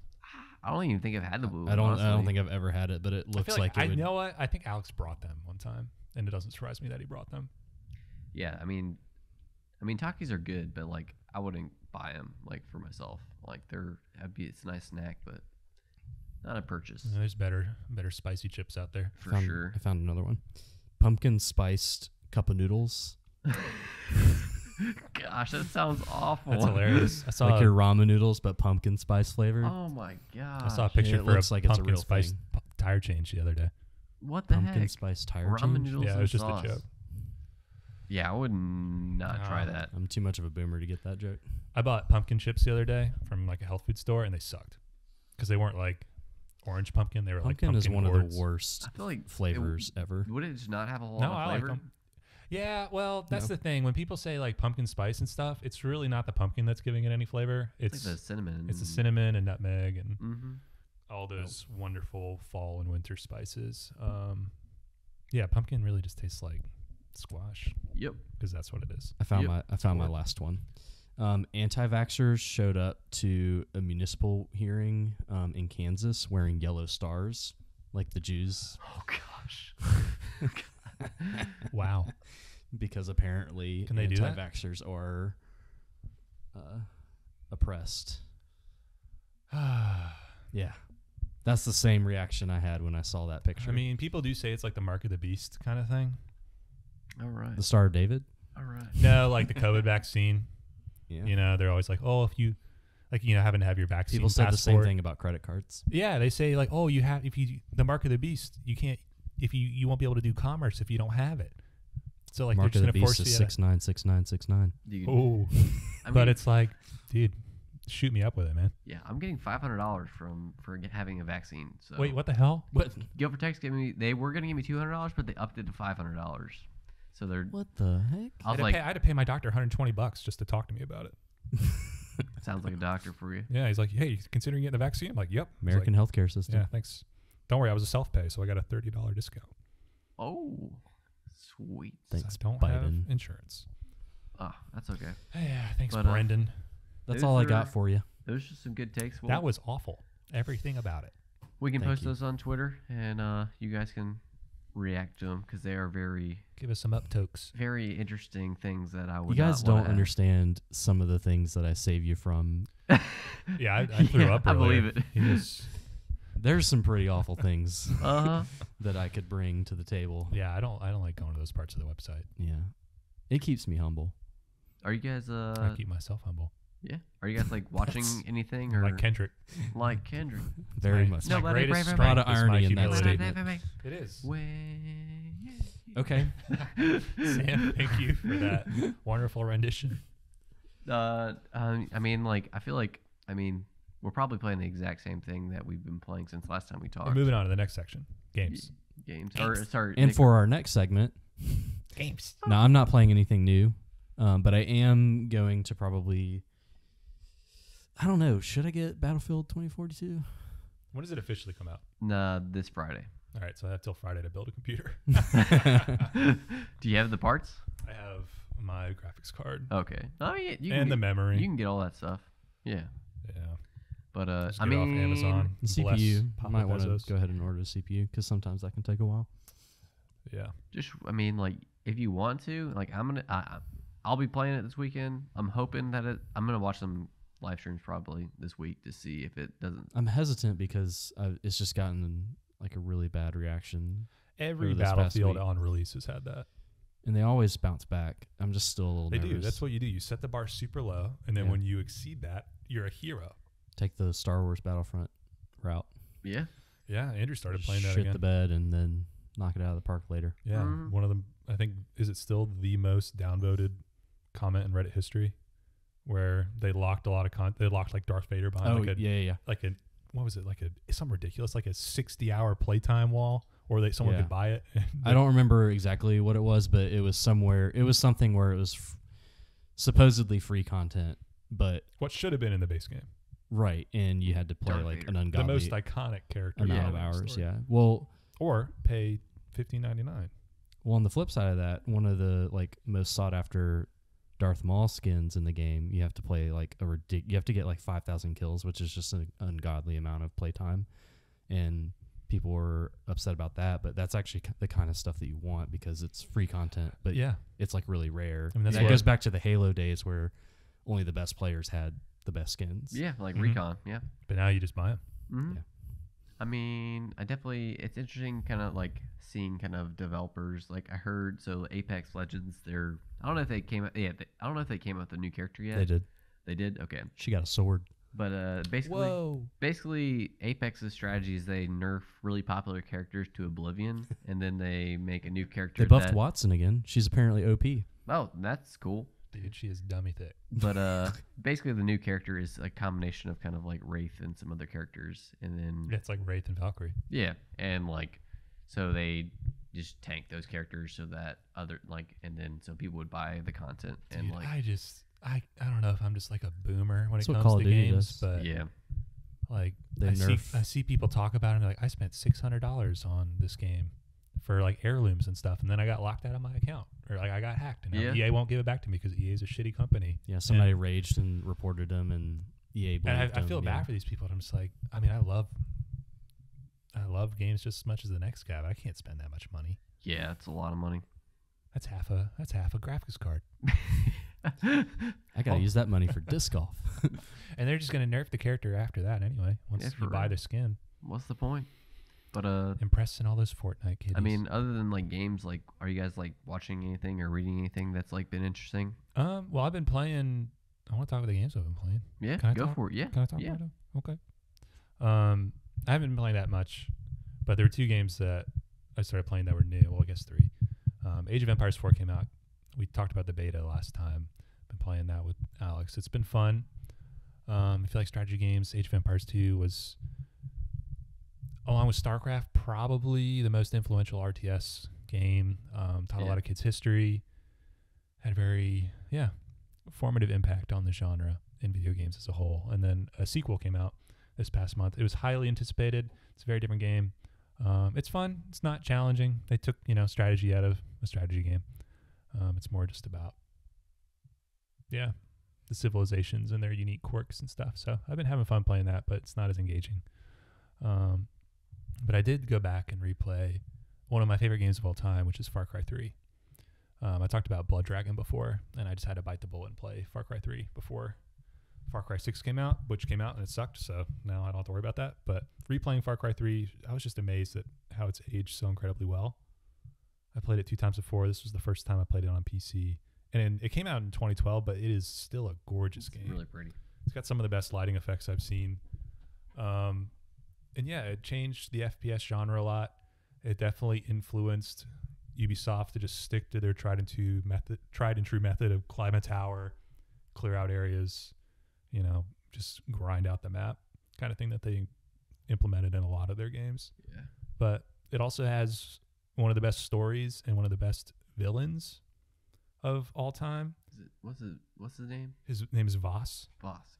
[SPEAKER 1] I don't even think I've had the blue
[SPEAKER 2] I
[SPEAKER 1] one,
[SPEAKER 2] don't
[SPEAKER 1] honestly.
[SPEAKER 2] think I've ever had it, but it looks
[SPEAKER 3] I feel
[SPEAKER 2] like
[SPEAKER 3] I
[SPEAKER 2] it would.
[SPEAKER 3] know what I think. Alex brought them one time, and it doesn't surprise me that he brought them.
[SPEAKER 1] Yeah, I mean Takis are good, but like I wouldn't buy them like for myself. Like it's a nice snack, but not a purchase
[SPEAKER 3] There's better spicy chips out there.
[SPEAKER 1] for
[SPEAKER 2] found,
[SPEAKER 1] sure.
[SPEAKER 2] I found another one. Pumpkin spiced cup of noodles.
[SPEAKER 1] Gosh, that sounds awful.
[SPEAKER 3] That's hilarious. I saw
[SPEAKER 2] Like your ramen noodles, but pumpkin spice flavored.
[SPEAKER 1] Oh my gosh.
[SPEAKER 3] I saw a picture
[SPEAKER 2] it
[SPEAKER 3] for
[SPEAKER 2] looks
[SPEAKER 3] a
[SPEAKER 2] like it's a
[SPEAKER 3] pumpkin
[SPEAKER 2] real
[SPEAKER 3] spice
[SPEAKER 2] thing.
[SPEAKER 3] tire change the other day.
[SPEAKER 1] What the
[SPEAKER 2] Pumpkin
[SPEAKER 1] heck?
[SPEAKER 2] spice tire
[SPEAKER 1] Ramen
[SPEAKER 2] change.
[SPEAKER 1] noodles
[SPEAKER 3] Yeah, it
[SPEAKER 1] and
[SPEAKER 3] was just
[SPEAKER 1] sauce.
[SPEAKER 3] a joke.
[SPEAKER 1] Yeah, I would not try that.
[SPEAKER 2] I'm too much of a boomer to get that joke.
[SPEAKER 3] I bought pumpkin chips the other day from like a health food store, and they sucked because they weren't like orange pumpkin. They were
[SPEAKER 2] Pumpkin
[SPEAKER 3] like
[SPEAKER 2] is
[SPEAKER 3] pumpkin
[SPEAKER 2] one
[SPEAKER 3] gourds.
[SPEAKER 2] of the worst
[SPEAKER 1] I feel like
[SPEAKER 2] flavors ever.
[SPEAKER 1] Would it just not have a whole
[SPEAKER 3] No,
[SPEAKER 1] lot
[SPEAKER 3] I
[SPEAKER 1] of
[SPEAKER 3] like
[SPEAKER 1] flavor?
[SPEAKER 3] them. Yeah, well, that's
[SPEAKER 2] No.
[SPEAKER 3] the thing. When people say like pumpkin spice and stuff, it's really not the pumpkin that's giving it any flavor.
[SPEAKER 1] It's like the cinnamon.
[SPEAKER 3] It's the cinnamon and nutmeg and
[SPEAKER 1] Mm-hmm.
[SPEAKER 3] all those wonderful fall and winter spices. Yeah, pumpkin really just tastes like squash
[SPEAKER 1] Yep.
[SPEAKER 3] because that's what it is.
[SPEAKER 2] I found
[SPEAKER 1] Yep,
[SPEAKER 2] my last one. Anti-vaxxers showed up to a municipal hearing in Kansas wearing yellow stars, like the Jews,
[SPEAKER 1] Oh gosh.
[SPEAKER 3] Wow.
[SPEAKER 2] because apparently
[SPEAKER 3] Can they do that?
[SPEAKER 2] anti-vaxxers are oppressed. Yeah, that's the same reaction I had when I saw that picture.
[SPEAKER 3] I mean, people do say it's like the mark of the beast kind of thing.
[SPEAKER 1] All right.
[SPEAKER 2] the Star of David.
[SPEAKER 1] All right.
[SPEAKER 3] No, like the COVID vaccine.
[SPEAKER 2] Yeah,
[SPEAKER 3] You know, they're always like, oh, if you, like, you know, having to have your vaccine
[SPEAKER 2] people said the same
[SPEAKER 3] passport.
[SPEAKER 2] thing about credit cards.
[SPEAKER 3] Yeah, they say like, oh, you have, if you, the mark of the beast, you can't, if you won't be able to do commerce if you don't have it. So like,
[SPEAKER 2] Mark
[SPEAKER 3] they're
[SPEAKER 2] of
[SPEAKER 3] just
[SPEAKER 2] the
[SPEAKER 3] gonna force
[SPEAKER 2] beast
[SPEAKER 3] you.
[SPEAKER 2] is 696969.
[SPEAKER 3] Oh,
[SPEAKER 1] I
[SPEAKER 3] but
[SPEAKER 1] mean,
[SPEAKER 3] it's like, dude, shoot me up with it, man.
[SPEAKER 1] yeah, I'm getting $500 for having a vaccine. So
[SPEAKER 3] Wait, what the hell?
[SPEAKER 2] What?
[SPEAKER 1] GilverTech's giving me. They were gonna give me $200, but they upped it to $500. So they're.
[SPEAKER 2] What the heck?
[SPEAKER 1] I was like,
[SPEAKER 3] I had to pay my doctor $120 just to talk to me about it.
[SPEAKER 1] sounds like a doctor for you.
[SPEAKER 3] Yeah, he's like, hey, you considering getting the vaccine? I'm like, yep. He's
[SPEAKER 2] American
[SPEAKER 3] like,
[SPEAKER 2] healthcare system.
[SPEAKER 3] yeah, thanks. Don't worry, I was a self-pay, so I got a $30 discount.
[SPEAKER 1] Oh, sweet.
[SPEAKER 2] Thanks,
[SPEAKER 3] I don't
[SPEAKER 2] Biden.
[SPEAKER 3] have insurance.
[SPEAKER 1] Ah, that's okay.
[SPEAKER 3] Yeah, thanks,
[SPEAKER 1] But,
[SPEAKER 3] Brendan.
[SPEAKER 2] That's
[SPEAKER 1] Those
[SPEAKER 2] all I
[SPEAKER 1] are-
[SPEAKER 2] got for you.
[SPEAKER 1] Those are just some good takes.
[SPEAKER 3] That was awful. Everything about it.
[SPEAKER 1] We can
[SPEAKER 2] Thank
[SPEAKER 1] post
[SPEAKER 2] you.
[SPEAKER 1] those on Twitter, and you guys can react to them because they are very,
[SPEAKER 3] Give us some uptokes.
[SPEAKER 1] very interesting things that I
[SPEAKER 2] You
[SPEAKER 1] would.
[SPEAKER 2] guys
[SPEAKER 1] not
[SPEAKER 2] don't
[SPEAKER 1] wanna ask.
[SPEAKER 2] understand some of the things that I save you from.
[SPEAKER 3] Yeah, I threw
[SPEAKER 1] Yeah,
[SPEAKER 3] up
[SPEAKER 1] I
[SPEAKER 3] earlier.
[SPEAKER 1] believe it.
[SPEAKER 3] He was,
[SPEAKER 2] There's some pretty awful things
[SPEAKER 1] Uh huh.
[SPEAKER 2] that I could bring to the table.
[SPEAKER 3] yeah, I don't like going to those parts of the website.
[SPEAKER 2] Yeah. It keeps me humble.
[SPEAKER 1] Are you guys
[SPEAKER 3] I keep myself humble.
[SPEAKER 1] yeah? Are you guys like watching anything or
[SPEAKER 3] Like Kendrick.
[SPEAKER 1] like Kendrick?
[SPEAKER 2] Very
[SPEAKER 3] my-
[SPEAKER 2] much.
[SPEAKER 3] it's my
[SPEAKER 1] Nobody
[SPEAKER 3] greatest
[SPEAKER 1] brave
[SPEAKER 2] A lot
[SPEAKER 3] strength
[SPEAKER 2] of
[SPEAKER 3] is my
[SPEAKER 2] irony in that
[SPEAKER 3] humility.
[SPEAKER 2] statement.
[SPEAKER 3] It is.
[SPEAKER 2] Okay.
[SPEAKER 3] Sam, thank you for that wonderful rendition.
[SPEAKER 1] I mean, like I feel like we're probably playing the exact same thing that we've been playing since last time we talked.
[SPEAKER 3] We're moving on to the next section. Games.
[SPEAKER 1] Games. Or sorry.
[SPEAKER 2] And
[SPEAKER 1] Nick-
[SPEAKER 2] for our next segment,
[SPEAKER 3] Games.
[SPEAKER 2] now I'm not playing anything new, but I am going to probably I don't know. Should I get Battlefield 2042?
[SPEAKER 3] When does it officially come out?
[SPEAKER 1] Nah, this Friday.
[SPEAKER 3] All right, so I have till Friday to build a computer.
[SPEAKER 1] Do you have the parts?
[SPEAKER 3] I have my graphics card
[SPEAKER 1] Okay. I mean, you
[SPEAKER 3] and the
[SPEAKER 1] can
[SPEAKER 3] memory.
[SPEAKER 1] you can get all that stuff. Yeah.
[SPEAKER 3] Yeah.
[SPEAKER 1] But
[SPEAKER 3] Just
[SPEAKER 1] I
[SPEAKER 3] get it
[SPEAKER 1] mean,
[SPEAKER 3] off Amazon.
[SPEAKER 2] The
[SPEAKER 3] Bless
[SPEAKER 2] CPU. I
[SPEAKER 3] Papa
[SPEAKER 2] might want to
[SPEAKER 3] Bezos.
[SPEAKER 2] go ahead and order a CPU because sometimes that can take a while.
[SPEAKER 3] Yeah.
[SPEAKER 1] I mean, like, if you want to, like, I'll be playing it this weekend. I'm hoping that I'm gonna watch some live streams probably this week to see if it doesn't.
[SPEAKER 2] I'm hesitant because it's just gotten like a really bad reaction,
[SPEAKER 3] Every
[SPEAKER 2] Or this past
[SPEAKER 3] Battlefield
[SPEAKER 2] week.
[SPEAKER 3] on release has had that.
[SPEAKER 2] and they always bounce back. I'm just still a little
[SPEAKER 3] They
[SPEAKER 2] nervous.
[SPEAKER 3] do. That's what you do. You set the bar super low, and then
[SPEAKER 2] Yeah.
[SPEAKER 3] when you exceed that, you're a hero.
[SPEAKER 2] Take the Star Wars Battlefront route.
[SPEAKER 1] Yeah.
[SPEAKER 3] Yeah, Andrew started playing that
[SPEAKER 2] Shit
[SPEAKER 3] again.
[SPEAKER 2] the bed and then knock it out of the park later.
[SPEAKER 3] Yeah,
[SPEAKER 1] Mhm.
[SPEAKER 3] one of them. I think is it still the most downvoted comment in Reddit history, where they locked a lot of They locked like Darth Vader behind
[SPEAKER 2] yeah.
[SPEAKER 3] like a what was it, like something ridiculous, like a 60-hour playtime wall, or someone
[SPEAKER 2] Yeah.
[SPEAKER 3] could buy it.
[SPEAKER 2] I don't remember exactly what it was, but it was somewhere. It was something where it was supposedly free content, but
[SPEAKER 3] What should have been in the base game.
[SPEAKER 2] right, and you had to play
[SPEAKER 1] Darth
[SPEAKER 2] like
[SPEAKER 1] Vader.
[SPEAKER 2] an
[SPEAKER 3] The
[SPEAKER 2] ungodly
[SPEAKER 3] most iconic character
[SPEAKER 2] amount
[SPEAKER 3] in
[SPEAKER 2] of
[SPEAKER 3] the
[SPEAKER 2] hours.
[SPEAKER 3] story.
[SPEAKER 2] Yeah. Well,
[SPEAKER 3] Or pay $15.99.
[SPEAKER 2] on the flip side of that, one of the like most sought after Darth Maul skins in the game, you have to play like you have to get like 5,000 kills, which is just an ungodly amount of playtime, and people were upset about that. But that's actually the kind of stuff that you want because it's free content, but
[SPEAKER 3] Yeah,
[SPEAKER 2] it's like really rare.
[SPEAKER 3] I mean, that's
[SPEAKER 2] And it
[SPEAKER 3] what-
[SPEAKER 2] goes back to the Halo days where only the best players had the best skins.
[SPEAKER 1] Yeah, like
[SPEAKER 3] Mhm.
[SPEAKER 1] Recon. Yeah.
[SPEAKER 3] but now you just buy them.
[SPEAKER 1] Mm-hmm.
[SPEAKER 2] Yeah.
[SPEAKER 1] I mean, it's interesting kind of like seeing kind of developers. Like I heard, so Apex Legends, I don't know if they came out, I don't know if they came out with a new character yet.
[SPEAKER 2] They did.
[SPEAKER 1] They did? Okay.
[SPEAKER 2] She got a sword.
[SPEAKER 1] But basically Apex's strategy is they nerf really popular characters to oblivion and then they make a new character
[SPEAKER 2] They buffed
[SPEAKER 1] that,
[SPEAKER 2] Watson again. She's apparently OP.
[SPEAKER 1] oh, that's cool.
[SPEAKER 3] Dude, she is dummy thick.
[SPEAKER 1] But basically the new character is a combination of kind of like Wraith and some other characters and then
[SPEAKER 3] It's like Wraith and Valkyrie.
[SPEAKER 1] yeah, and like so they just tank those characters so that and then so people would buy the content and
[SPEAKER 3] Dude,
[SPEAKER 1] like
[SPEAKER 3] I don't know if I'm just like a boomer when
[SPEAKER 2] That's
[SPEAKER 3] it
[SPEAKER 2] what
[SPEAKER 3] comes
[SPEAKER 2] Call
[SPEAKER 3] to
[SPEAKER 2] of Duty
[SPEAKER 3] games,
[SPEAKER 2] does.
[SPEAKER 3] but
[SPEAKER 1] yeah.
[SPEAKER 3] like
[SPEAKER 2] They nerf.
[SPEAKER 3] I see people talk about it and they're like, I spent $600 on this game for like heirlooms and stuff, and then I got locked out of my account, or like I got hacked, and now
[SPEAKER 1] Yeah.
[SPEAKER 3] EA won't give it back to me because EA is a shitty company.
[SPEAKER 2] Yeah, somebody raged and reported them, and EA blamed
[SPEAKER 3] And I
[SPEAKER 2] them.
[SPEAKER 3] feel bad for these people. And I'm just like, I mean, I love games just as much as the next guy, but I can't spend that much money.
[SPEAKER 1] Yeah, it's a lot of money.
[SPEAKER 3] That's half a graphics card,
[SPEAKER 2] I gotta use that money for disc golf.
[SPEAKER 3] and they're just gonna nerf the character after that anyway. Once
[SPEAKER 1] Yeah,
[SPEAKER 3] you
[SPEAKER 1] for
[SPEAKER 3] buy
[SPEAKER 1] real.
[SPEAKER 3] the skin,
[SPEAKER 1] What's the point? But
[SPEAKER 3] impressing all those Fortnite kids.
[SPEAKER 1] I mean, other than like games, like are you guys like watching anything or reading anything that's like been interesting?
[SPEAKER 3] well, I've been playing. I want to talk about the games I've been playing.
[SPEAKER 1] Yeah,
[SPEAKER 3] Can I
[SPEAKER 1] go
[SPEAKER 3] talk?
[SPEAKER 1] for it. Yeah.
[SPEAKER 3] Can I talk
[SPEAKER 1] Yeah.
[SPEAKER 3] about them? Okay. I haven't been playing that much, but there were 2 games that I started playing that were new. Well, I guess 3. Age of Empires 4 came out. We talked about the beta last time. Been playing that with Alex. It's been fun. If you like strategy games, Age of Empires 2 was, along with StarCraft, probably the most influential RTS game. Taught a lot of kids history. Had very, formative impact on the genre in video games as a whole. And then a sequel came out this past month. It was highly anticipated. It's a very different game. It's fun. It's not challenging. They took, strategy out of a strategy game. It's more just about, the civilizations and their unique quirks and stuff. So I've been having fun playing that, but it's not as engaging. But I did go back and replay one of my favorite games of all time, which is Far Cry 3. I talked about Blood Dragon before, and I just had to bite the bullet and play Far Cry 3 before Far Cry 6 came out, which came out and it sucked, so now I don't have to worry about that. But replaying Far Cry 3, I was just amazed at how it's aged so incredibly well. I played it 2 times before. This was the first time I played it on PC. And it came out in 2012, but it is still a gorgeous game.
[SPEAKER 1] Really pretty.
[SPEAKER 3] It's got some of the best lighting effects I've seen. And yeah, it changed the FPS genre a lot. It definitely influenced Ubisoft to just stick to their tried and true method of climb a tower, clear out areas, just grind out the map kind of thing that they implemented in a lot of their games.
[SPEAKER 1] Yeah.
[SPEAKER 3] But it also has one of the best stories and one of the best villains of all time.
[SPEAKER 1] What's his name?
[SPEAKER 3] His name is Voss.
[SPEAKER 1] Boss.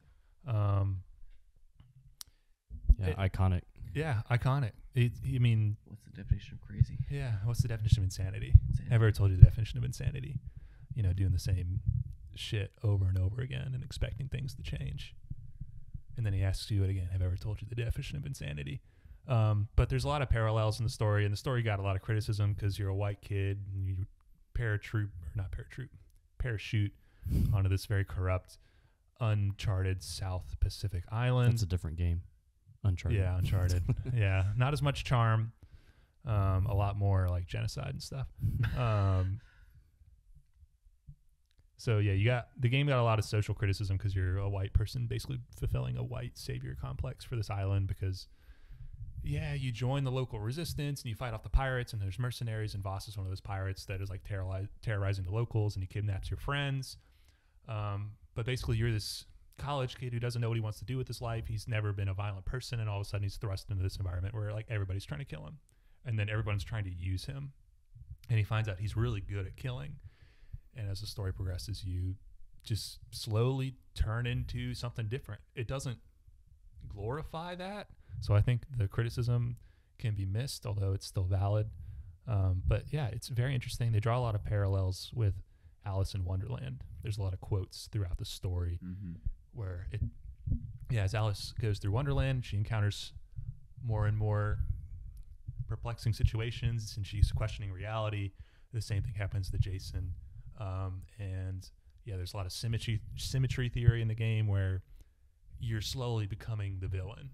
[SPEAKER 2] Iconic.
[SPEAKER 3] Yeah, iconic. I mean,
[SPEAKER 1] What's the definition of crazy?
[SPEAKER 3] yeah. What's the definition of insanity?
[SPEAKER 1] Insanity.
[SPEAKER 3] Ever told you the definition of insanity? You know, doing the same shit over and over again and expecting things to change. And then he asks you it again. Have I ever told you the definition of insanity? But there's a lot of parallels in the story, and the story got a lot of criticism because you're a white kid and you parachute onto this very corrupt, uncharted South Pacific island.
[SPEAKER 2] That's a different game. Uncharted.
[SPEAKER 3] Yeah, Uncharted. Yeah, not as much charm. A lot more like genocide and stuff. So yeah, the game got a lot of social criticism because you're a white person basically fulfilling a white savior complex for this island because, yeah, you join the local resistance and you fight off the pirates and there's mercenaries and Voss is one of those pirates that is like terrorizing the locals and he kidnaps your friends. But basically you're this college kid who doesn't know what he wants to do with his life. He's never been a violent person and all of a sudden he's thrust into this environment where like everybody's trying to kill him and then everyone's trying to use him and he finds out he's really good at killing. And as the story progresses, you just slowly turn into something different. It doesn't glorify that. So I think the criticism can be missed, although it's still valid. But yeah, it's very interesting. They draw a lot of parallels with Alice in Wonderland. There's a lot of quotes throughout the story where as Alice goes through Wonderland, she encounters more and more perplexing situations and she's questioning reality. The same thing happens to Jason. And yeah, there's a lot of symmetry theory in the game where you're slowly becoming the villain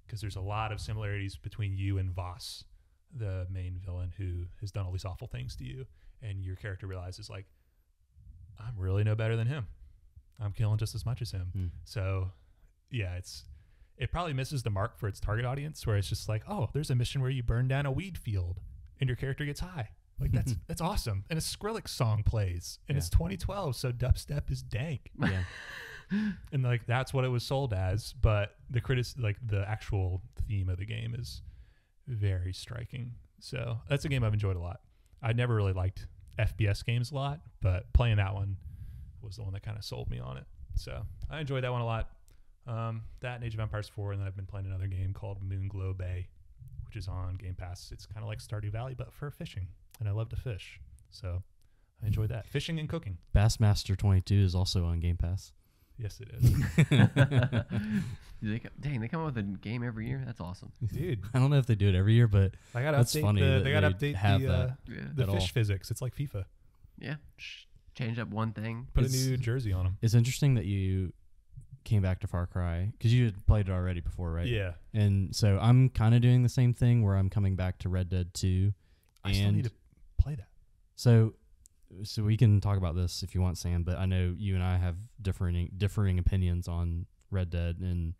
[SPEAKER 3] because there's a lot of similarities between you and Voss, the main villain who has done all these awful things to you. And your character realizes like, I'm really no better than him. I'm killing just as much as him. So yeah, it probably misses the mark for its target audience where it's just like, oh, there's a mission where you burn down a weed field and your character gets high. Like that's awesome. And a Skrillex song plays and it's 2012. So dubstep is dank.
[SPEAKER 2] Yeah.
[SPEAKER 3] And like, that's what it was sold as. But the actual theme of the game is very striking. So that's a game I've enjoyed a lot. I never really liked FPS games a lot, but playing that one was the one that kind of sold me on it. So I enjoyed that one a lot. That and Age of Empires 4. And then I've been playing another game called Moonglow Bay, which is on Game Pass. It's kind of like Stardew Valley, but for fishing. And I love to fish. So I enjoyed that. Fishing and cooking.
[SPEAKER 2] Bassmaster 22 is also on Game Pass.
[SPEAKER 3] Yes, it is.
[SPEAKER 1] They come up with a game every year. That's awesome,
[SPEAKER 3] dude.
[SPEAKER 2] I don't know if they do it every year, but
[SPEAKER 3] I gotta
[SPEAKER 2] that's
[SPEAKER 3] update
[SPEAKER 2] funny.
[SPEAKER 3] they gotta update the
[SPEAKER 2] at
[SPEAKER 3] fish
[SPEAKER 2] all.
[SPEAKER 3] physics. It's like FIFA.
[SPEAKER 1] Yeah, change up one thing.
[SPEAKER 3] Put a new jersey on them.
[SPEAKER 2] It's interesting that you came back to Far Cry because you had played it already before, right?
[SPEAKER 3] Yeah.
[SPEAKER 2] And so I'm kind of doing the same thing where I'm coming back to Red Dead 2.
[SPEAKER 3] I still need to play that.
[SPEAKER 2] So we can talk about this if you want, Sam, but I know you and I have differing opinions on Red Dead and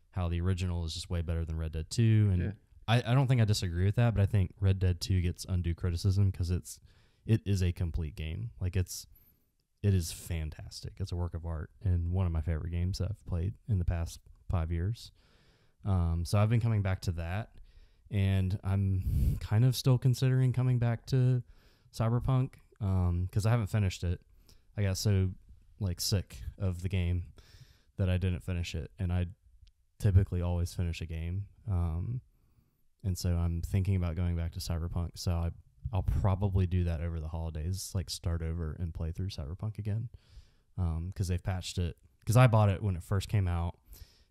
[SPEAKER 2] how the original is just way better than Red Dead 2. And I don't think I disagree with that, but I think Red Dead 2 gets undue criticism because it is a complete game. Like it is fantastic. It's a work of art and one of my favorite games that I've played in the past 5 years. So I've been coming back to that, and I'm kind of still considering coming back to Cyberpunk because I haven't finished it. I got so sick of the game that I didn't finish it, and I typically always finish a game. And so I'm thinking about going back to Cyberpunk. So I'll probably do that over the holidays, start over and play through Cyberpunk again, because they've patched it. Because I bought it when it first came out,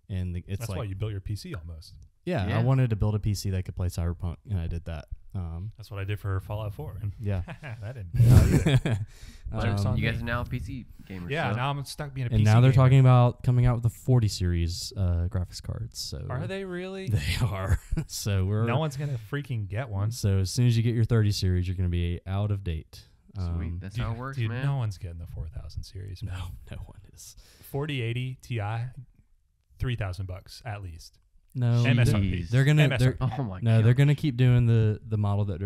[SPEAKER 2] and that's
[SPEAKER 3] why you built your PC almost.
[SPEAKER 2] Yeah, I wanted to build a PC that could play Cyberpunk, and I did that.
[SPEAKER 3] That's what I did for Fallout 4. And
[SPEAKER 2] yeah,
[SPEAKER 3] that didn't either.
[SPEAKER 1] You guys are now PC gamers.
[SPEAKER 3] Yeah,
[SPEAKER 1] so.
[SPEAKER 3] now I'm stuck being a PC
[SPEAKER 2] and now they're
[SPEAKER 3] gamer.
[SPEAKER 2] talking about coming out with the 40 series graphics cards. So
[SPEAKER 3] Are they really?
[SPEAKER 2] They are. So
[SPEAKER 3] no one's gonna freaking get one.
[SPEAKER 2] So as soon as you get your 30 series, you're gonna be out of date.
[SPEAKER 1] Sweet, that's how it works, man.
[SPEAKER 3] No one's getting the 4000 series. Man.
[SPEAKER 2] No one is.
[SPEAKER 3] 4080 Ti, $3,000 at least.
[SPEAKER 2] No,
[SPEAKER 3] MSRP.
[SPEAKER 2] They're gonna.
[SPEAKER 1] Oh my
[SPEAKER 2] no,
[SPEAKER 1] God.
[SPEAKER 2] they're gonna keep doing the model that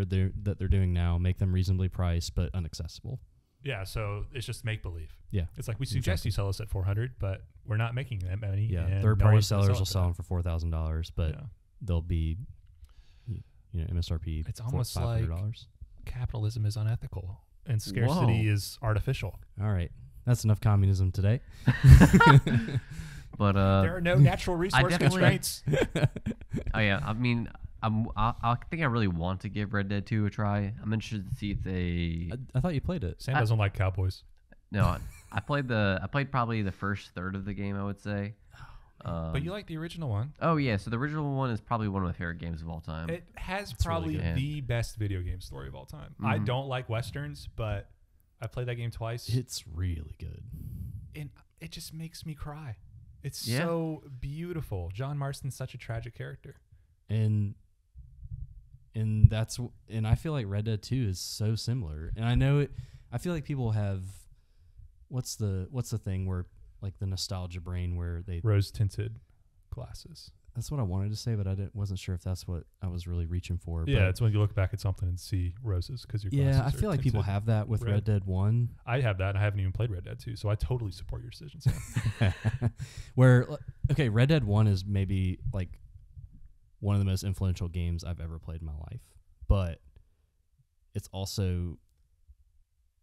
[SPEAKER 2] they're doing now. Make them reasonably priced but unaccessible.
[SPEAKER 3] Yeah, so it's just make believe.
[SPEAKER 2] Yeah,
[SPEAKER 3] it's like we suggest you sell us at $400, but we're not making that many.
[SPEAKER 2] Yeah,
[SPEAKER 3] and
[SPEAKER 2] third party sellers will sell them
[SPEAKER 3] that.
[SPEAKER 2] for $4,000, but they'll be, MSRP.
[SPEAKER 3] It's almost
[SPEAKER 2] $500.
[SPEAKER 3] like capitalism is unethical and scarcity is artificial.
[SPEAKER 2] All right, that's enough communism today.
[SPEAKER 1] But
[SPEAKER 3] There are no natural resource
[SPEAKER 1] definitely-
[SPEAKER 3] constraints.
[SPEAKER 1] oh yeah, I mean, I think I really want to give Red Dead 2 a try. I'm interested to see if they.
[SPEAKER 2] I thought you played it.
[SPEAKER 3] Sam doesn't like cowboys.
[SPEAKER 1] No, I played probably the first third of the game, I would say.
[SPEAKER 3] But you like the original one.
[SPEAKER 1] Oh yeah, so the original one is probably one of my favorite games of all time.
[SPEAKER 3] It has
[SPEAKER 2] It's
[SPEAKER 3] probably
[SPEAKER 2] really
[SPEAKER 1] good.
[SPEAKER 3] the best video game story of all time. I don't like westerns, but I played that game twice,
[SPEAKER 2] It's really good.
[SPEAKER 3] and it just makes me cry. It's
[SPEAKER 1] Yeah.
[SPEAKER 3] so beautiful. John Marston's such a tragic character.
[SPEAKER 2] And I feel like Red Dead 2 is so similar. And I know it. I feel like people have what's the thing where like the nostalgia brain where they.
[SPEAKER 3] Rose tinted glasses.
[SPEAKER 2] That's what I wanted to say, but wasn't sure if that's what I was really reaching for.
[SPEAKER 3] Yeah,
[SPEAKER 2] but
[SPEAKER 3] it's when you look back at something and see roses because your glasses
[SPEAKER 2] yeah, I feel
[SPEAKER 3] are
[SPEAKER 2] like people
[SPEAKER 3] tinted.
[SPEAKER 2] have that with
[SPEAKER 3] red.
[SPEAKER 2] Red Dead 1.
[SPEAKER 3] I have that, and I haven't even played Red Dead 2, so I totally support your decision, Sam.
[SPEAKER 2] Where okay, Red Dead 1 is maybe like one of the most influential games I've ever played in my life, but it's also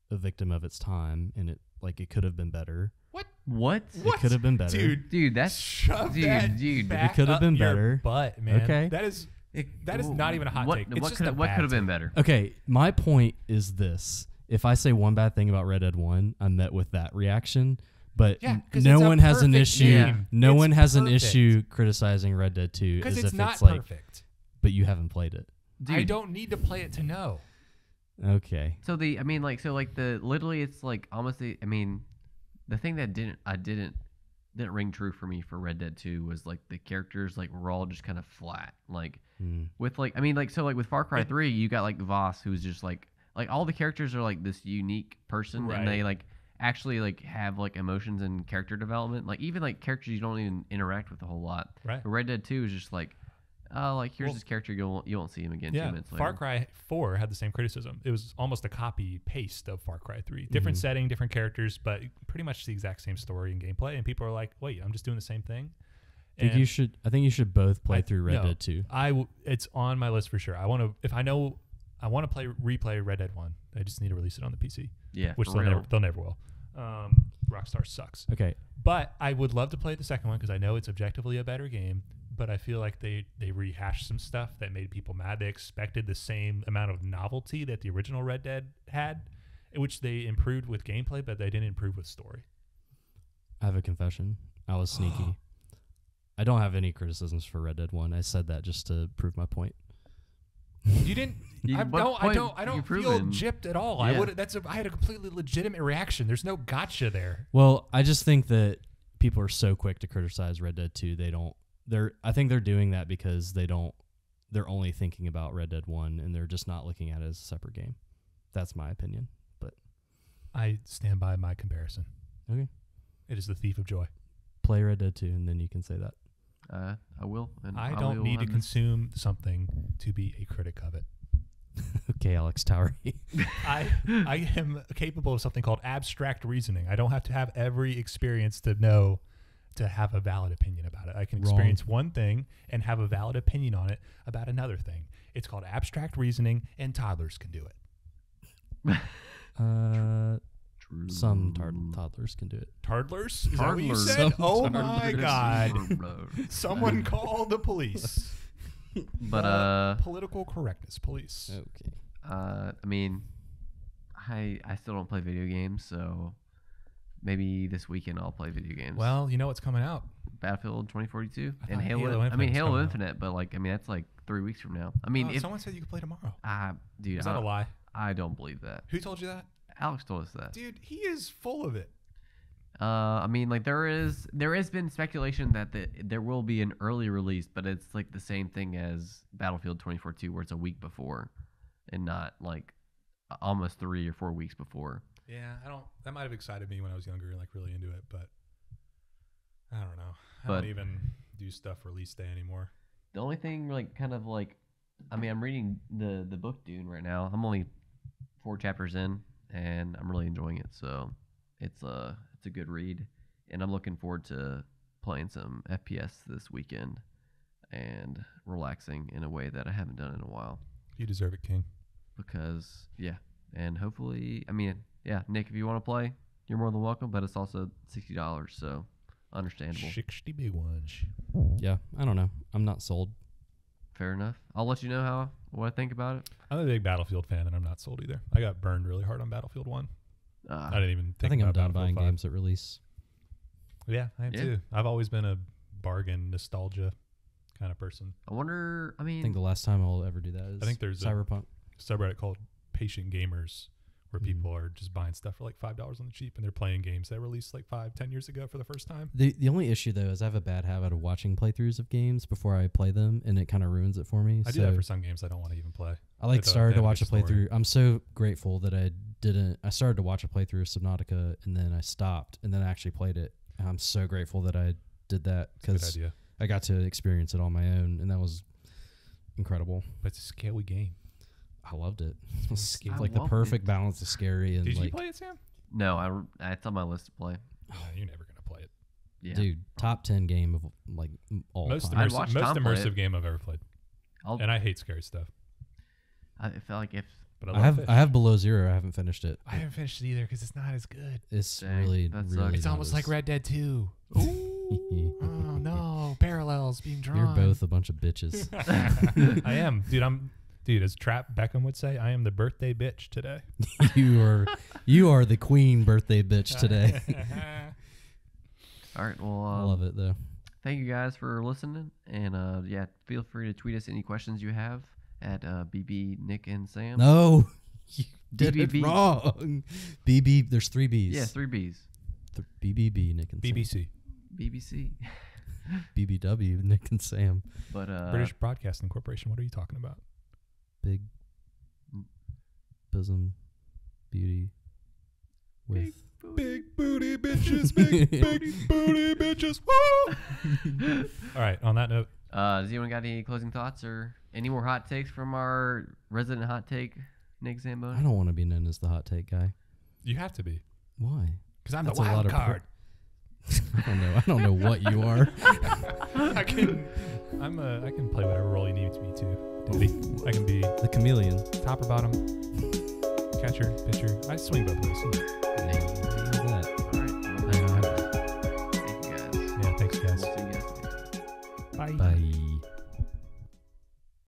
[SPEAKER 2] a victim of its time, and it could have been better.
[SPEAKER 1] What?
[SPEAKER 2] It could have been better.
[SPEAKER 3] Dude,
[SPEAKER 1] That's
[SPEAKER 3] shove
[SPEAKER 1] dude,
[SPEAKER 3] that
[SPEAKER 1] dude.
[SPEAKER 3] back
[SPEAKER 2] It could have
[SPEAKER 3] up
[SPEAKER 2] been
[SPEAKER 3] your
[SPEAKER 2] better.
[SPEAKER 3] butt, man.
[SPEAKER 2] Okay.
[SPEAKER 3] That is not even a hot
[SPEAKER 1] what,
[SPEAKER 3] take. It's
[SPEAKER 1] What
[SPEAKER 3] just
[SPEAKER 1] could
[SPEAKER 3] a
[SPEAKER 1] what
[SPEAKER 3] bad
[SPEAKER 1] could have been
[SPEAKER 3] take.
[SPEAKER 1] better?
[SPEAKER 2] Okay, my point is this. If I say one bad thing about Red Dead 1, I'm met with that reaction. But
[SPEAKER 3] Yeah, 'cause
[SPEAKER 2] no
[SPEAKER 3] it's a
[SPEAKER 2] one has an
[SPEAKER 3] perfect
[SPEAKER 2] issue.
[SPEAKER 3] game.
[SPEAKER 2] No
[SPEAKER 3] It's
[SPEAKER 2] one has an
[SPEAKER 3] perfect.
[SPEAKER 2] issue criticizing Red Dead 2
[SPEAKER 3] Because
[SPEAKER 2] as
[SPEAKER 3] it's
[SPEAKER 2] if
[SPEAKER 3] not
[SPEAKER 2] it's like,
[SPEAKER 3] perfect.
[SPEAKER 2] but you haven't played it.
[SPEAKER 1] Dude,
[SPEAKER 3] I don't need to play it to know.
[SPEAKER 2] Okay.
[SPEAKER 1] So literally it's like almost the thing that didn't ring true for me for Red Dead 2 was like the characters like were all just kind of flat. Like with with Far Cry 3 you got like Voss who's just like all the characters are like this unique person
[SPEAKER 3] Right.
[SPEAKER 1] and they like actually like have like emotions and character development. Like even like characters you don't even interact with a whole lot.
[SPEAKER 3] Right.
[SPEAKER 1] But Red Dead 2 is just like here's
[SPEAKER 3] Well,
[SPEAKER 1] this character you won't see him again 2
[SPEAKER 3] Yeah,
[SPEAKER 1] minutes later.
[SPEAKER 3] Far Cry 4 had the same criticism. It was almost a copy-paste of Far Cry 3. Different setting, different characters, but pretty much the exact same story and gameplay. And people are like, wait, I'm just doing the same thing?
[SPEAKER 2] I think you should both play through Red
[SPEAKER 3] no,
[SPEAKER 2] Dead 2.
[SPEAKER 3] It's on my list for sure. I want to replay Red Dead 1. I just need to release it on the PC,
[SPEAKER 1] Yeah.
[SPEAKER 3] which
[SPEAKER 1] for
[SPEAKER 3] they'll
[SPEAKER 1] real.
[SPEAKER 3] never will. Rockstar sucks.
[SPEAKER 2] Okay.
[SPEAKER 3] But I would love to play the second one because I know it's objectively a better game. But I feel like they rehashed some stuff that made people mad. They expected the same amount of novelty that the original Red Dead had, which they improved with gameplay, but they didn't improve with story.
[SPEAKER 2] I have a confession. I was sneaky. I don't have any criticisms for Red Dead 1. I said that just to prove my point.
[SPEAKER 3] You didn't. I
[SPEAKER 1] what
[SPEAKER 3] don't
[SPEAKER 1] you
[SPEAKER 3] feel
[SPEAKER 1] proven?
[SPEAKER 3] gypped at all.
[SPEAKER 1] Yeah.
[SPEAKER 3] I had a completely legitimate reaction. There's no gotcha there.
[SPEAKER 2] Well, I just think that people are so quick to criticize Red Dead 2. I think they're doing that because they're only thinking about Red Dead 1 and they're just not looking at it as a separate game. That's my opinion. But
[SPEAKER 3] I stand by my comparison.
[SPEAKER 2] okay.
[SPEAKER 3] It is the thief of joy.
[SPEAKER 2] Play Red Dead 2 and then you can say that.
[SPEAKER 1] I will. And
[SPEAKER 3] I
[SPEAKER 1] probably
[SPEAKER 3] don't
[SPEAKER 1] will
[SPEAKER 3] need to
[SPEAKER 1] have this-
[SPEAKER 3] consume something to be a critic of it.
[SPEAKER 2] Okay, Alex Towery.
[SPEAKER 3] I am capable of something called abstract reasoning. I don't have to have every experience to have a valid opinion about it. I can
[SPEAKER 2] Wrong.
[SPEAKER 3] experience one thing and have a valid opinion on it about another thing. It's called abstract reasoning, and toddlers can do it.
[SPEAKER 1] True.
[SPEAKER 2] Some toddlers can do it.
[SPEAKER 3] Toddlers? Is that what you
[SPEAKER 1] Toddlers.
[SPEAKER 3] said?
[SPEAKER 2] Some
[SPEAKER 3] Oh my
[SPEAKER 1] Toddlers.
[SPEAKER 3] God. Someone call the police.
[SPEAKER 1] But
[SPEAKER 3] The political correctness police.
[SPEAKER 2] Okay.
[SPEAKER 1] I mean, I still don't play video games, so maybe this weekend I'll play video games.
[SPEAKER 3] Well, you know what's coming out.
[SPEAKER 1] Battlefield 2042
[SPEAKER 3] I
[SPEAKER 1] and
[SPEAKER 3] thought
[SPEAKER 1] Halo.
[SPEAKER 3] Halo
[SPEAKER 1] I
[SPEAKER 3] Infinite
[SPEAKER 1] mean,
[SPEAKER 3] was
[SPEAKER 1] Halo
[SPEAKER 3] coming out.
[SPEAKER 1] Infinite, but that's like 3 weeks from now. I mean, if
[SPEAKER 3] Someone said you could play tomorrow.
[SPEAKER 1] dude,
[SPEAKER 3] Is that a lie?
[SPEAKER 1] I don't believe that.
[SPEAKER 3] Who told you that?
[SPEAKER 1] Alex told us that.
[SPEAKER 3] Dude, he is full of it.
[SPEAKER 1] I mean, like there has been speculation that there will be an early release, but it's like the same thing as Battlefield 2042, where it's a week before, and not like almost 3 or 4 weeks before.
[SPEAKER 3] Yeah, that might have excited me when I was younger and like really into it, but I don't know. I
[SPEAKER 1] But-
[SPEAKER 3] don't even do stuff release day anymore.
[SPEAKER 1] The only thing, like, kind of like, I mean, I'm reading the book Dune right now. I'm only 4 chapters in, and I'm really enjoying it. So it's a good read, and I'm looking forward to playing some FPS this weekend and relaxing in a way that I haven't done in a while.
[SPEAKER 3] You deserve it, King.
[SPEAKER 1] Because and hopefully, I mean, Nick, if you want to play, you're more than welcome. But it's also $60, so Understandable.
[SPEAKER 3] 60 big ones.
[SPEAKER 2] Yeah, I don't know. I'm not sold.
[SPEAKER 1] Fair enough. I'll let you know what I think about it.
[SPEAKER 3] I'm a big Battlefield fan, and I'm not sold either. I got burned really hard on Battlefield 1. I didn't even
[SPEAKER 2] I think I'm
[SPEAKER 3] about
[SPEAKER 2] done buying
[SPEAKER 3] Battlefield 5.
[SPEAKER 2] games at release.
[SPEAKER 3] Yeah, I am too. I've always been a bargain nostalgia kind of person.
[SPEAKER 1] I wonder. I mean,
[SPEAKER 2] I think the last time I'll ever do that is
[SPEAKER 3] I think there's
[SPEAKER 2] Cyberpunk.
[SPEAKER 3] a subreddit called Patient Gamers where people are just buying stuff for like $5 on the cheap, and they're playing games that released like 5-10 years ago for the first time.
[SPEAKER 2] The only issue though is I have a bad habit of watching playthroughs of games before I play them, and it kind of ruins it for me.
[SPEAKER 3] I do that for some games I don't want to even play.
[SPEAKER 2] I started to watch a
[SPEAKER 3] story.
[SPEAKER 2] playthrough. I'm so grateful that I didn't. I started to watch a playthrough of Subnautica, and then I stopped, and then I actually played it. And I'm so grateful that I did that because I got to experience it on my own, and that was incredible.
[SPEAKER 3] But it's a scary game.
[SPEAKER 2] I loved it. It was
[SPEAKER 1] I
[SPEAKER 2] like the
[SPEAKER 1] loved
[SPEAKER 2] perfect balance of scary and
[SPEAKER 3] Did
[SPEAKER 2] like.
[SPEAKER 3] you play it, Sam?
[SPEAKER 1] no, it's on my list to play.
[SPEAKER 3] You're never gonna play it.
[SPEAKER 1] Yeah.
[SPEAKER 2] Dude, top 10 game of like all
[SPEAKER 3] Most
[SPEAKER 2] time.
[SPEAKER 1] I'd watch Tom play
[SPEAKER 3] immersive
[SPEAKER 1] it.
[SPEAKER 3] game I've ever played. And I hate scary stuff.
[SPEAKER 1] I feel like if
[SPEAKER 3] But
[SPEAKER 2] I have Below Zero. I haven't finished it.
[SPEAKER 3] I haven't finished it either because it's not as good.
[SPEAKER 2] It's
[SPEAKER 1] Dang,
[SPEAKER 2] really,
[SPEAKER 1] that
[SPEAKER 2] really.
[SPEAKER 1] sucks.
[SPEAKER 3] It's
[SPEAKER 2] not
[SPEAKER 3] almost
[SPEAKER 2] as-
[SPEAKER 3] like Red Dead 2. Oh no, parallels being drawn.
[SPEAKER 2] You're both a bunch of bitches.
[SPEAKER 3] I am, dude. As Trap Beckham would say, I am the birthday bitch today.
[SPEAKER 2] you are the queen birthday bitch today.
[SPEAKER 1] all right, well,
[SPEAKER 2] I love it though.
[SPEAKER 1] thank you guys for listening, and yeah, feel free to tweet us any questions you have at BB Nick and Sam.
[SPEAKER 2] No, you did
[SPEAKER 1] BBB.
[SPEAKER 2] it wrong. BB, there's 3 B's.
[SPEAKER 1] Yeah, 3 Bs.
[SPEAKER 2] BBB Nick and
[SPEAKER 3] BBC,
[SPEAKER 1] BBC.
[SPEAKER 2] Sam. BBW Nick and Sam.
[SPEAKER 1] But
[SPEAKER 3] British Broadcasting Corporation. What are you talking about?
[SPEAKER 2] Big bosom beauty with
[SPEAKER 3] Big booty bitches, big booty bitches. Woo! All right. On that note,
[SPEAKER 1] does anyone got any closing thoughts or any more hot takes from our resident hot take, Nick Zamboni?
[SPEAKER 2] I don't want to be known as the hot take guy.
[SPEAKER 3] you have to be
[SPEAKER 2] Why?
[SPEAKER 3] because I'm
[SPEAKER 2] That's
[SPEAKER 3] the
[SPEAKER 2] a lot
[SPEAKER 3] wild
[SPEAKER 2] of
[SPEAKER 3] card.
[SPEAKER 2] I don't know what you are.
[SPEAKER 3] I can play whatever role you need me to. Daddy. I can be
[SPEAKER 2] The chameleon.
[SPEAKER 3] top or bottom, catcher, pitcher. I swing both ways.
[SPEAKER 2] Look at that.
[SPEAKER 1] All right. Well, thank you guys.
[SPEAKER 3] Yeah, thanks guys.
[SPEAKER 1] We'll see you guys next time.
[SPEAKER 3] Bye.
[SPEAKER 2] Bye.